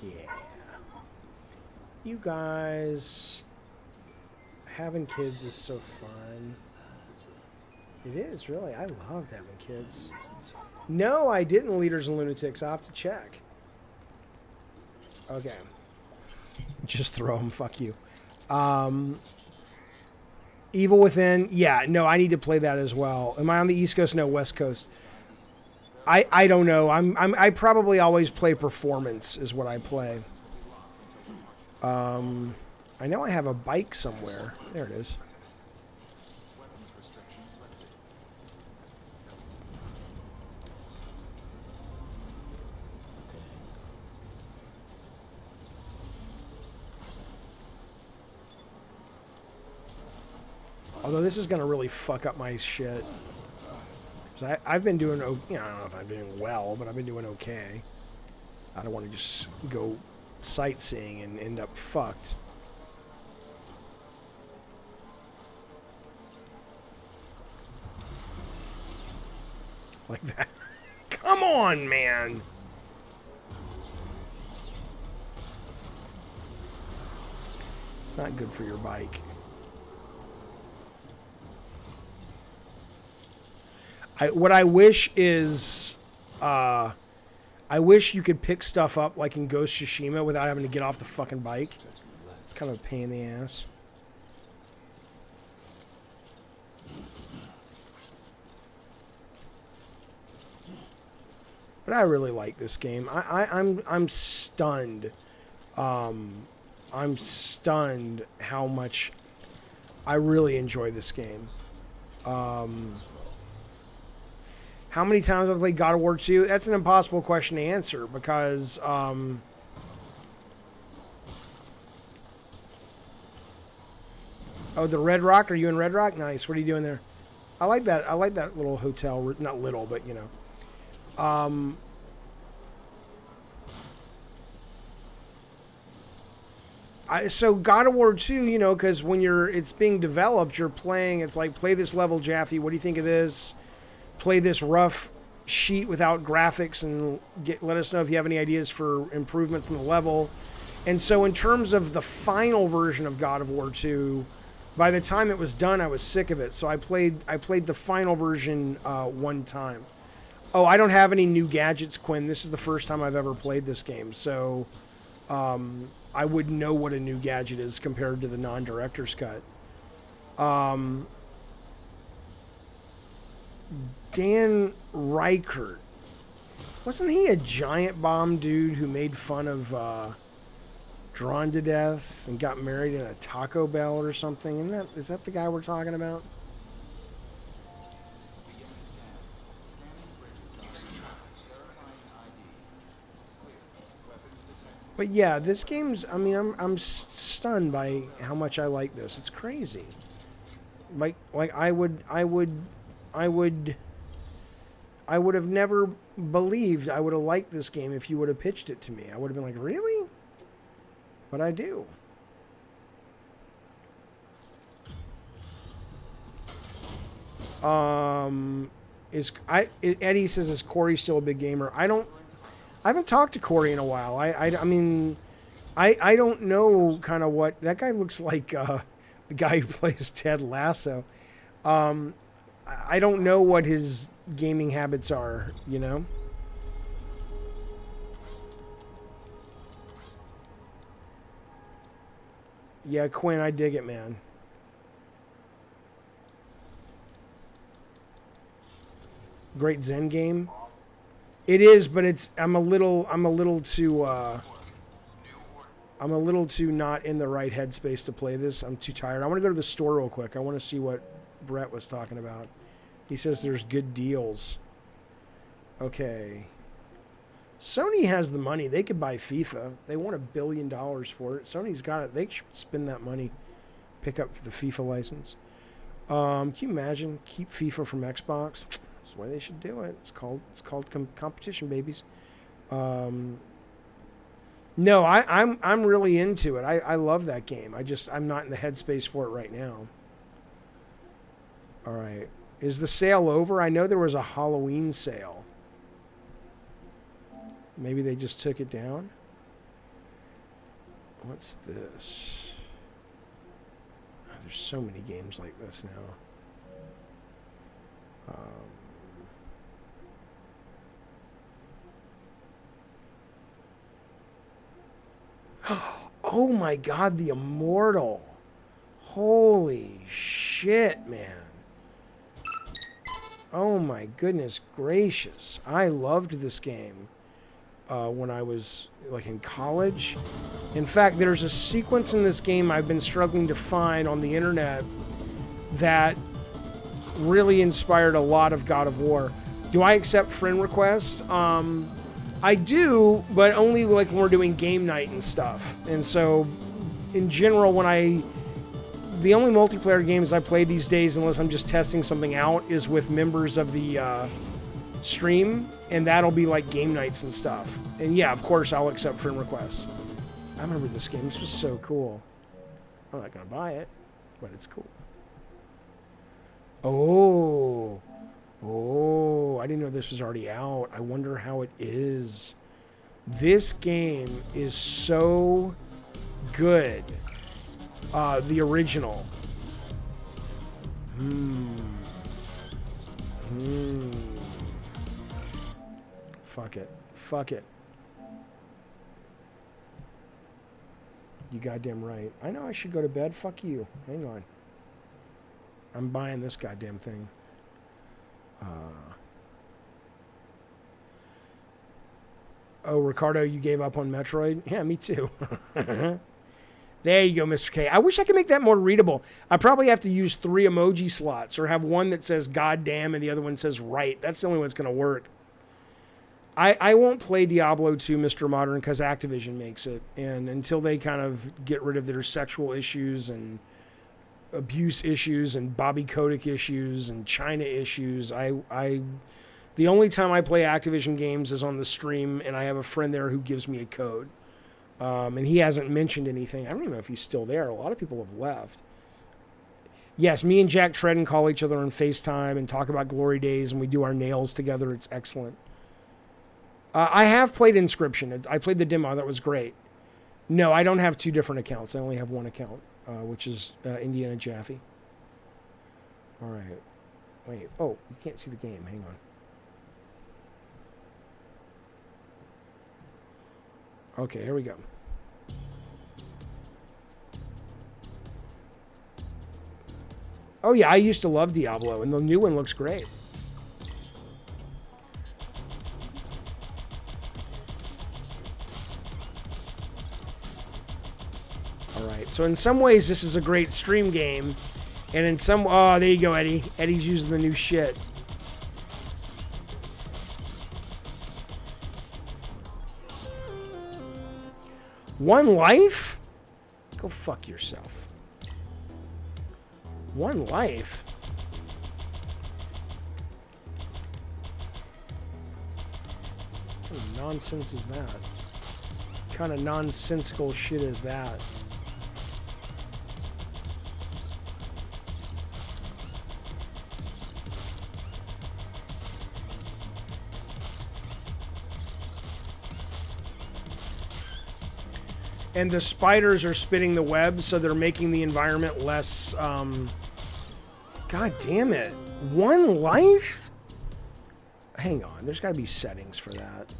Yeah. You guys... Having kids is so fun. It is, really. I loved having kids. No, I didn't, Leaders and Lunatics. I'll have to check. Okay. Just throw them. Fuck you. Evil Within. Yeah, no, I need to play that as well. Am I on the East Coast? No, West Coast. I don't know. I probably always play performance is what I play. I know I have a bike somewhere. There it is. Although this is going to really fuck up my shit. So I've been doing, I don't know if I'm doing well, but I've been doing okay. I don't want to just go sightseeing and end up fucked. Like that. Come on, man. It's not good for your bike. What I wish is, I wish you could pick stuff up like in Ghost Tsushima without having to get off the fucking bike. It's kind of a pain in the ass. But I really like this game. I'm stunned. I'm stunned how much I really enjoy this game. How many times have I played God of War 2? That's an impossible question to answer because oh, the Red Rock. Are you in Red Rock? Nice. What are you doing there? I like that. I like that little hotel. Not little, but you know. So God of War 2, you know, because when it's being developed, you're playing. It's like play this level, Jaffe. What do you think of this? Play this rough sheet without graphics and let us know if you have any ideas for improvements in the level. And so in terms of the final version of God of War 2, by the time it was done, I was sick of it. So I played the final version one time. Oh, I don't have any new gadgets, Quinn. This is the first time I've ever played this game. So I wouldn't know what a new gadget is compared to the non-director's cut. Dan Reichert. Wasn't he a giant bomb dude who made fun of Drawn to Death and got married in a Taco Bell or something? Is that the guy we're talking about? But yeah, this game's, I mean, I'm stunned by how much I like this. It's crazy. Like I would have never believed I would have liked this game if you would have pitched it to me. I would have been like, really? But I do. Eddie says, is Corey still a big gamer? I haven't talked to Corey in a while. I mean, I don't know kind of what that guy looks like. The guy who plays Ted Lasso. I don't know what his gaming habits are. You know. Yeah, Quinn, I dig it, man. Great Zen game. It is, but I'm a little too not in the right headspace to play this. I'm too tired. I want to go to the store real quick. I want to see what Brett was talking about. He says there's good deals. Okay. Sony has the money. They could buy FIFA. They want $1 billion for it. Sony's got it. They should spend that money. Pick up the FIFA license. Can you imagine? Keep FIFA from Xbox. That's the way they should do it. It's called competition, babies. No, I'm really into it. I love that game. I'm not in the headspace for it right now. All right. Is the sale over? I know there was a Halloween sale. Maybe they just took it down. What's this? Oh, there's so many games like this now. Oh my God, the Immortal. Holy shit, man. Oh my goodness gracious. I loved this game when I was like in college. In fact, there's a sequence in this game I've been struggling to find on the internet that really inspired a lot of God of War. Do I accept friend requests? I do, but only like when we're doing game night and stuff. And so in general, the only multiplayer games I play these days, unless I'm just testing something out, is with members of the stream, and that'll be like game nights and stuff. And yeah, of course, I'll accept friend requests. I remember this game. This was so cool. I'm not going to buy it, but it's cool. Oh, I didn't know this was already out. I wonder how it is. This game is so good. The original. Fuck it. You goddamn right. I know I should go to bed. Fuck you. Hang on. I'm buying this goddamn thing. Oh, Ricardo, you gave up on Metroid? Yeah, me too. There you go, Mr. K. I wish I could make that more readable. I probably have to use 3 emoji slots or have one that says goddamn and the other one says right. That's the only one that's going to work. I won't play Diablo 2, Mr. Modern, because Activision makes it. And until they kind of get rid of their sexual issues and abuse issues and Bobby Kotick issues and China issues, the only time I play Activision games is on the stream, and I have a friend there who gives me a code. And he hasn't mentioned anything. I don't even know if he's still there. A lot of people have left. Yes, me and Jack Tredden call each other on FaceTime and talk about Glory Days, and we do our nails together. It's excellent. I have played Inscription. I played the demo. That was great. No, I don't have 2 different accounts. I only have one account, which is Indiana Jaffe. All right. Wait. Oh, you can't see the game. Hang on. Okay, here we go. Oh yeah, I used to love Diablo, and the new one looks great. Alright, so in some ways this is a great stream game, and in some... Oh, there you go, Eddie. Eddie's using the new shit. One life? Go fuck yourself. One life? What kind of nonsense is that? What kind of nonsensical shit is that? And the spiders are spinning the web, so they're making the environment less, God damn it. One life? Hang on, there's got to be settings for that.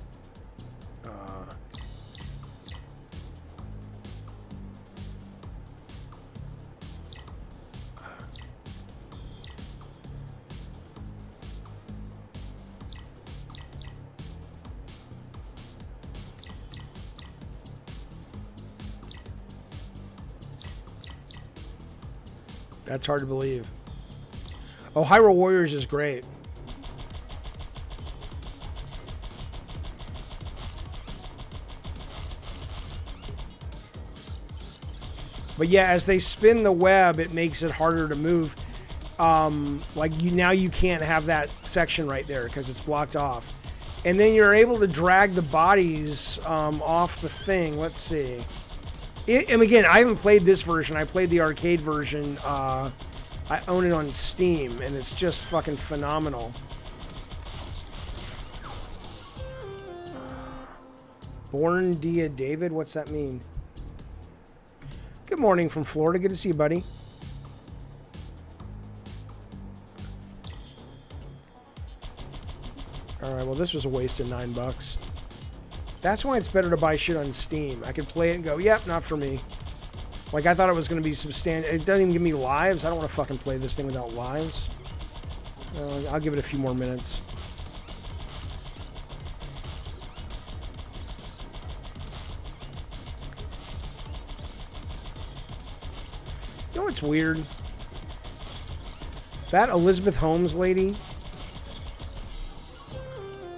That's hard to believe. Oh, Hyrule Warriors is great. But yeah, as they spin the web, it makes it harder to move. Like now you can't have that section right there because it's blocked off. And then you're able to drag the bodies off the thing. Let's see. And again, I haven't played this version. I played the arcade version. I own it on Steam, and it's just fucking phenomenal. Born Dia David? What's that mean? Good morning from Florida. Good to see you, buddy. Alright, well, this was a waste of $9. That's why it's better to buy shit on Steam. I could play it and go, yep, not for me. Like, I thought it was going to be substantial. It doesn't even give me lives. I don't want to fucking play this thing without lives. I'll give it a few more minutes. You know what's weird? That Elizabeth Holmes lady...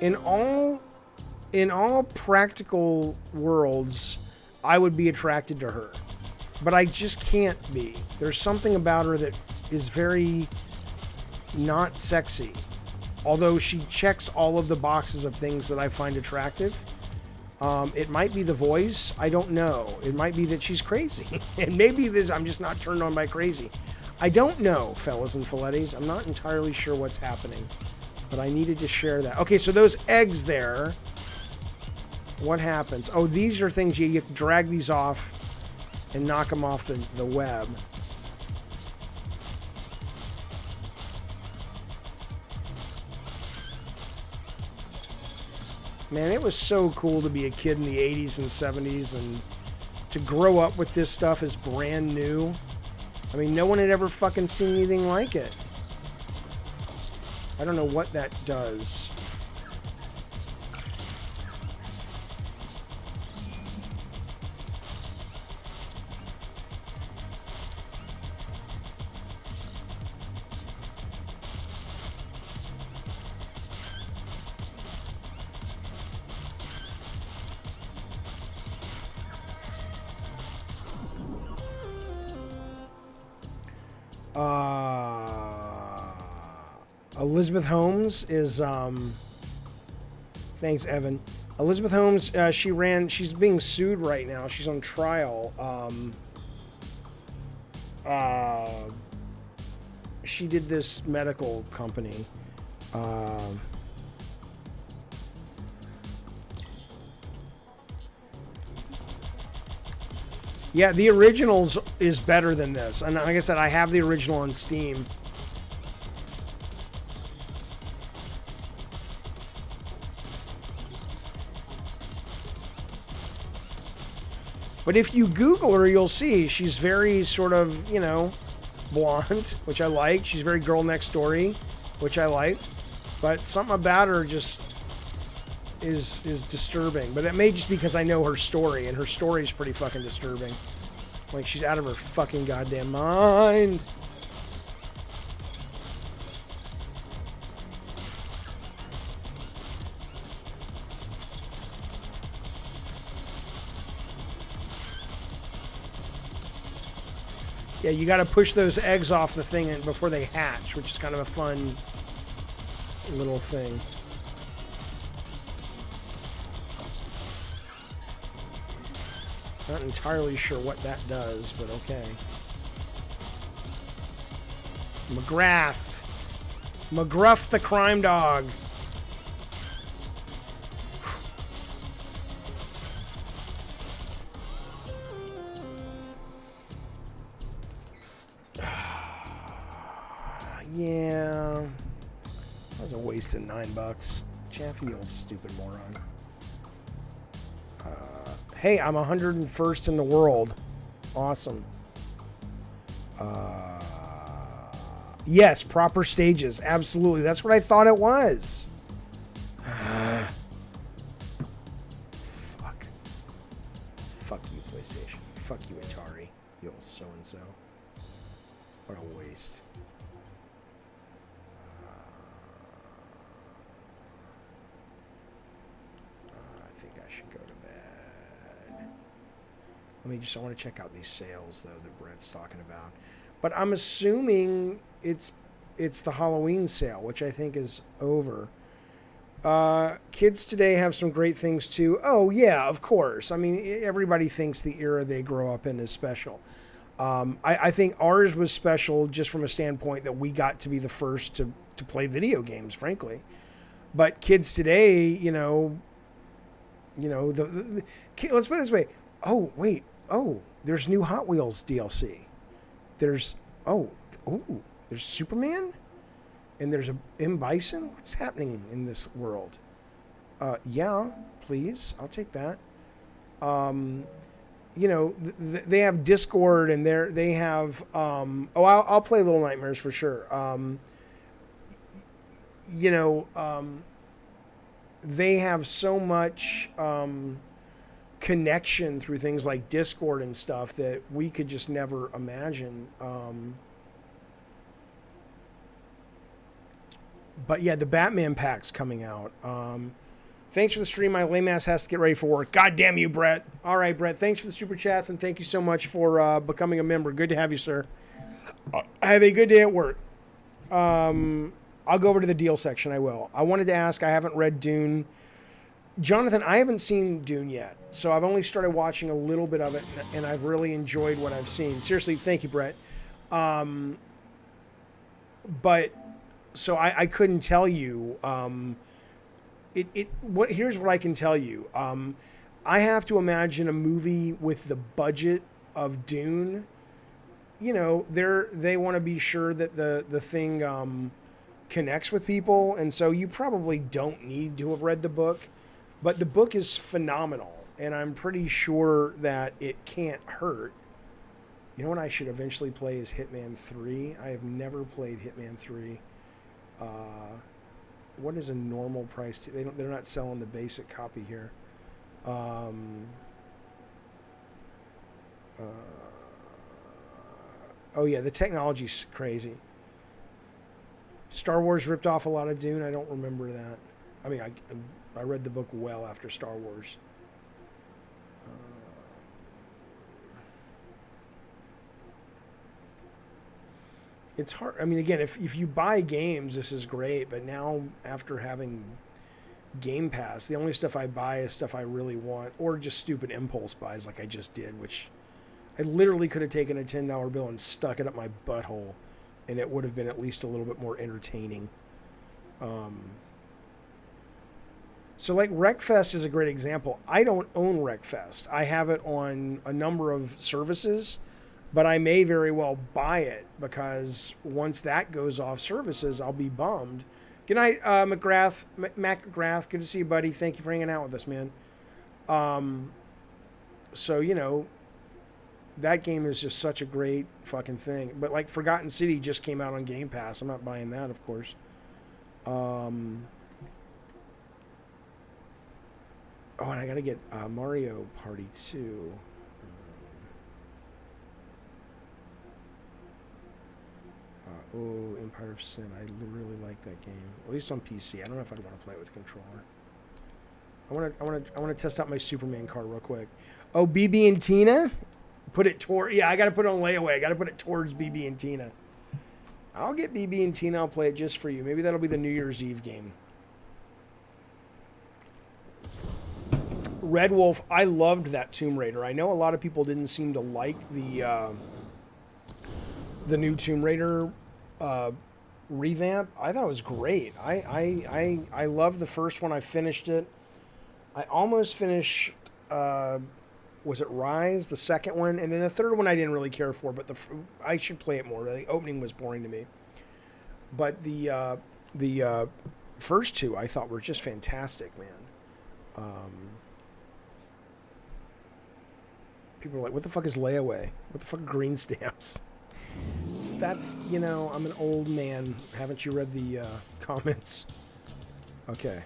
In all practical worlds, I would be attracted to her. But I just can't be. There's something about her that is very not sexy. Although she checks all of the boxes of things that I find attractive. It might be the voice. I don't know. It might be that she's crazy. And maybe I'm just not turned on by crazy. I don't know, fellas and fillettes. I'm not entirely sure what's happening. But I needed to share that. Okay, so those eggs there, what happens? Oh, these are things you have to drag these off and knock them off the web. Man, it was so cool to be a kid in the 80s and 70s and to grow up with this stuff is brand new. I mean, no one had ever fucking seen anything like it. I don't know what that does. Elizabeth Holmes is, thanks, Evan. Elizabeth Holmes, she's being sued right now. She's on trial. She did this medical company. Yeah, the originals is better than this. And like I said, I have the original on Steam. But if you Google her, you'll see she's very sort of, you know, blonde, which I like. She's very girl next story, which I like. But something about her just is disturbing. But it may just be because I know her story, and her story is pretty fucking disturbing. Like, she's out of her fucking goddamn mind. Yeah, you got to push those eggs off the thing before they hatch, which is kind of a fun little thing. Not entirely sure what that does, but okay. McGrath. McGruff the crime dog. Yeah, that was a waste of $9. Chaffee, you old stupid moron. Hey, I'm 101st in the world. Awesome. Yes, proper stages. Absolutely. That's what I thought it was. Fuck. Fuck you, PlayStation. Fuck you, Atari. You old so-and-so. What a waste. Let me just, I want to check out these sales, though, that Brett's talking about. But I'm assuming it's the Halloween sale, which I think is over. Kids today have some great things, too. Oh, yeah, of course. I mean, everybody thinks the era they grow up in is special. I think ours was special just from a standpoint that we got to be the first to play video games, frankly. But kids today, you know, let's put it this way. Oh, wait. Oh, there's new Hot Wheels DLC. There's Superman? And there's a M. Bison? What's happening in this world? Yeah, please. I'll take that. You know, they have Discord, and they have... I'll play Little Nightmares for sure. You know, they have so much... connection through things like Discord and stuff that we could just never imagine. But yeah, the Batman pack's coming out. Thanks for the stream. My lame ass has to get ready for work. God damn you, Brett. All right, Brett. Thanks for the super chats, and thank you so much for becoming a member. Good to have you, sir. Have a good day at work. I'll go over to the deal section. I will. I wanted to ask, I haven't read Dune. Jonathan, I haven't seen Dune yet, so I've only started watching a little bit of it, and I've really enjoyed what I've seen. Seriously, thank you, Brett. But so I couldn't tell you. Here's what I can tell you. I have to imagine a movie with the budget of Dune. You know, they want to be sure that the thing connects with people, and so you probably don't need to have read the book. But the book is phenomenal, and I'm pretty sure that it can't hurt. You know what I should eventually play is Hitman 3. I have never played Hitman 3. What is a normal price? They're not selling the basic copy here. Oh yeah, the technology's crazy. Star Wars ripped off a lot of Dune. I don't remember that. I mean, I read the book well after Star Wars. It's hard. I mean, again, if you buy games, this is great. But now, after having Game Pass, the only stuff I buy is stuff I really want, or just stupid impulse buys like I just did, which I literally could have taken a $10 bill and stuck it up my butthole, and it would have been at least a little bit more entertaining. So like Wreckfest is a great example. I don't own Wreckfest. I have it on a number of services, but I may very well buy it because once that goes off services, I'll be bummed. Good night, McGrath. Mac McGrath, good to see you, buddy. Thank you for hanging out with us, man. So, you know, that game is just such a great fucking thing. But like Forgotten City just came out on Game Pass. I'm not buying that, of course. Oh, and I gotta get Mario Party 2. Empire of Sin. I really like that game. At least on PC. I don't know if I'd want to play it with a controller. I want to test out my Superman car real quick. Oh, BB and Tina? Put it toward... Yeah, I gotta put it on layaway. I gotta put it towards BB and Tina. I'll get BB and Tina. I'll play it just for you. Maybe that'll be the New Year's Eve game. Red Wolf, I loved that Tomb Raider. I know a lot of people didn't seem to like the new Tomb Raider revamp. I thought it was great. I loved the first one. I finished it. I almost finished, was it Rise, the second one? And then the third one I didn't really care for, but I should play it more. The opening was boring to me. But the first two I thought were just fantastic, man. People are like, what the fuck is layaway? What the fuck are green stamps? That's, you know, I'm an old man. Haven't you read the comments? Okay.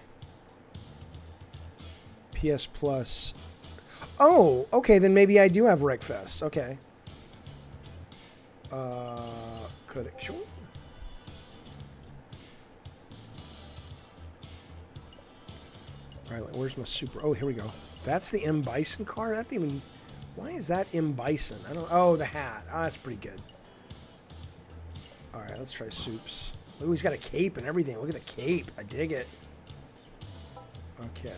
PS Plus. Oh, okay, then maybe I do have Wreckfest. Okay. Collection. All right, where's my super? Oh, here we go. That's the M. Bison car? That didn't even Why is that M. Bison? I don't. Oh, the hat. Oh, that's pretty good. All right, let's try Soups. Oh, he's got a cape and everything. Look at the cape. I dig it. Okay.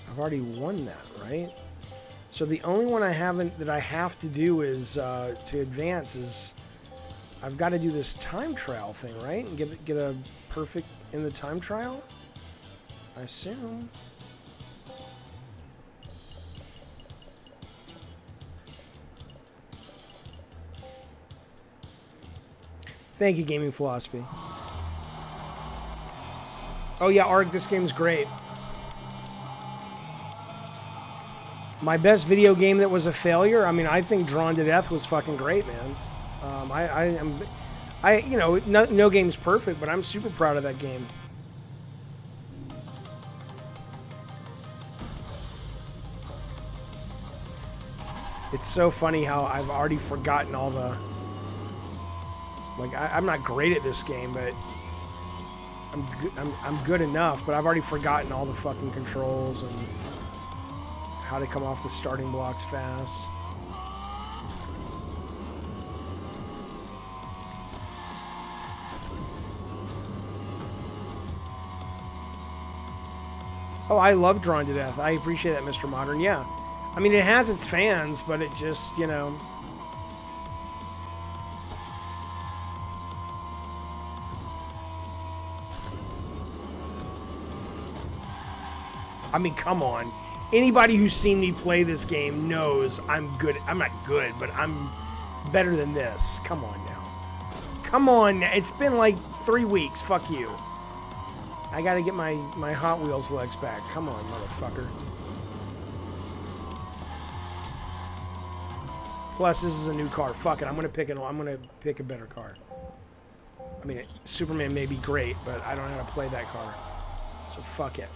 I've already won that, right? So the only one I haven't that I have to do is to advance is I've got to do this time trial thing, right? And get a perfect in the time trial, I assume. Thank you, Gaming Philosophy. Oh yeah, Arg, this game's great. My best video game that was a failure. I mean, I think Drawn to Death was fucking great, man. You know, no game's perfect, but I'm super proud of that game. It's so funny how I've already forgotten all the. Like, I'm not great at this game, but I'm good enough. But I've already forgotten all the fucking controls and how to come off the starting blocks fast. Oh, I love Drawn to Death. I appreciate that, Mr. Modern. Yeah. I mean, it has its fans, but it just, you know. I mean, come on. Anybody who's seen me play this game knows I'm good. I'm not good, but I'm better than this. Come on now. Come on now. It's been like 3 weeks. Fuck you. I gotta get my Hot Wheels legs back. Come on, motherfucker. Plus, this is a new car. Fuck it. I'm gonna pick a better car. I mean, Superman may be great, but I don't know how to play that car. So fuck it.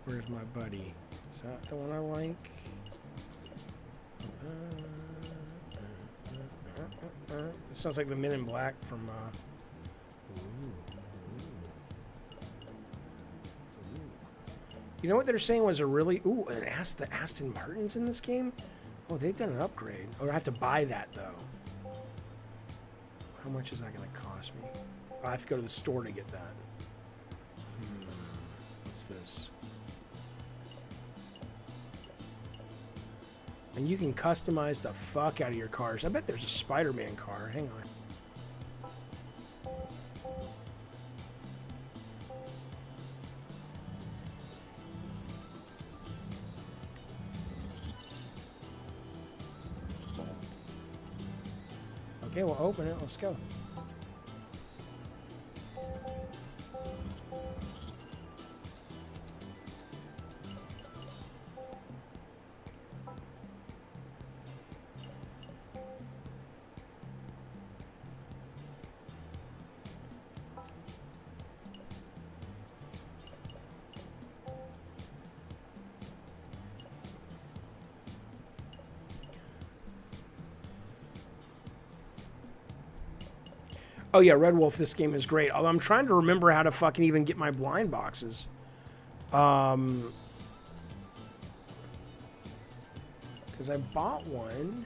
Where's my buddy? Is that the one I like? It sounds like the Men in Black from. You know what they're saying was a really the Aston Martin's in this game. Oh, they've done an upgrade. Oh, I have to buy that though. How much is that going to cost me? I have to go to the store to get that. What's this? And you can customize the fuck out of your cars. I bet there's a Spider-Man car. Hang on. Okay, we'll open it. Let's go. Oh yeah, Red Wolf, this game is great. Although I'm trying to remember how to fucking even get my blind boxes. Because I bought one.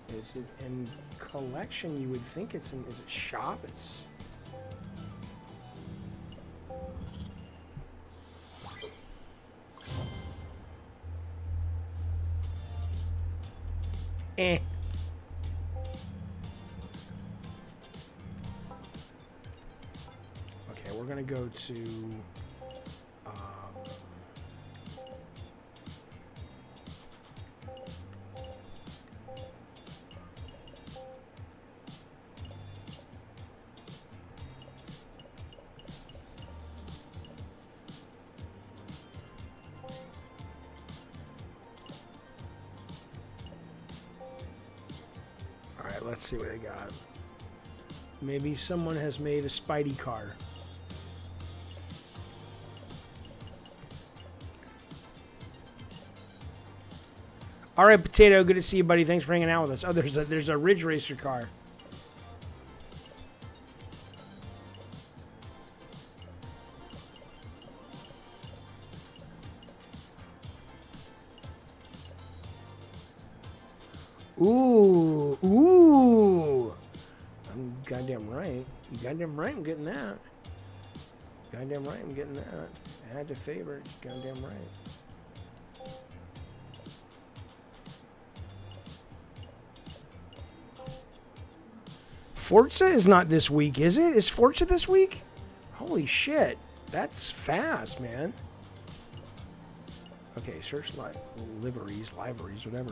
Is it in collection? You would think it's in, is it shop? It's... Eh. Okay, we're gonna go to let's see what I got. Maybe someone has made a Spidey car. All right, Potato, good to see you, buddy. Thanks for hanging out with us. Oh, there's a Ridge Racer car. Ooh, ooh. I'm goddamn right. You goddamn right I'm getting that. Goddamn right I'm getting that. Add to favorites. Goddamn right. Forza is not this week, is it? Is Forza this week? Holy shit. That's fast, man. Okay, search liveries, whatever.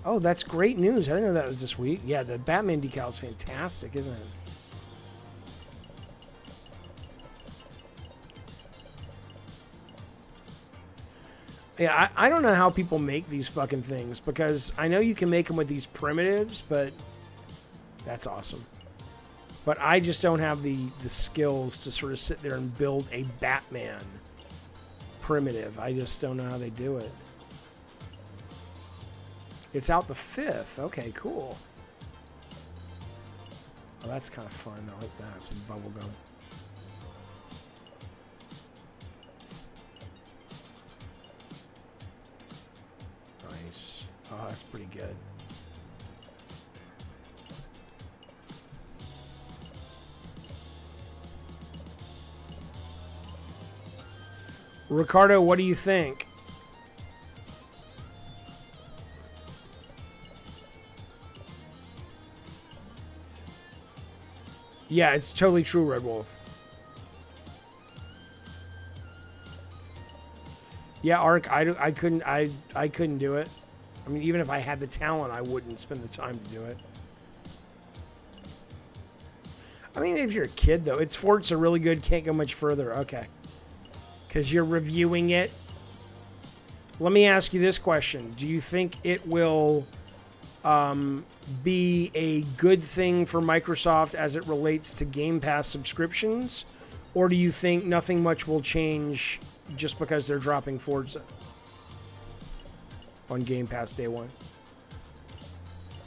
Oh, that's great news. I didn't know that was this week. Yeah, the Batman decal is fantastic, isn't it? Yeah, I don't know how people make these fucking things, because I know you can make them with these primitives, but that's awesome. But I just don't have the skills to sort of sit there and build a Batman primitive. I just don't know how they do it. It's out the 5th. Okay, cool. Oh, that's kind of fun. I like that. Some bubblegum. Nice. Oh, that's pretty good. Ricardo, what do you think? Yeah, it's totally true, Red Wolf. Yeah, Ark, I couldn't do it. I mean, even if I had the talent, I wouldn't spend the time to do it. I mean, if you're a kid, though, it's Forza really good, can't go much further. Okay. Because you're reviewing it. Let me ask you this question. Do you think it will be a good thing for Microsoft as it relates to Game Pass subscriptions? Or do you think nothing much will change just because they're dropping Forza on Game Pass day one?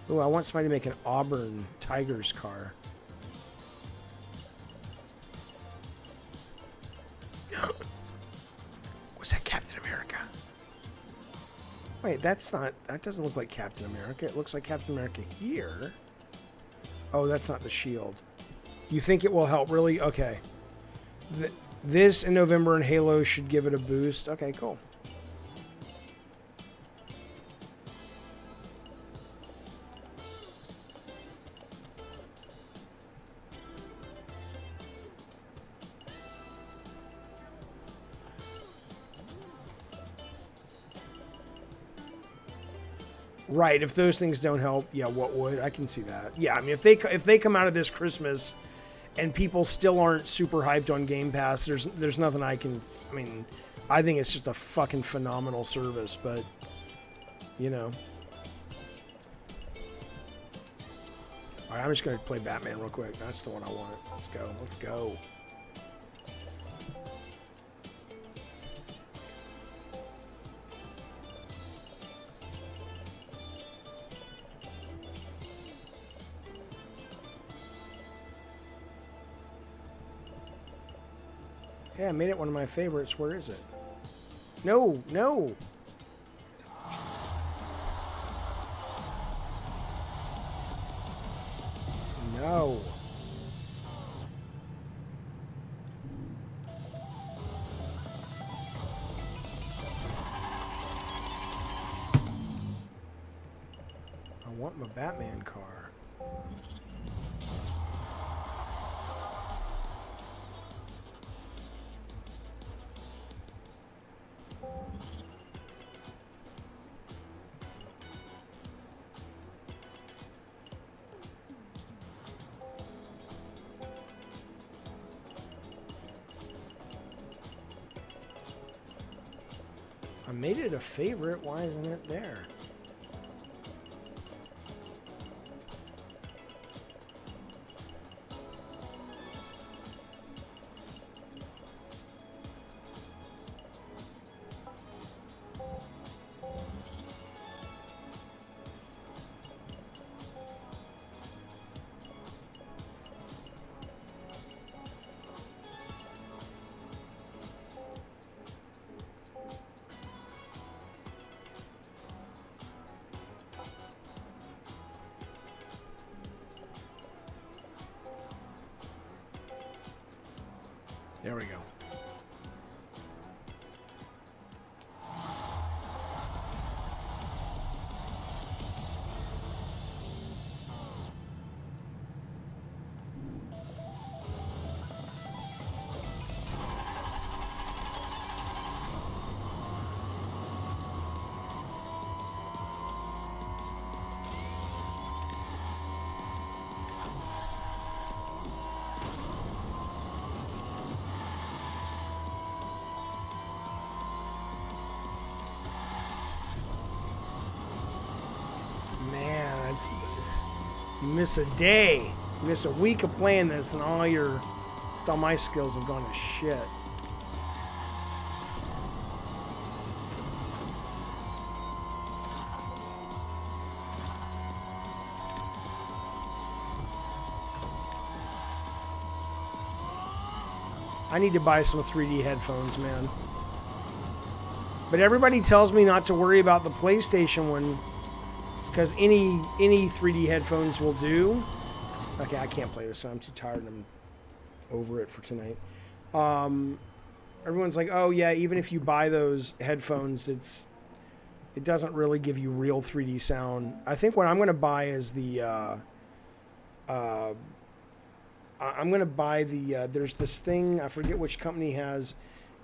Oh, I want somebody to make an Auburn Tigers car. Was that Captain America? Wait, that doesn't look like Captain America. It looks like Captain America here. Oh, that's not the shield. You think it will help, really? Okay. This in November and Halo should give it a boost. Okay, cool. Right, if those things don't help, yeah, what would? I can see that. Yeah, I mean, if they come out of this Christmas and people still aren't super hyped on Game Pass, there's nothing I can. I mean, I think it's just a fucking phenomenal service, but you know. All right, I'm just gonna play Batman real quick. That's the one I want. Let's go. Let's go. Yeah, I made it one of my favorites. Where is it? No, no. No. I want my Batman car. I made it a favorite. Why isn't it there? There we go. Man, you miss a day, you miss a week of playing this, and all my skills have gone to shit. I need to buy some 3D headphones, man. But everybody tells me not to worry about the PlayStation one, because any 3D headphones will do. Okay, I can't play this. I'm too tired and I'm over it for tonight. Everyone's like, oh yeah, even if you buy those headphones, it doesn't really give you real 3D sound. I think what I'm going to buy is the I'm going to buy the there's this thing, I forget which company has,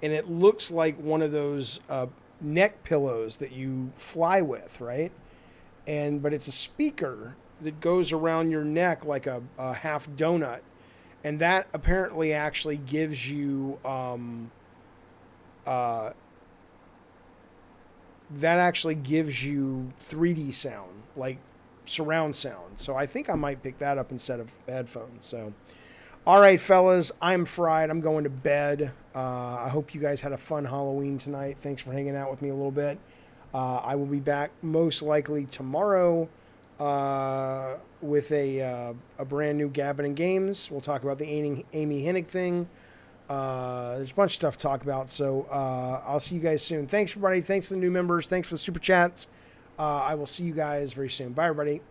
and it looks like one of those neck pillows that you fly with, right? But it's a speaker that goes around your neck like a half donut, and that apparently actually gives you 3D sound, like surround sound. So I think I might pick that up instead of headphones. So, all right, fellas, I'm fried. I'm going to bed. I hope you guys had a fun Halloween tonight. Thanks for hanging out with me a little bit. I will be back most likely tomorrow with a brand new Gabbin' and Games. We'll talk about the Amy Hennig thing. There's a bunch of stuff to talk about, so I'll see you guys soon. Thanks, everybody. Thanks to the new members. Thanks for the super chats. I will see you guys very soon. Bye, everybody.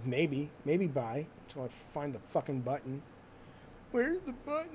Maybe bye until I find the fucking button. Where's the button?